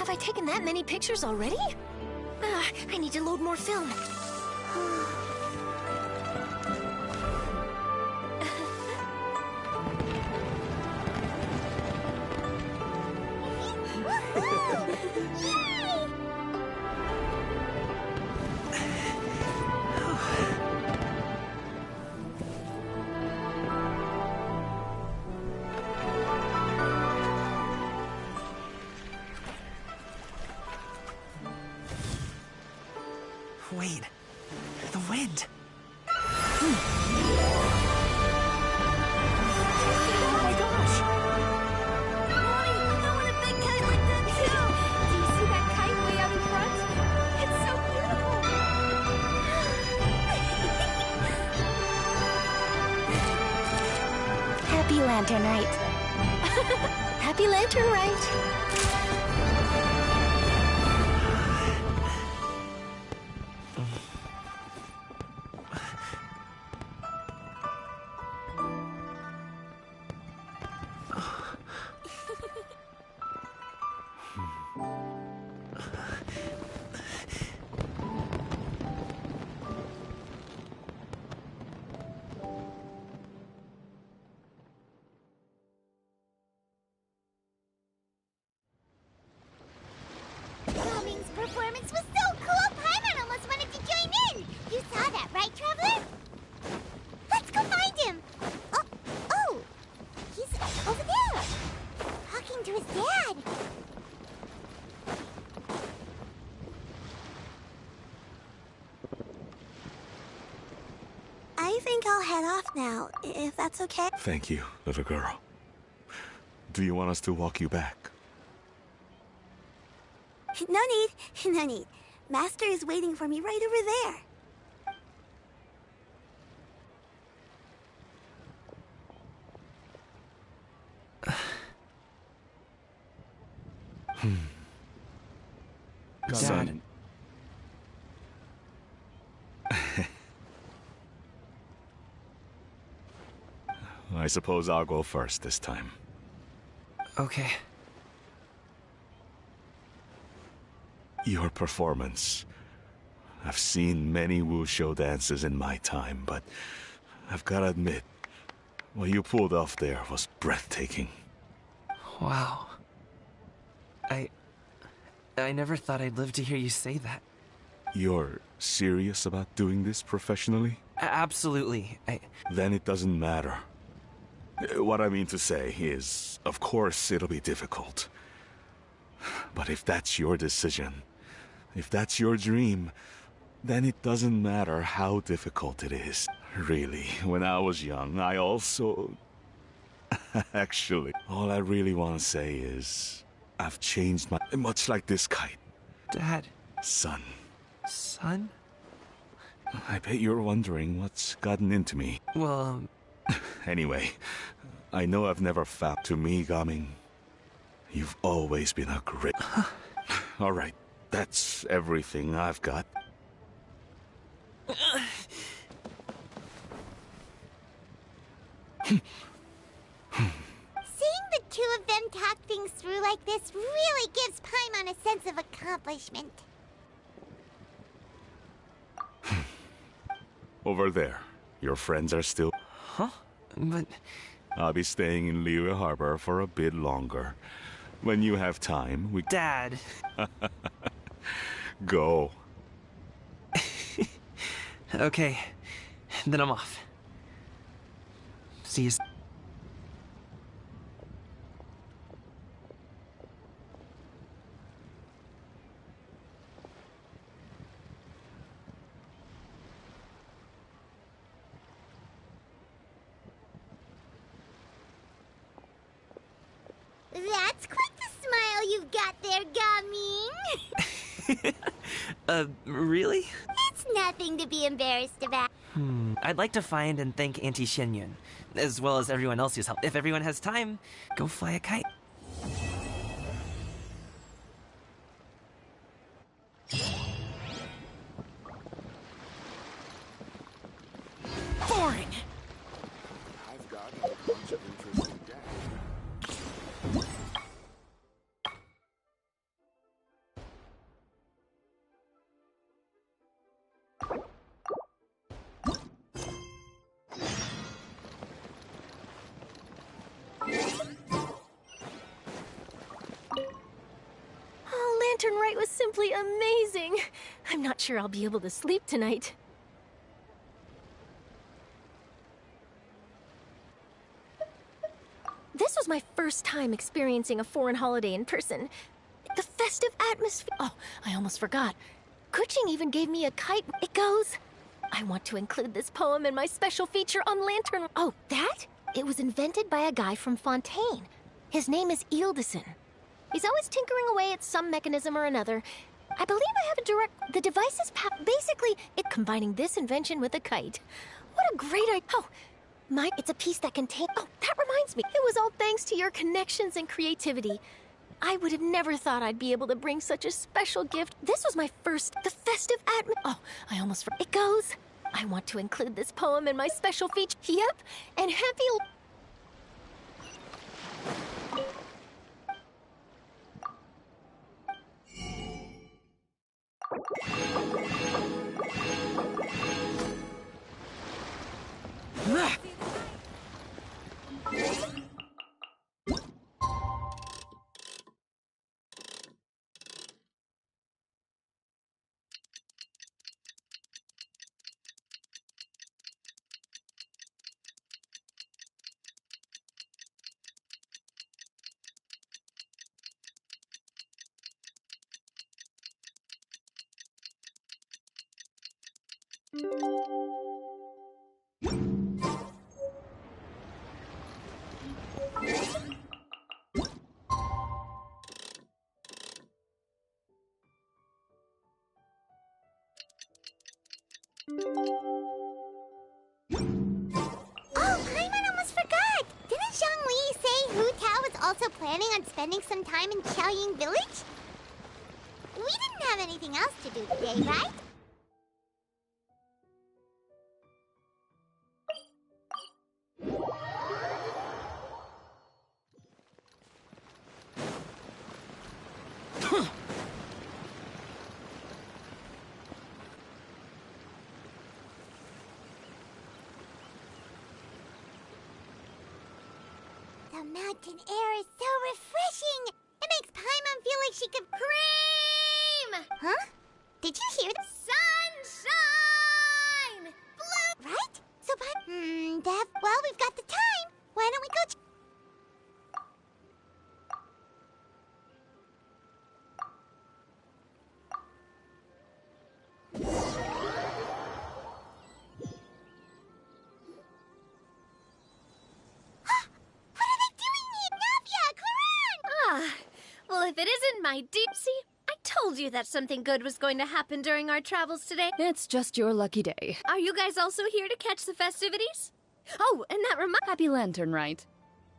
Have I taken that many pictures already? I need to load more film. Wait, the wind. Oh my gosh! Mommy, I want a big kite like that too! Do you see that kite way out in front? It's so beautiful! Happy Lantern Rite. Happy Lantern Rite! Gaming's performance was so cool, Paimon almost wanted to join in! You saw that, right, Traveler? Let's go find him! Oh! He's over there! Talking to his dad! I think I'll head off now, if that's okay. Thank you, little girl. Do you want us to walk you back? No need, no need. Master is waiting for me right over there. Son. I suppose I'll go first this time. Okay. Your performance. I've seen many wuxia dances in my time, but I've gotta admit, what you pulled off there was breathtaking. Wow. I never thought I'd live to hear you say that. You're serious about doing this professionally? Absolutely. Then it doesn't matter. What I mean to say is, of course it'll be difficult. But if that's your decision, if that's your dream, then it doesn't matter how difficult it is. Really, when I was young, I also... Actually, all I really want to say is, I've changed my... Much like this kite. Dad. Son. Son? I bet you're wondering what's gotten into me. Well, Anyway, I know I've never found... To me, Gaming, you've always been a great... Alright, that's everything I've got. Seeing the two of them talk things through like this really gives Paimon a sense of accomplishment. Over there, your friends are still... Huh? But... I'll be staying in Liyue Harbor for a bit longer. When you have time, we... Dad! Go. Okay, then I'm off. See you. That's quite the smile you've got there, Gaming. Really? It's nothing to be embarrassed about. I'd like to find and thank Auntie Xinyun, as well as everyone else who's helped. If everyone has time, go fly a kite. Boring! I've got a bunch of interesting data. lantern rite was simply amazing. I'm not sure I'll be able to sleep tonight. This was my first time experiencing a foreign holiday in person. The festive atmosphere. Oh, I almost forgot. Kuching even gave me a kite. It goes, I want to include this poem in my special feature on Lantern. Oh, that? It was invented by a guy from Fontaine. His name is Ildison. He's always tinkering away at some mechanism or another. I believe I have a direct... The device is basically it combining this invention with a kite. What a great idea. Oh, it's a piece that contains... Oh, that reminds me. It was all thanks to your connections and creativity. I would have never thought I'd be able to bring such a special gift. This was my first... The festive Oh, I almost forgot. It goes, I want to include this poem in my special feature. Yep, and happy... Also planning on spending some time in Xiaoying Village? We didn't have anything else to do today, right? The mountain air is so refreshing! It makes Paimon feel like she could scream! Huh? Did you hear the sunshine? Blue! Right? So, Dev, well, we've got the time. Why don't we go Well, if it isn't my Deepsy, I told you that something good was going to happen during our travels today. It's just your lucky day. Are you guys also here to catch the festivities? Oh, and that Happy Lantern Rite.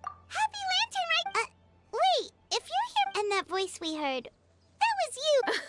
Happy Lantern Rite? Wait, if you're here and that voice we heard, that was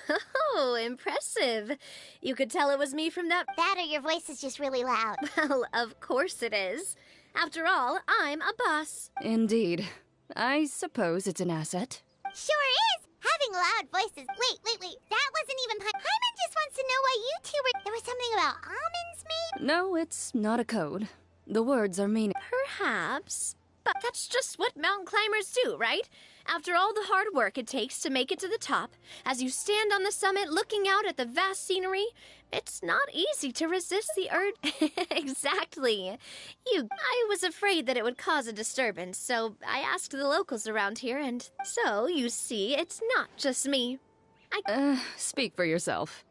you. Oh, impressive. You could tell it was me from that... That or your voice is just really loud. Well, of course it is. After all, I'm a boss. Indeed. I suppose it's an asset. Sure is! Having loud voices. Wait. That wasn't even Paimon just wants to know why you two were... There was something about almonds, maybe? No, it's not a code. The words are meaning... Perhaps. But that's just what mountain climbers do, right? After all the hard work it takes to make it to the top, as you stand on the summit looking out at the vast scenery, it's not easy to resist the urge. Exactly. I was afraid that it would cause a disturbance, so I asked the locals around here, and so, you see, it's not just me. Speak for yourself.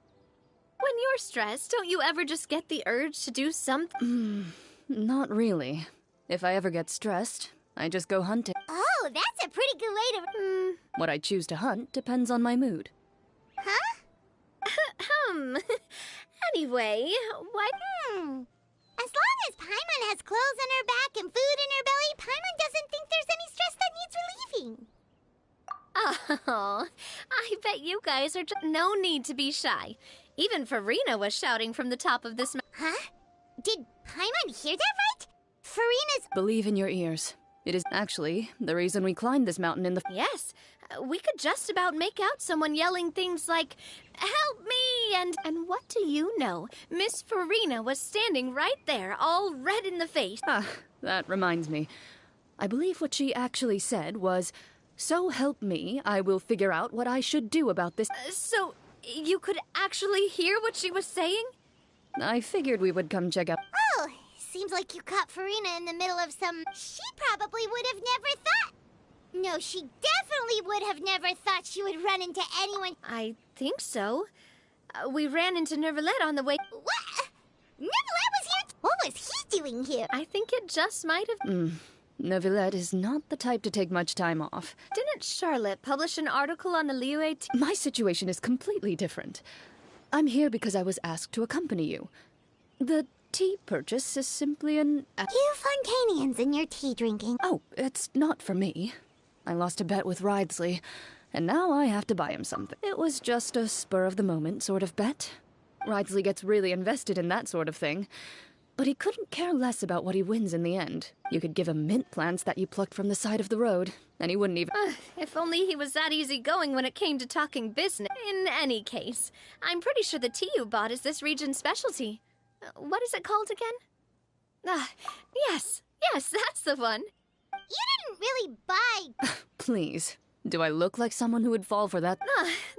When you're stressed, don't you ever just get the urge to do something? Not really. If I ever get stressed, I just go hunting. Oh, that's a pretty good way to... What I choose to hunt depends on my mood. Huh? Anyway, why... As long as Paimon has clothes on her back and food in her belly, Paimon doesn't think there's any stress that needs relieving. Oh, I bet you guys are just... No need to be shy. Even Farina was shouting from the top of this... Huh? Did Paimon hear that right? Farina's... Believe in your ears. It is actually the reason we climbed this mountain in the... Yes, we could just about make out someone yelling things like, "Help me!" And what do you know? Miss Farina was standing right there, all red in the face. Ah, that reminds me. I believe what she actually said was, So help me, I will figure out what I should do about this. So, you could actually hear what she was saying? I figured we would come check out. Oh, seems like you caught Farina in the middle of some... She probably would have never thought... No, she definitely would have never thought she would run into anyone... I think so. We ran into Nervalette on the way... What? Nervalette was here? What was he doing here? I think it just might have... Neuvillette is not the type to take much time off. Didn't Charlotte publish an article on the Liyue tea? My situation is completely different. I'm here because I was asked to accompany you. The tea purchase is simply an... You Fontanians and your tea drinking. Oh, it's not for me. I lost a bet with Ridesley, and now I have to buy him something. It was just a spur-of-the-moment sort of bet. Ridesley gets really invested in that sort of thing. But he couldn't care less about what he wins in the end. You could give him mint plants that you plucked from the side of the road, and he wouldn't even... If only he was that easygoing when it came to talking business. In any case, I'm pretty sure the tea you bought is this region's specialty. What is it called again? Yes, that's the one. You didn't really buy... Please, do I look like someone who would fall for that?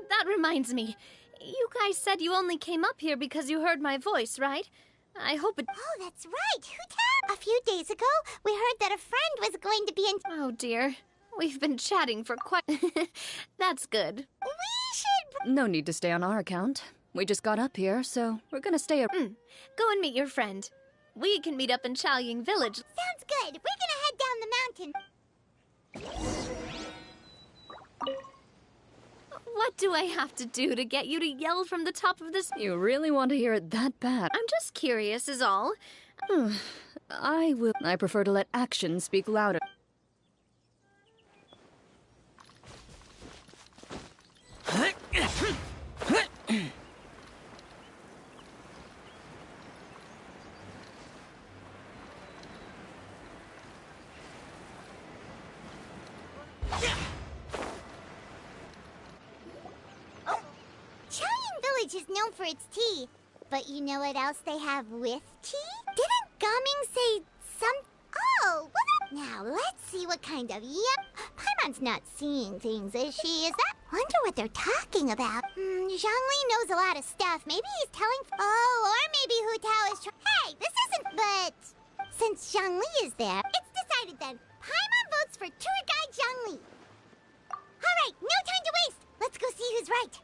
That reminds me. You guys said you only came up here because you heard my voice, right? I hope it... Oh, that's right. Hu Tao! A few days ago, we heard that a friend was going to be in... Oh, dear. We've been chatting for quite... That's good. We should... No need to stay on our account. We just got up here, so we're gonna stay... Go and meet your friend. We can meet up in Chaoying Village. Sounds good. We're gonna head down the mountain. What do I have to do to get you to yell from the top of this? You really want to hear it that bad? I'm just curious is all. I will... I prefer to let actions speak louder. Village is known for its tea, but you know what else they have with tea? Didn't Gaming say some... Oh, well now let's see what kind of... Yep, Paimon's not seeing things, is she? Is that... Wonder what they're talking about. Zhongli knows a lot of stuff. Maybe he's telling... Oh, or maybe Hu Tao is trying... Hey, this isn't... But since Zhongli is there, it's decided then. Paimon votes for tour guide Zhongli. All right, no time to waste. Let's go see who's right.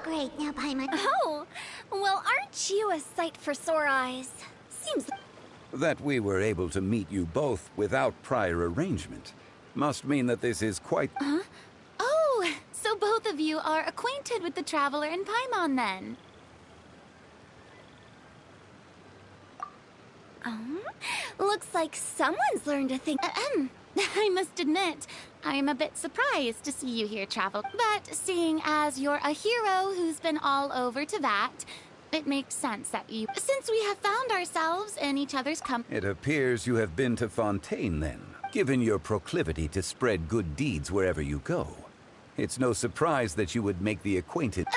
Great, now Paimon. Oh, well, aren't you a sight for sore eyes? Seems... That we were able to meet you both without prior arrangement must mean that this is quite... Huh? Oh, so both of you are acquainted with the Traveler in Paimon, then? Looks like someone's learned a thing. I must admit, I'm a bit surprised to see you here, Travel. But seeing as you're a hero who's been all over Teyvat, it makes sense that you... Since we have found ourselves in each other's company... It appears you have been to Fontaine, then, given your proclivity to spread good deeds wherever you go. It's no surprise that you would make the acquaintance...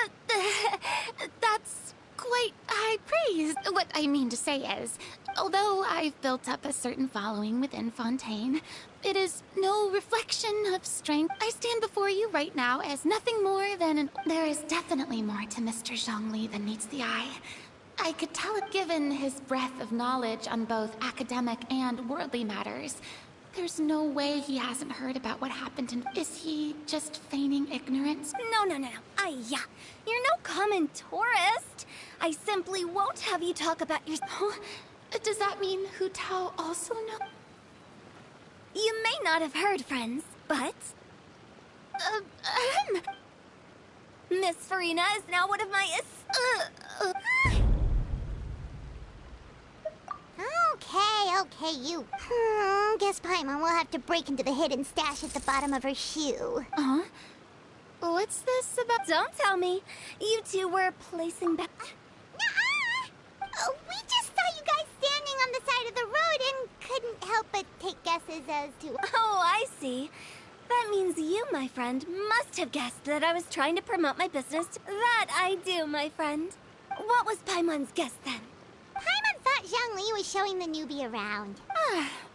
That's quite high praise. What I mean to say is, although I've built up a certain following within Fontaine, it is no reflection of strength. I stand before you right now as nothing more than an... There is definitely more to Mr. Zhongli than meets the eye. I could tell it given his breadth of knowledge on both academic and worldly matters. There's no way he hasn't heard about what happened and... Is he just feigning ignorance? No. Yeah. You're no common tourist. I simply won't have you talk about your... Does that mean Hu Tao also knows? You may not have heard, friends, but... Miss Farina is now one of my... Okay, you. Guess Paimon will have to break into the hidden stash at the bottom of her shoe. What's this about? Don't tell me. You two were placing back... We just saw you guys standing on the side of the road and couldn't help but take guesses as to... Oh, I see. That means you, my friend, must have guessed that I was trying to promote my business. That I do, my friend. What was Paimon's guess then? Paimon thought Zhongli was showing the newbie around.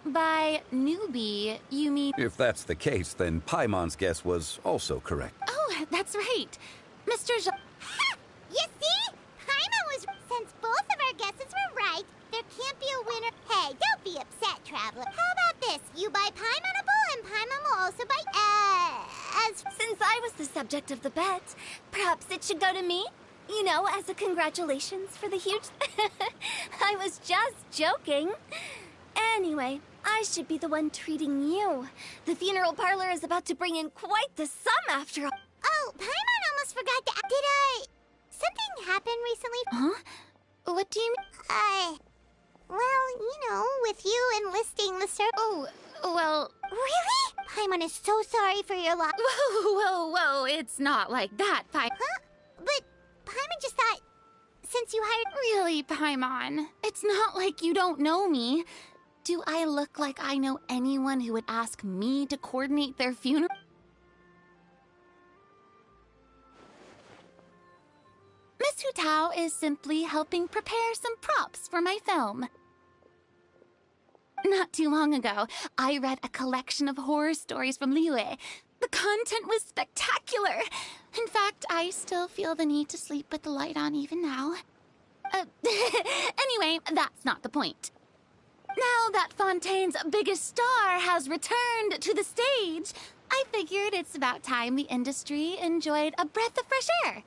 By newbie, you mean... If that's the case, then Paimon's guess was also correct. Oh, that's right. Mr. Zhang... You see? Paimon was... Since both of our guesses were right, there can't be a winner. Hey, don't be upset, Traveler. How about this? You buy Paimon a bowl, and Paimon will also buy... Since I was the subject of the bet, perhaps it should go to me? You know, as a congratulations for the huge... I was just joking. Anyway, I should be the one treating you. The funeral parlor is about to bring in quite the sum after all. Oh, Paimon almost forgot to... Something happened recently? Huh? What do you mean? Well, you know, with you enlisting the service... Oh, well... Really? Paimon is so sorry for your loss. Whoa, it's not like that, Huh? But Paimon just thought... Since you hired... Really, Paimon? It's not like you don't know me. Do I look like I know anyone who would ask me to coordinate their funeral? Miss Hu Tao is simply helping prepare some props for my film. Not too long ago, I read a collection of horror stories from Liyue. The content was spectacular. In fact, I still feel the need to sleep with the light on even now. Anyway, that's not the point. Now that Fontaine's biggest star has returned to the stage, I figured it's about time the industry enjoyed a breath of fresh air.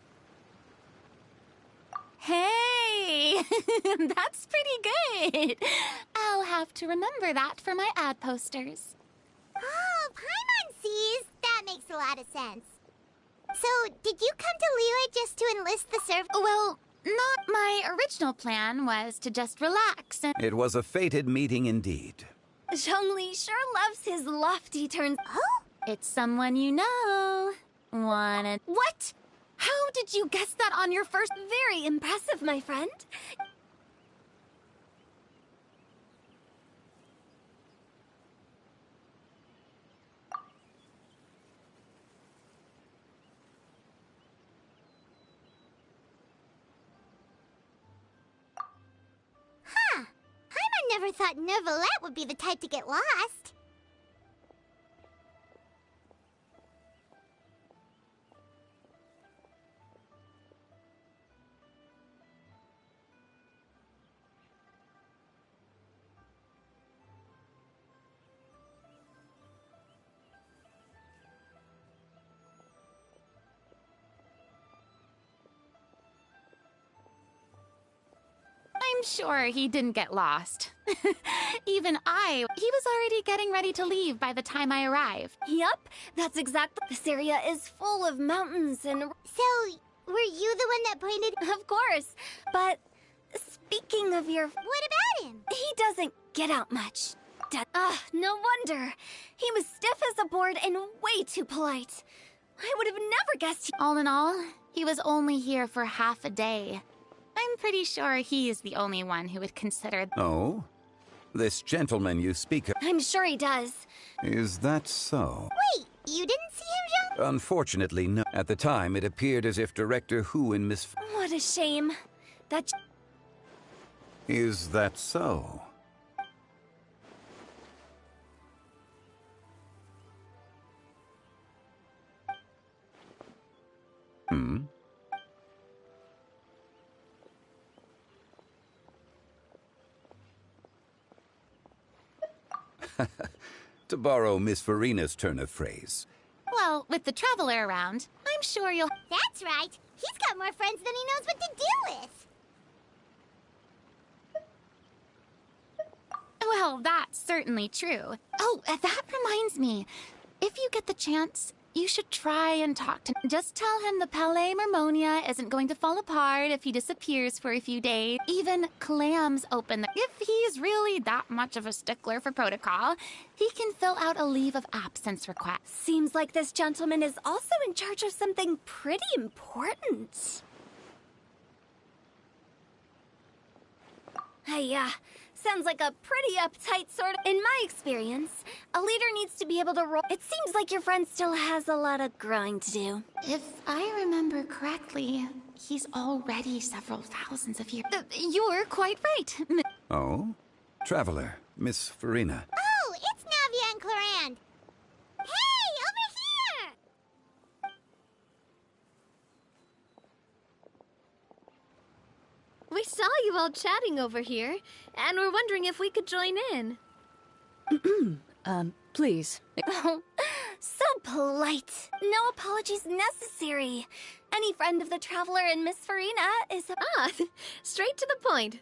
Hey, that's pretty good. I'll have to remember that for my ad posters. Oh, Paimon sees. That makes a lot of sense. So, did you come to Liyue just to enlist the service? Well, not my original plan was to just relax and... It was a fated meeting indeed. Zhongli sure loves his lofty turns. Oh? It's someone you know. What? How did you guess that on your first? Very impressive, my friend. Huh. Paimon never thought Neuvillette would be the type to get lost. I'm sure he didn't get lost. He was already getting ready to leave by the time I arrived. Yup, that's exactly. This area is full of mountains and... So, were you the one that pointed? Of course, but speaking of your... What about him? He doesn't get out much. No wonder. He was stiff as a board and way too polite. I would have never guessed All in all, he was only here for half a day. I'm pretty sure he is the only one who would consider... Oh? This gentleman you speak of... I'm sure he does. Is that so? Wait, you didn't see him, Jean? Unfortunately, no. At the time, it appeared as if Director Hu and Miss... What a shame. That... Is that so? Hmm? To borrow Miss Farina's turn of phrase. Well, with the Traveler around, I'm sure you'll... That's right. He's got more friends than he knows what to do with. Well, that's certainly true. Oh, that reminds me. If you get the chance, you should try and talk to... Just tell him the Palais Mermonia isn't going to fall apart if he disappears for a few days. Even Clams open If he's really that much of a stickler for protocol, he can fill out a leave of absence request. Seems like this gentleman is also in charge of something pretty important. Hey, sounds like a pretty uptight sort of... In my experience, a leader needs to be able to roll... It seems like your friend still has a lot of growing to do. If I remember correctly, he's already several thousands of years. You're quite right. Oh? Traveler, Miss Farina. Oh, it's Navia and Clorand. Hey, over here! We saw you all chatting over here, and we're wondering if we could join in. Please. Oh, so polite. No apologies necessary. Any friend of the Traveler and Miss Farina is... Ah, straight to the point.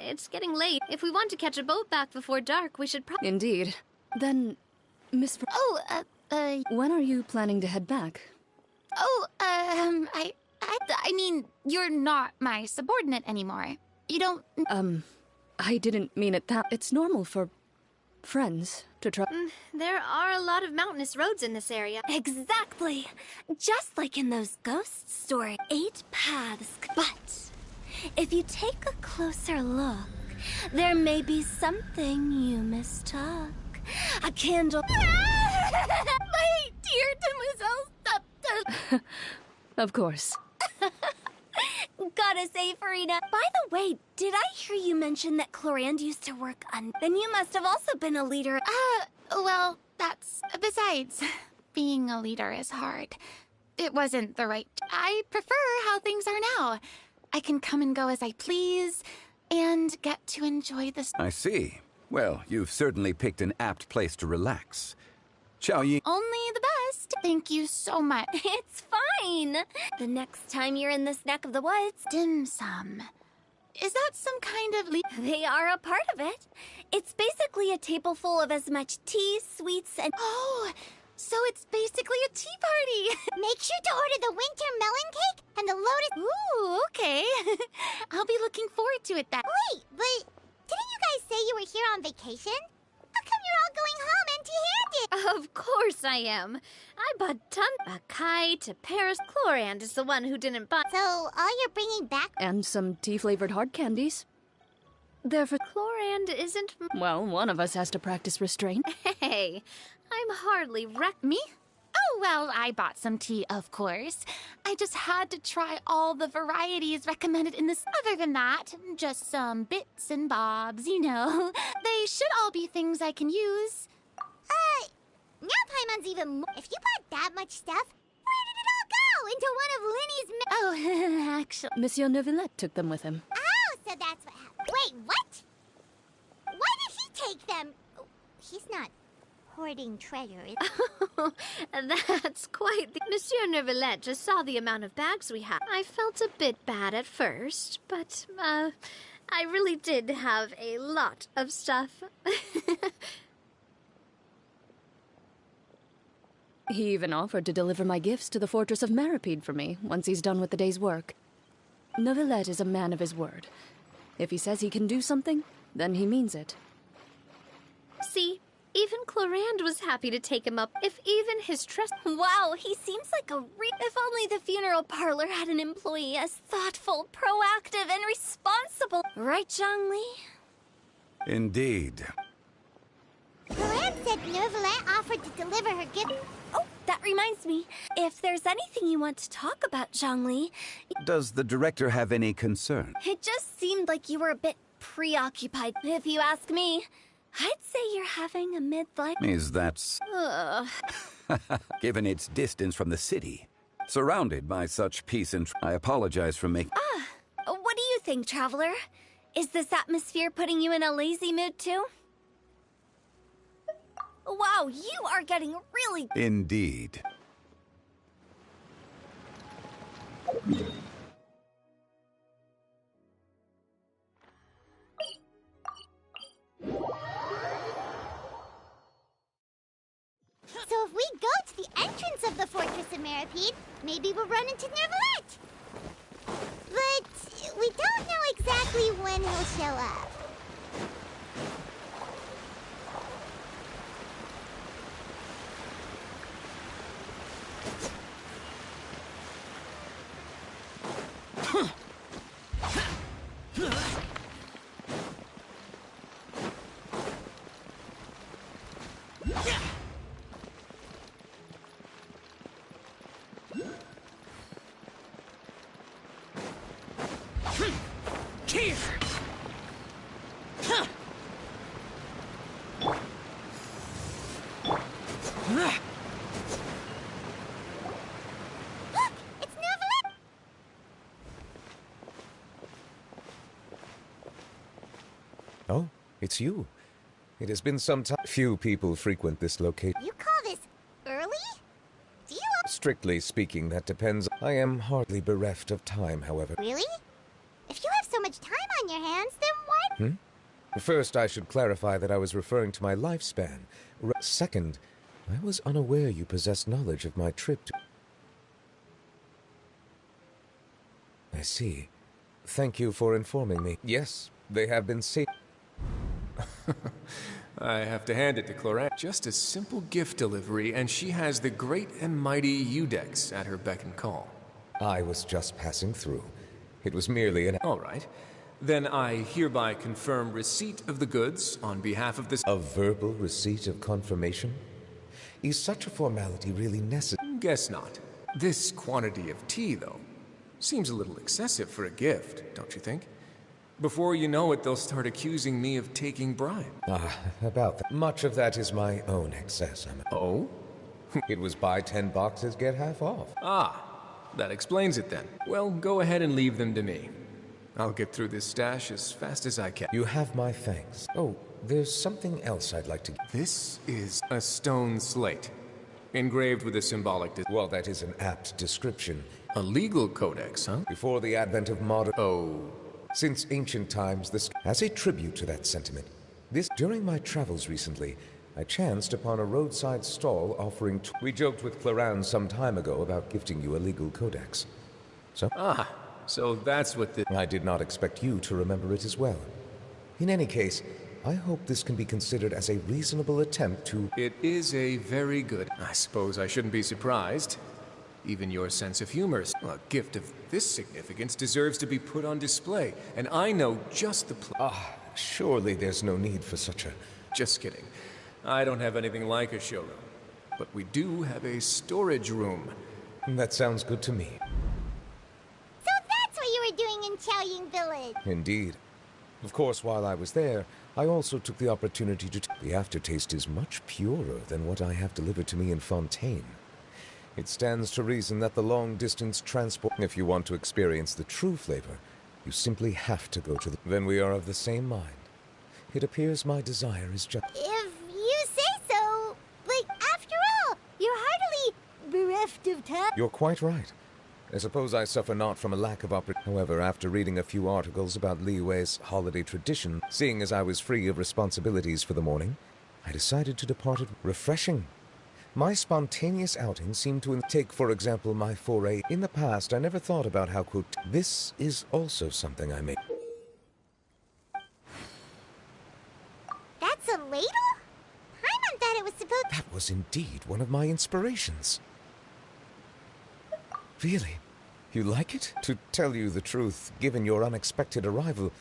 It's getting late. If we want to catch a boat back before dark, we should probably... Indeed. Then, Miss when are you planning to head back? I mean, you're not my subordinate anymore. You don't... I didn't mean it that... It's normal for friends to try... There are a lot of mountainous roads in this area. Exactly. Just like in those ghost stories. 8 paths. But if you take a closer look, there may be something you mistook. A candle... My dear demoiselle, stop. Of course. Gotta say, Farina. By the way, did I hear you mention that Clorand used to work on... Then you must have also been a leader. Well, that's... Besides, being a leader is hard. It wasn't the right... I prefer how things are now. I can come and go as I please, and get to enjoy the... I see. Well, you've certainly picked an apt place to relax. Xiao Ying... Only the best. Thank you so much. It's fine. The next time you're in this neck of the woods... Dim sum. Is that some kind of... They are a part of it. It's basically a table full of as much tea, sweets, and... Oh, so it's basically a tea party. Make sure to order the winter melon cake and the lotus... Ooh, okay. I'll be looking forward to it. Wait, but didn't you guys say you were here on vacation? How come you're all going home empty-handed? Of course I am. I bought a kite, a Paris. Clorand is the one who didn't buy... So, all you're bringing back... And some tea-flavored hard candies. They're for... Clorand isn't... Well, one of us has to practice restraint. Hey, I'm hardly Me? Oh, well, I bought some tea, of course. I just had to try all the varieties recommended in this. Other than that, just some bits and bobs, you know. They should all be things I can use. Now Paimon's even more... If you bought that much stuff, where did it all go? Into one of Linny's... Oh, actually... Monsieur Neuvillette took them with him. Oh, so that's what happened. Wait, what? Why did he take them? He's not hoarding treasure, is he? That's quite... Monsieur Neuvillette just saw the amount of bags we had. I felt a bit bad at first, but, I really did have a lot of stuff. He even offered to deliver my gifts to the fortress of Maripede for me, once he's done with the day's work. Neuvillette is a man of his word. If he says he can do something, then he means it. See, even Clorand was happy to take him up, if even his trust... Wow, he seems like a If only the funeral parlor had an employee as thoughtful, proactive, and responsible. Right, Zhongli? Indeed. Clorand said Neuvillette offered to deliver her gift... Oh, that reminds me. If there's anything you want to talk about, Zhongli... Does the director have any concern? It just seemed like you were a bit preoccupied, if you ask me. I'd say you're having a midlife... Is that... Given its distance from the city, surrounded by such peace and... I apologize for making... What do you think, Traveler? Is this atmosphere putting you in a lazy mood, too? Wow, you are getting really... Indeed. So if we go to the entrance of the Fortress of Maripede, maybe we'll run into Neuvillette. But we don't know exactly when he'll show up. here! Huh. Oh, it's you. It has been some time. Few people frequent this location. You call this early? Do you... Strictly speaking, that depends. I am hardly bereft of time, however. Really? If you have so much time on your hands, then why... First, I should clarify that I was referring to my lifespan. Second, I was unaware you possessed knowledge of my trip to... I see. Thank you for informing me. Yes, they have been safe. I have to hand it to Cloran. Just a simple gift delivery, and she has the great and mighty Udex at her beck and call. I was just passing through. It was merely an... All right. Then I hereby confirm receipt of the goods on behalf of this... A verbal receipt of confirmation? Is such a formality really necessary? Guess not. This quantity of tea, though, seems a little excessive for a gift, don't you think? Before you know it, they'll start accusing me of taking bribe. About that. Much of that is my own excess, Oh? It was buy 10 boxes, get half off. That explains it then. Well, go ahead and leave them to me. I'll get through this stash as fast as I can. You have my thanks. Oh, there's something else I'd like to... This is a stone slate, engraved with a symbolic... Well, that is an apt description. A legal codex, huh? Before the advent of modern... Oh... Since ancient times, this... As a tribute to that sentiment, during my travels recently, I chanced upon a roadside stall offering... We joked with Cloran some time ago about gifting you a legal codex. So... So that's what the... I did not expect you to remember it as well. In any case, I hope this can be considered as a reasonable attempt to... It is a very good... I suppose I shouldn't be surprised. Even your sense of humor, a gift of this significance deserves to be put on display, and I know just the surely there's no need for such a... Just kidding. I don't have anything like a showroom, but we do have a storage room. That sounds good to me. So that's what you were doing in Xiaoying Village! Indeed. Of course, while I was there, I also took the opportunity to... The aftertaste is much purer than what I have delivered to me in Fontaine. It stands to reason that the long-distance transport... If you want to experience the true flavor, you simply have to go to the... Then we are of the same mind. It appears my desire is just... If you say so, but after all, you're hardly bereft of time. You're quite right. I suppose I suffer not from a lack of opportunity. However, after reading a few articles about Liyue's holiday tradition, seeing as I was free of responsibilities for the morning, I decided to depart it refreshing. My spontaneous outing seemed to take, for example, my foray. In the past, I never thought about how, quote, this is also something I made. That's a ladle? Paimon thought it was supposed... That was indeed one of my inspirations. Really? You like it? To tell you the truth, given your unexpected arrival,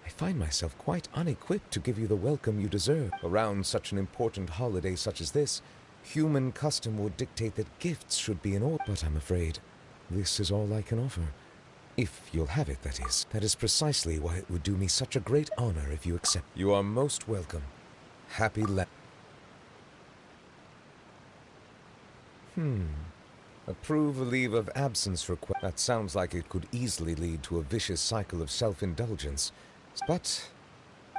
I find myself quite unequipped to give you the welcome you deserve. Around such an important holiday such as this, human custom would dictate that gifts should be in order, but I'm afraid this is all I can offer. If you'll have it, that is. That is precisely why it would do me such a great honor if you accept. You are most welcome. Happy Approve a leave of absence request. That sounds like it could easily lead to a vicious cycle of self-indulgence. But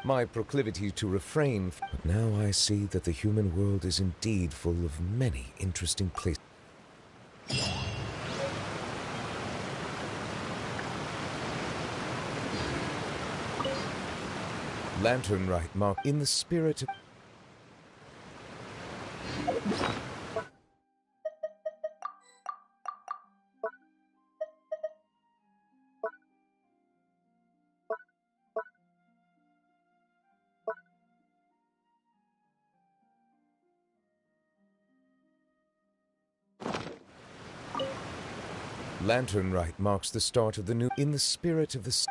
my proclivity to refrain... But now I see that the human world is indeed full of many interesting places. Lantern Rite mark in the spirit of... Lantern Rite marks the start of the new... In the spirit of the...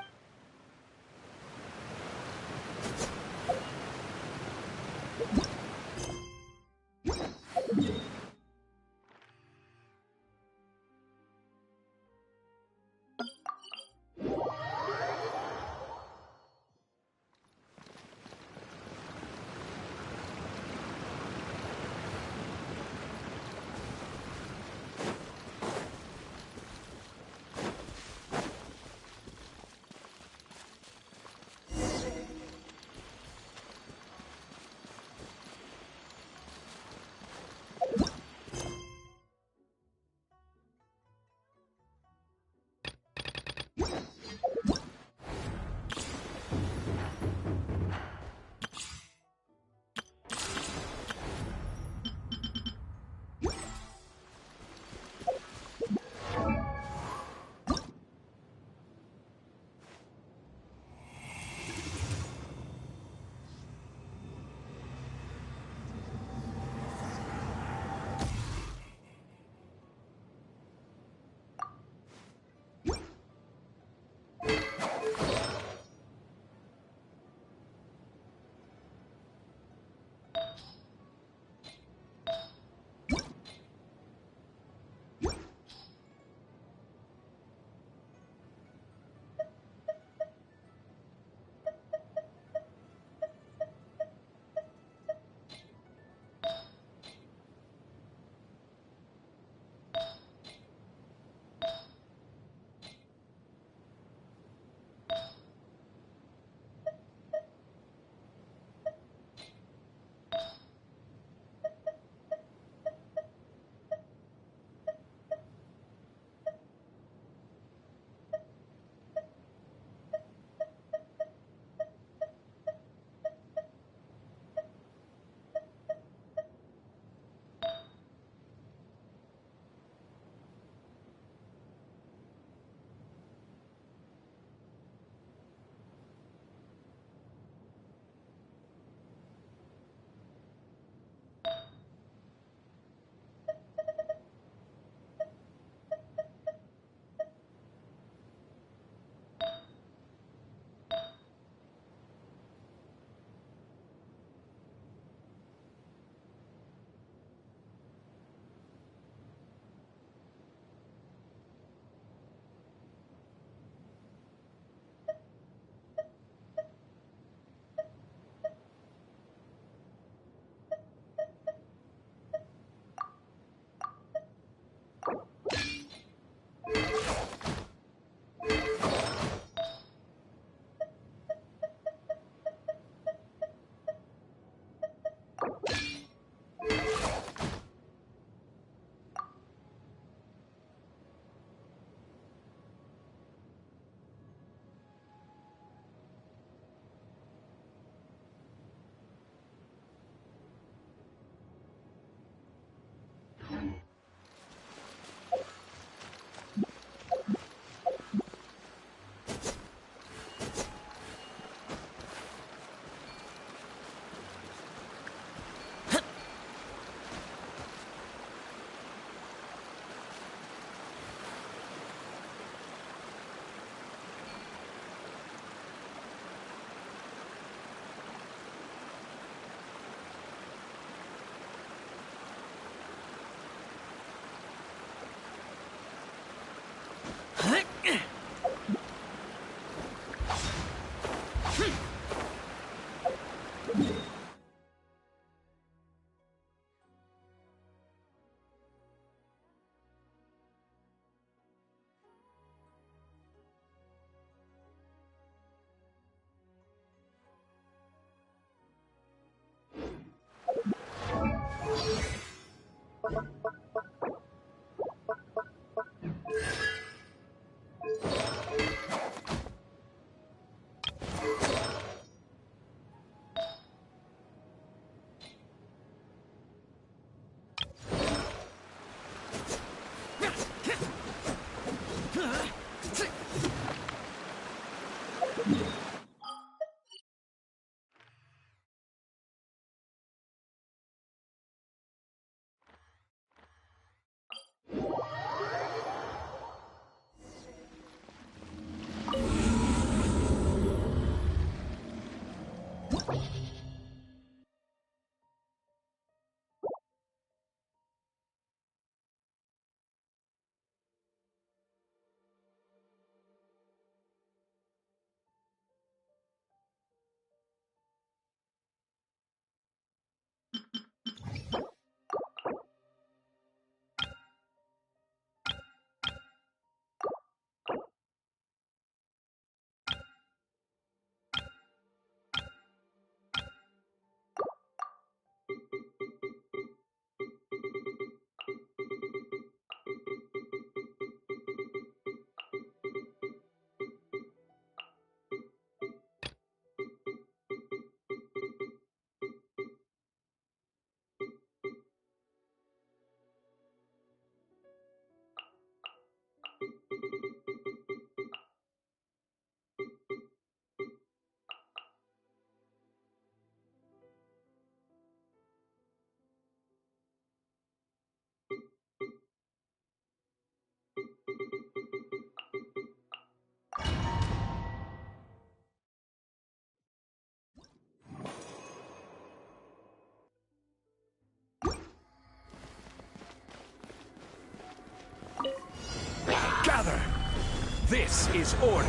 This is order.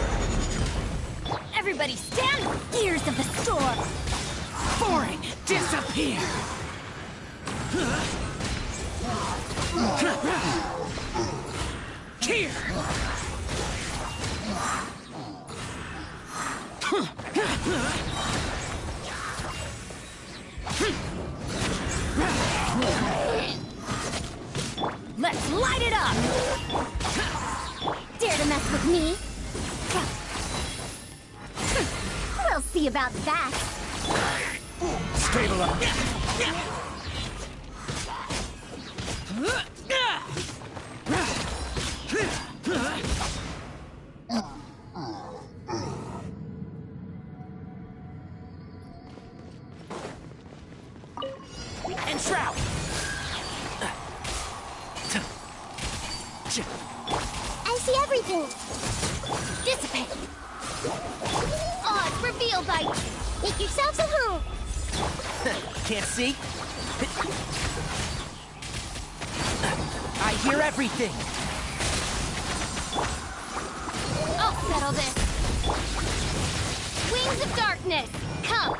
Everybody stand! Gears of the storm! Foreign, disappear! Here! Let's light it up! Dare to mess with me? We'll see about that. Stabilize. And shroud. I see everything. Dissipate. Odd reveal bite. Make yourselves at home. Can't see? I hear everything. I'll settle this. Wings of darkness, come.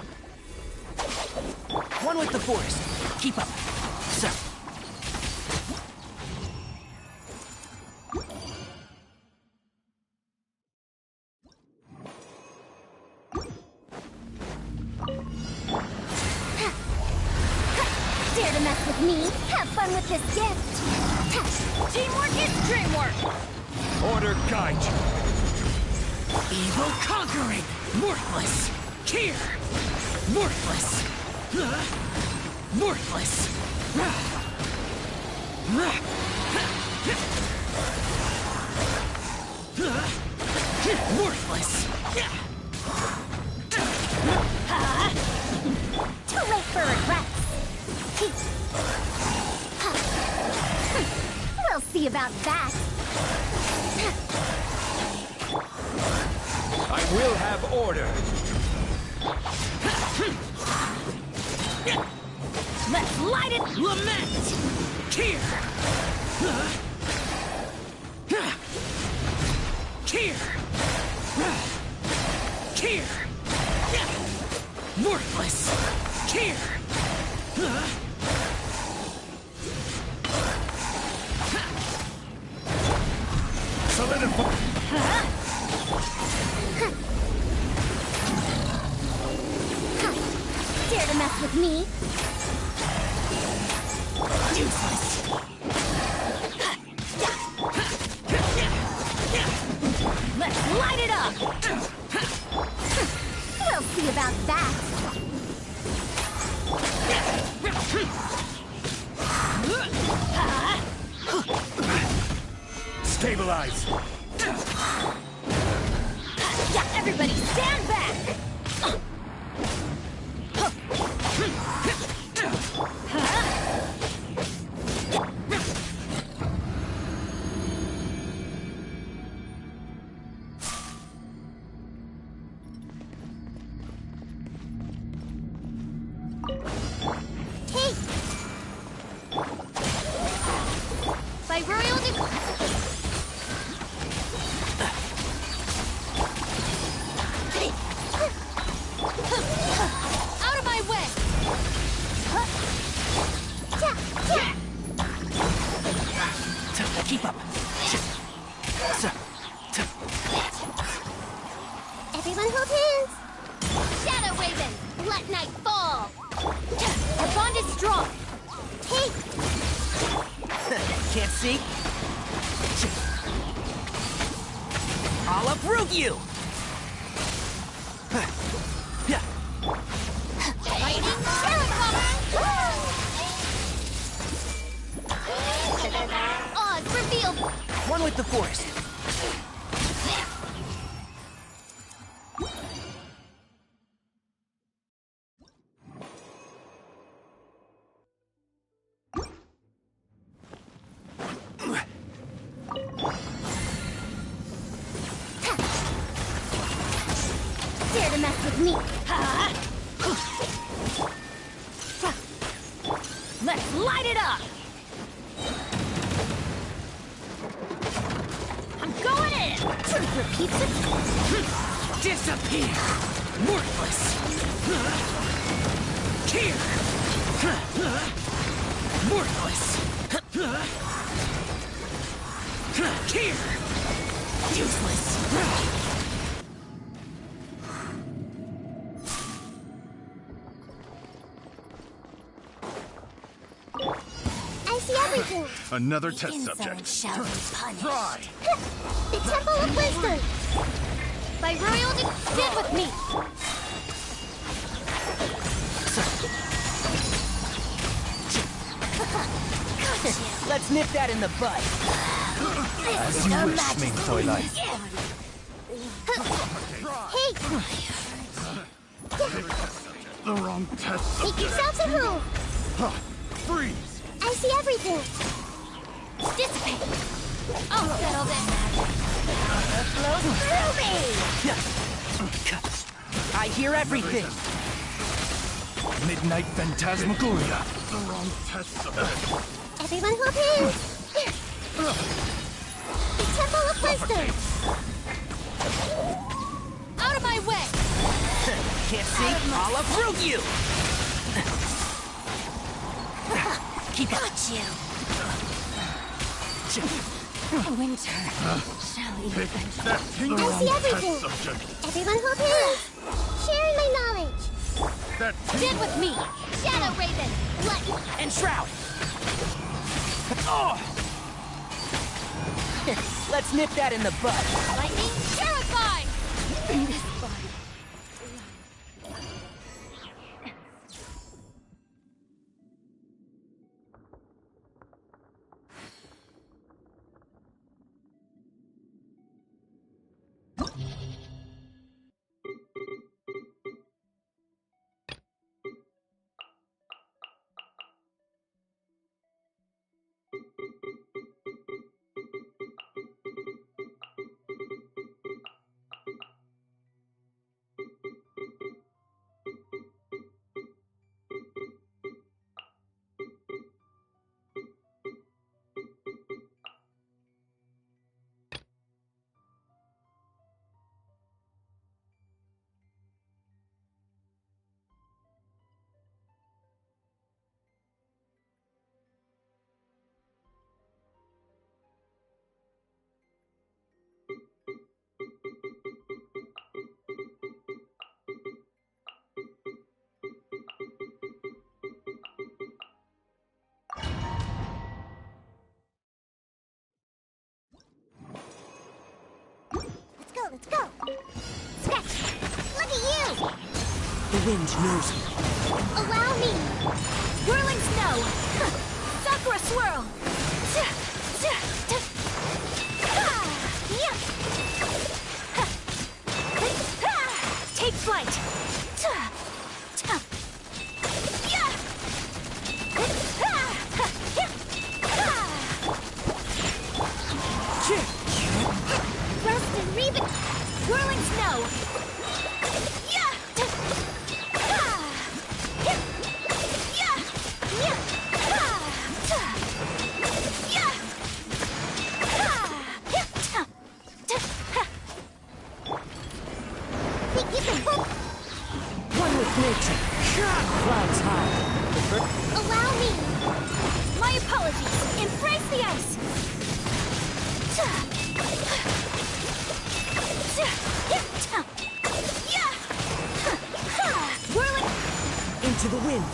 One with the forest. Keep up. Sir. Dare to mess with me? Have fun with this gift. Teamwork is dreamwork. Order guide you. Evil conquering. Worthless. Here. Worthless. Worthless. Worthless. Too late for regrets. We'll see about that. I will have order. Let's light it! Lament! Here! Here! Here! Worthless! Here! Solidify! Dare to mess with me? Useless! Let's light it up! We'll see about that. Stabilize! Yeah, everybody stand back! By royal Out of my way! Keep up! Everyone hold hands. Shadow Raven, let night fall. Our bond is strong. Take. Can't see? I'll uproot you! Lightning Sheriff! Odds revealed. One with the forest. Dare to mess with me. Let's light it up! I'm going in! Truth repeats it. Disappear! Worthless! Here! Worthless! Here! Useless! I see everything. Another test subject. Shall be punished. Try. The Temple of Wisdom. By royal stand with me. Let's nip that in the bud. As you wish, Ming Toylight. Hey! The wrong test Take subject. yourself to who? Freeze. I see everything. Dissipate. I'll settle this. It flows through me. I hear everything. Midnight Phantasmagoria. The wrong test subject. Everyone hold hands. The Temple of Wisdom. Out of my way. Can't see? I'll uproot you. Keep up. Got you. Winter shall Pick even. that I see everything. Everyone hold hands. Sharing my knowledge. That Stand with me. Shadow Raven. What? And Shroud. Oh. Let's nip that in the bud. Lightning terrify. This body. Let's go. Scratch. Look at you. The wind knows me. Allow me. Whirling snow. Sakura swirl. Take flight. Rust and Reba. Whirling snow. Think you can book? One with nature. Clouds high. Allow me. My apologies. Embrace the ice. Whirling into the wind.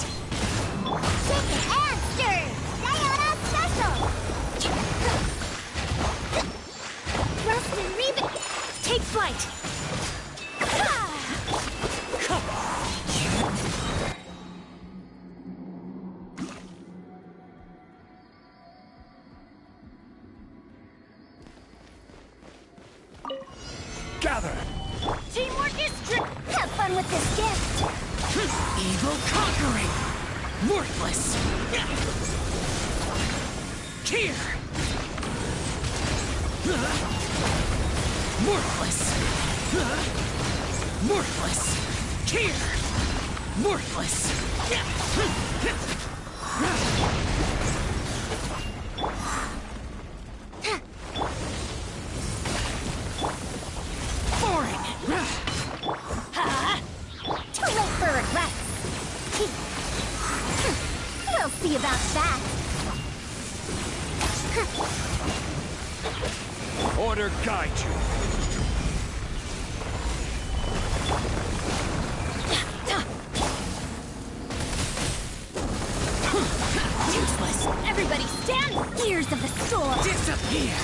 Shake it and stir. Sayonara special. Rust and Reba. take flight. Come on. Gather. Teamwork is have fun with this gift. Evil conquering. Worthless. Here. Worthless. Worthless. Here. Worthless. see about that. Order guide you. Useless! Everybody stand! Gears of the storm! Disappear!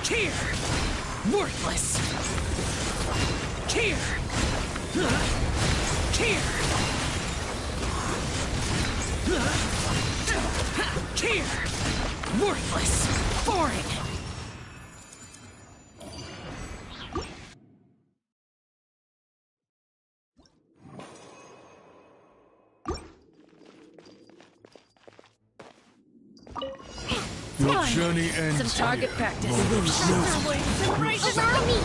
Cheer! Worthless! Cheer! Cheer! Cheer! Worthless! Boring! Your journey ends. Some target practice. Embrace around me!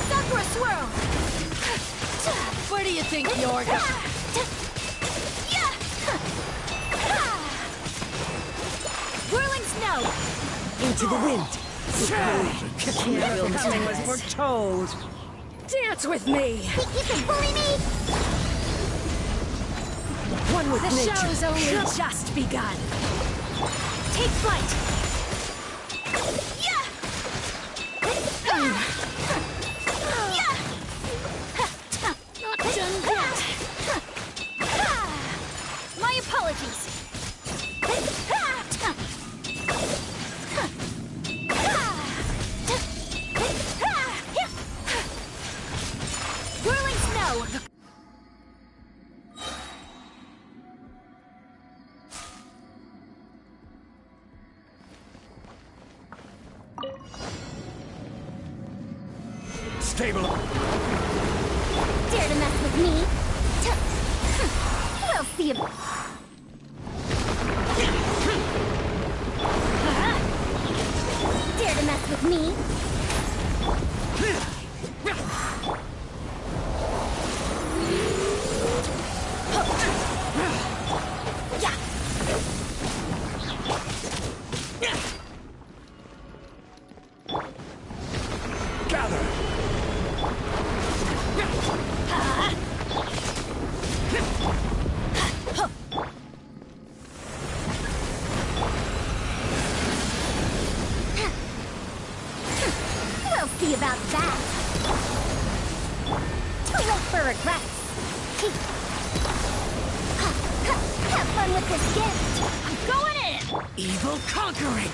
Sakura swirl! Where do you think you're going? Whirling snow! Into the wind! Coming was foretold. Dance with me! You can bully me! One with The nature. show's only just begun. Take flight! Not done yet! My apologies! Whirling snow! Stable. Dare to mess with me? We'll see about... Dare to mess with me? We'll see about that. Too late for regrets. Have fun with this gift. I'm going in. Evil conquering!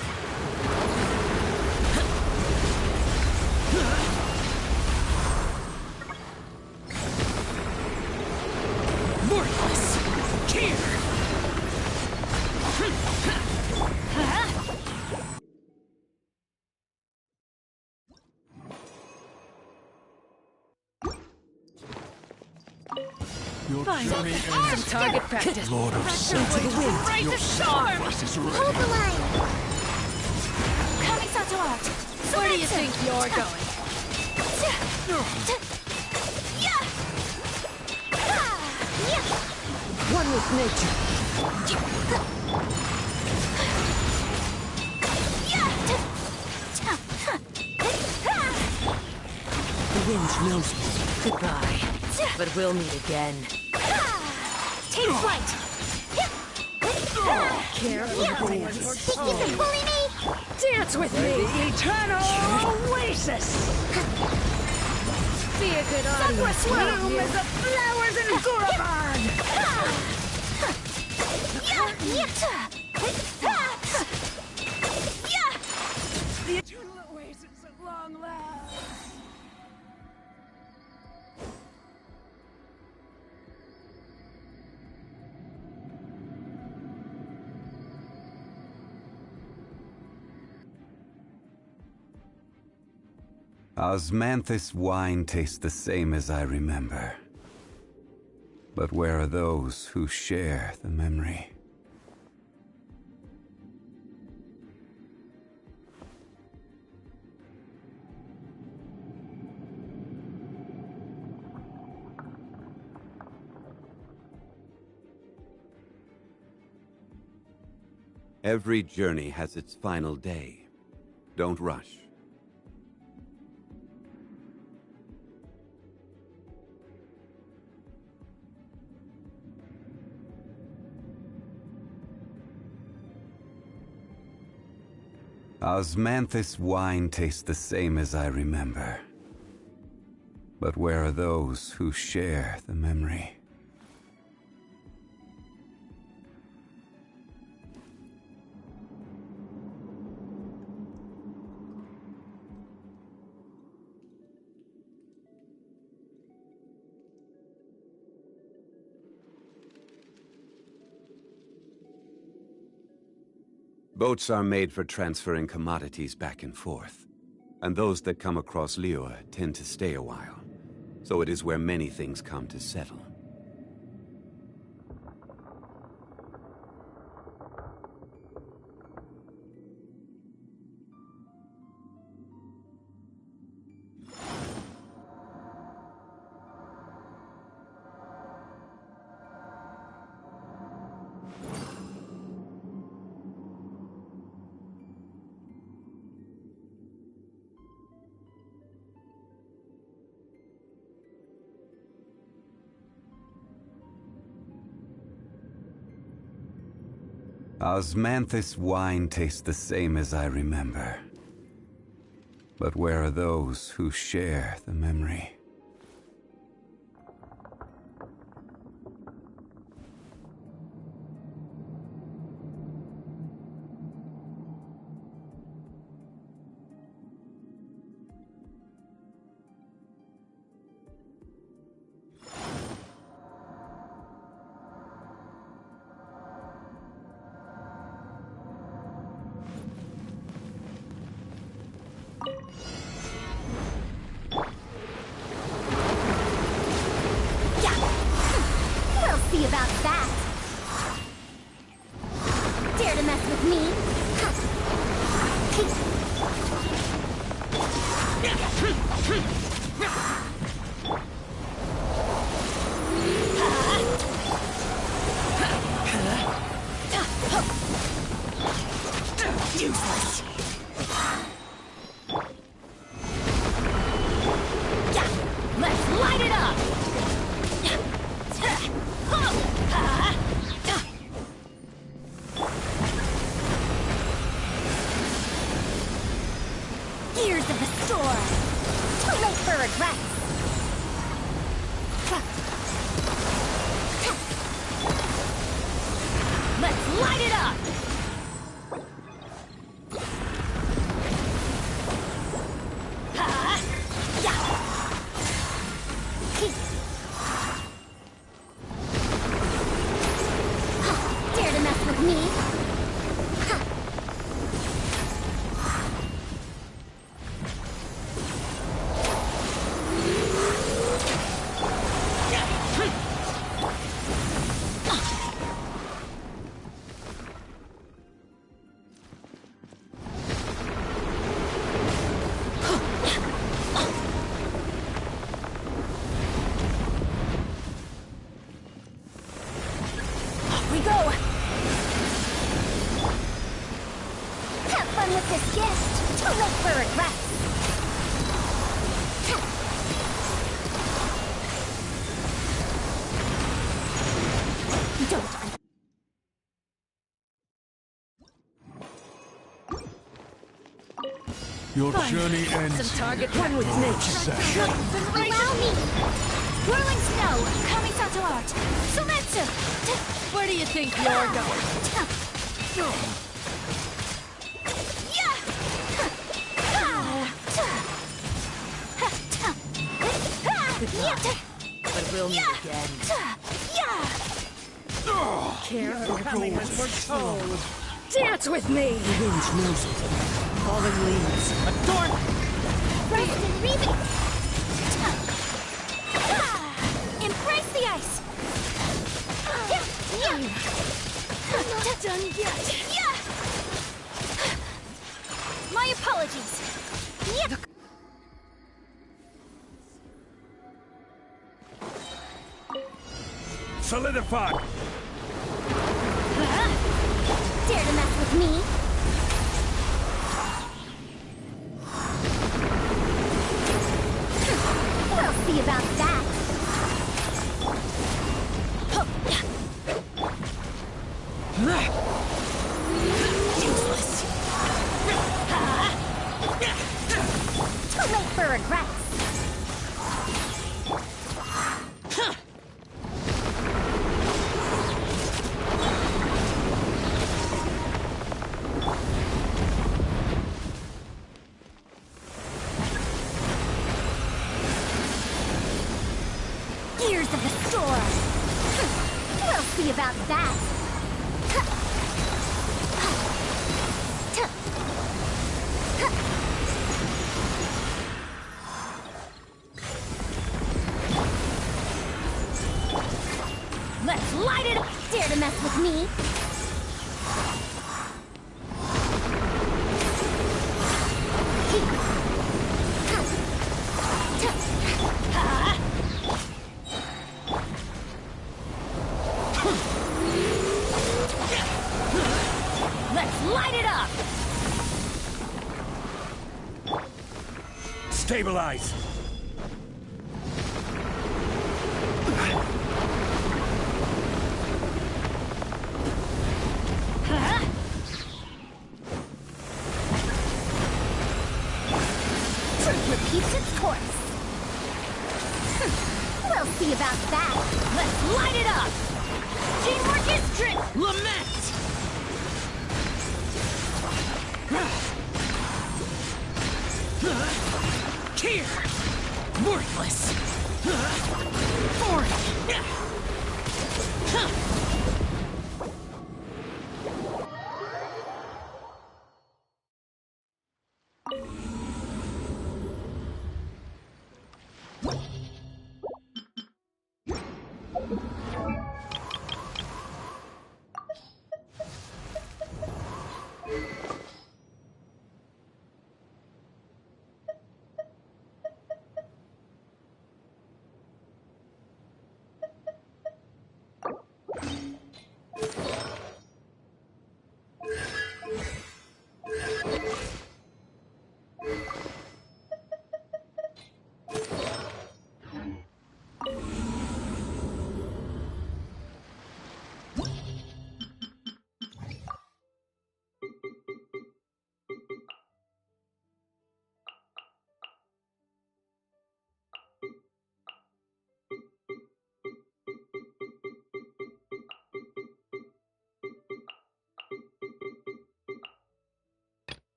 Worthless! Cheer! Your Fine. journey Some ends. target practice. Lord of Into the Self. wind. Raise Your a storm. sacrifice is ready. Hold the line. Coming Sato art. Where do you think you're going? One with nature. The wind knows me. Goodbye. But we'll meet again. Take flight. Careful, Think you can bully me? Dance with me! The eternal oasis! Be a good audience. Bloom as the flowers in Guravan! The eternal oasis at long last! Osmanthus wine tastes the same as I remember. But where are those who share the memory? Every journey has its final day. Don't rush. Osmanthus wine tastes the same as I remember. But where are those who share the memory? Boats are made for transferring commodities back and forth, and those that come across Liyue tend to stay a while, so it is where many things come to settle. Osmanthus wine tastes the same as I remember. But where are those who share the memory? See about that. Dare to mess with me? Useless. Let's light it up! Gears of the storm! Too late for regrets! Let's light it up! Dare to mess with me? We go! Have fun with this gift! Too late for regrets! Don't Your journey ends. Some target one with nature. allow me! Whirling snow! Kamisato art! Sumetsu! Where do you think you're going? But we'll meet again. Care for coming as foretold. Dance with me! The wind knows it. Falling leaves. Adorn! Rest and reaping! Embrace the ice! I'm not done yet. My apologies. Solidify! Dare to mess with me? We'll see about that. Useless. see about that. Let's light it up! Dare to mess with me? Let's light it up! Stabilize! Truth repeats its course. We'll see about that. Let's light it up! Teamwork is strength! Lament! Here! Worthless! Foreign!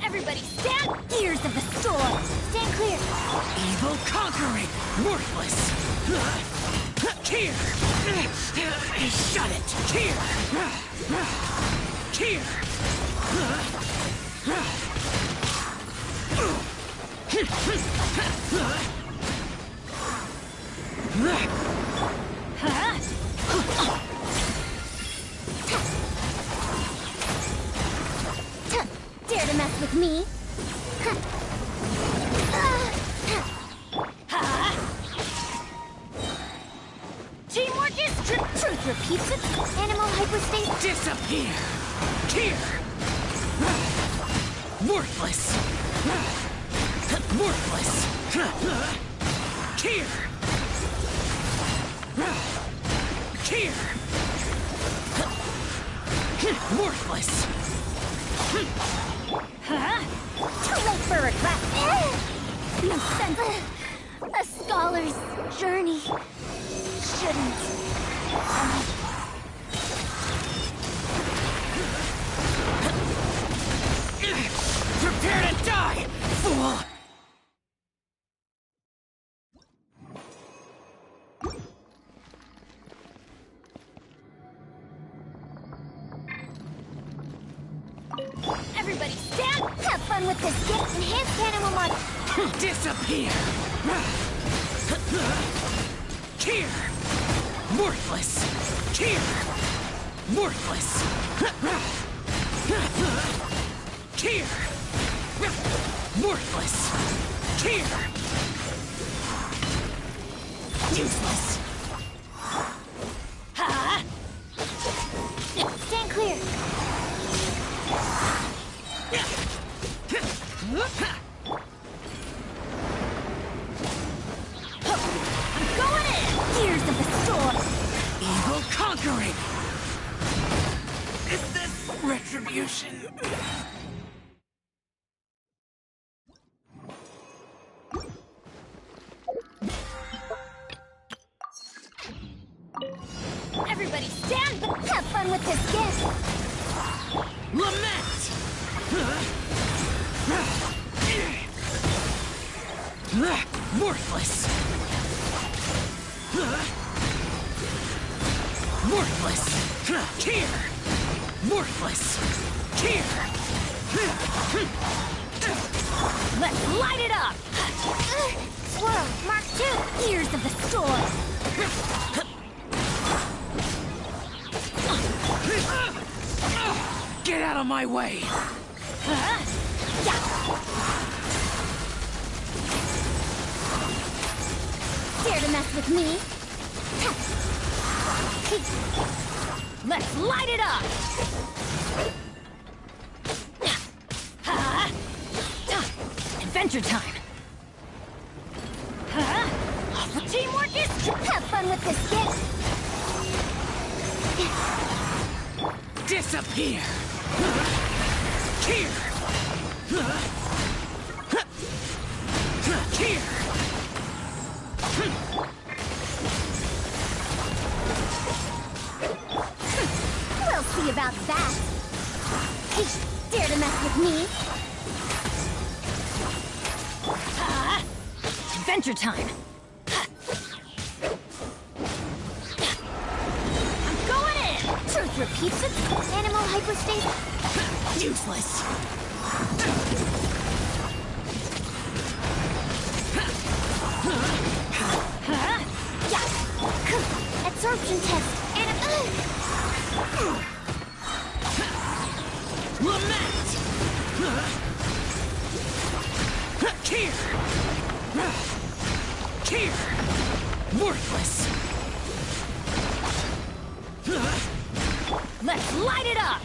Everybody stand! Ears of the storm! Stand clear! Evil conquering! Worthless! Here! Shut it! Here! Here! Dare to mess with me? Teamwork is truth repeats it. Animal hyperspace. Disappear! Here! Worthless! Worthless! Here! Here! Worthless! Too late for regret. No sense. A scholar's journey shouldn't. Prepare to die, fool! Everybody stand! Have fun with this gift. Enhanced animal mod. Disappear! Here! Worthless! Here! Worthless! Here! Worthless! Here! Useless! Ha! Stand clear! I'm going in! Years of the storm! Evil conquering! Is this retribution? Everybody stand! Have fun with this gift! Lament! Worthless! Worthless! Here! Worthless! Here! Let's light it up! Swirl, Mark II, Ears of the Storm! Get out of my way! Dare to mess with me? Let's light it up! Adventure time! The teamwork is... Have fun with this gift! Disappear! Here! Here! We'll see about that! Dare to mess with me? Adventure time! I'm going in! Truth repeats it. Animal hyperspace? Useless! Absorption test. Lament! Here! Here! Worthless! Let's light it up!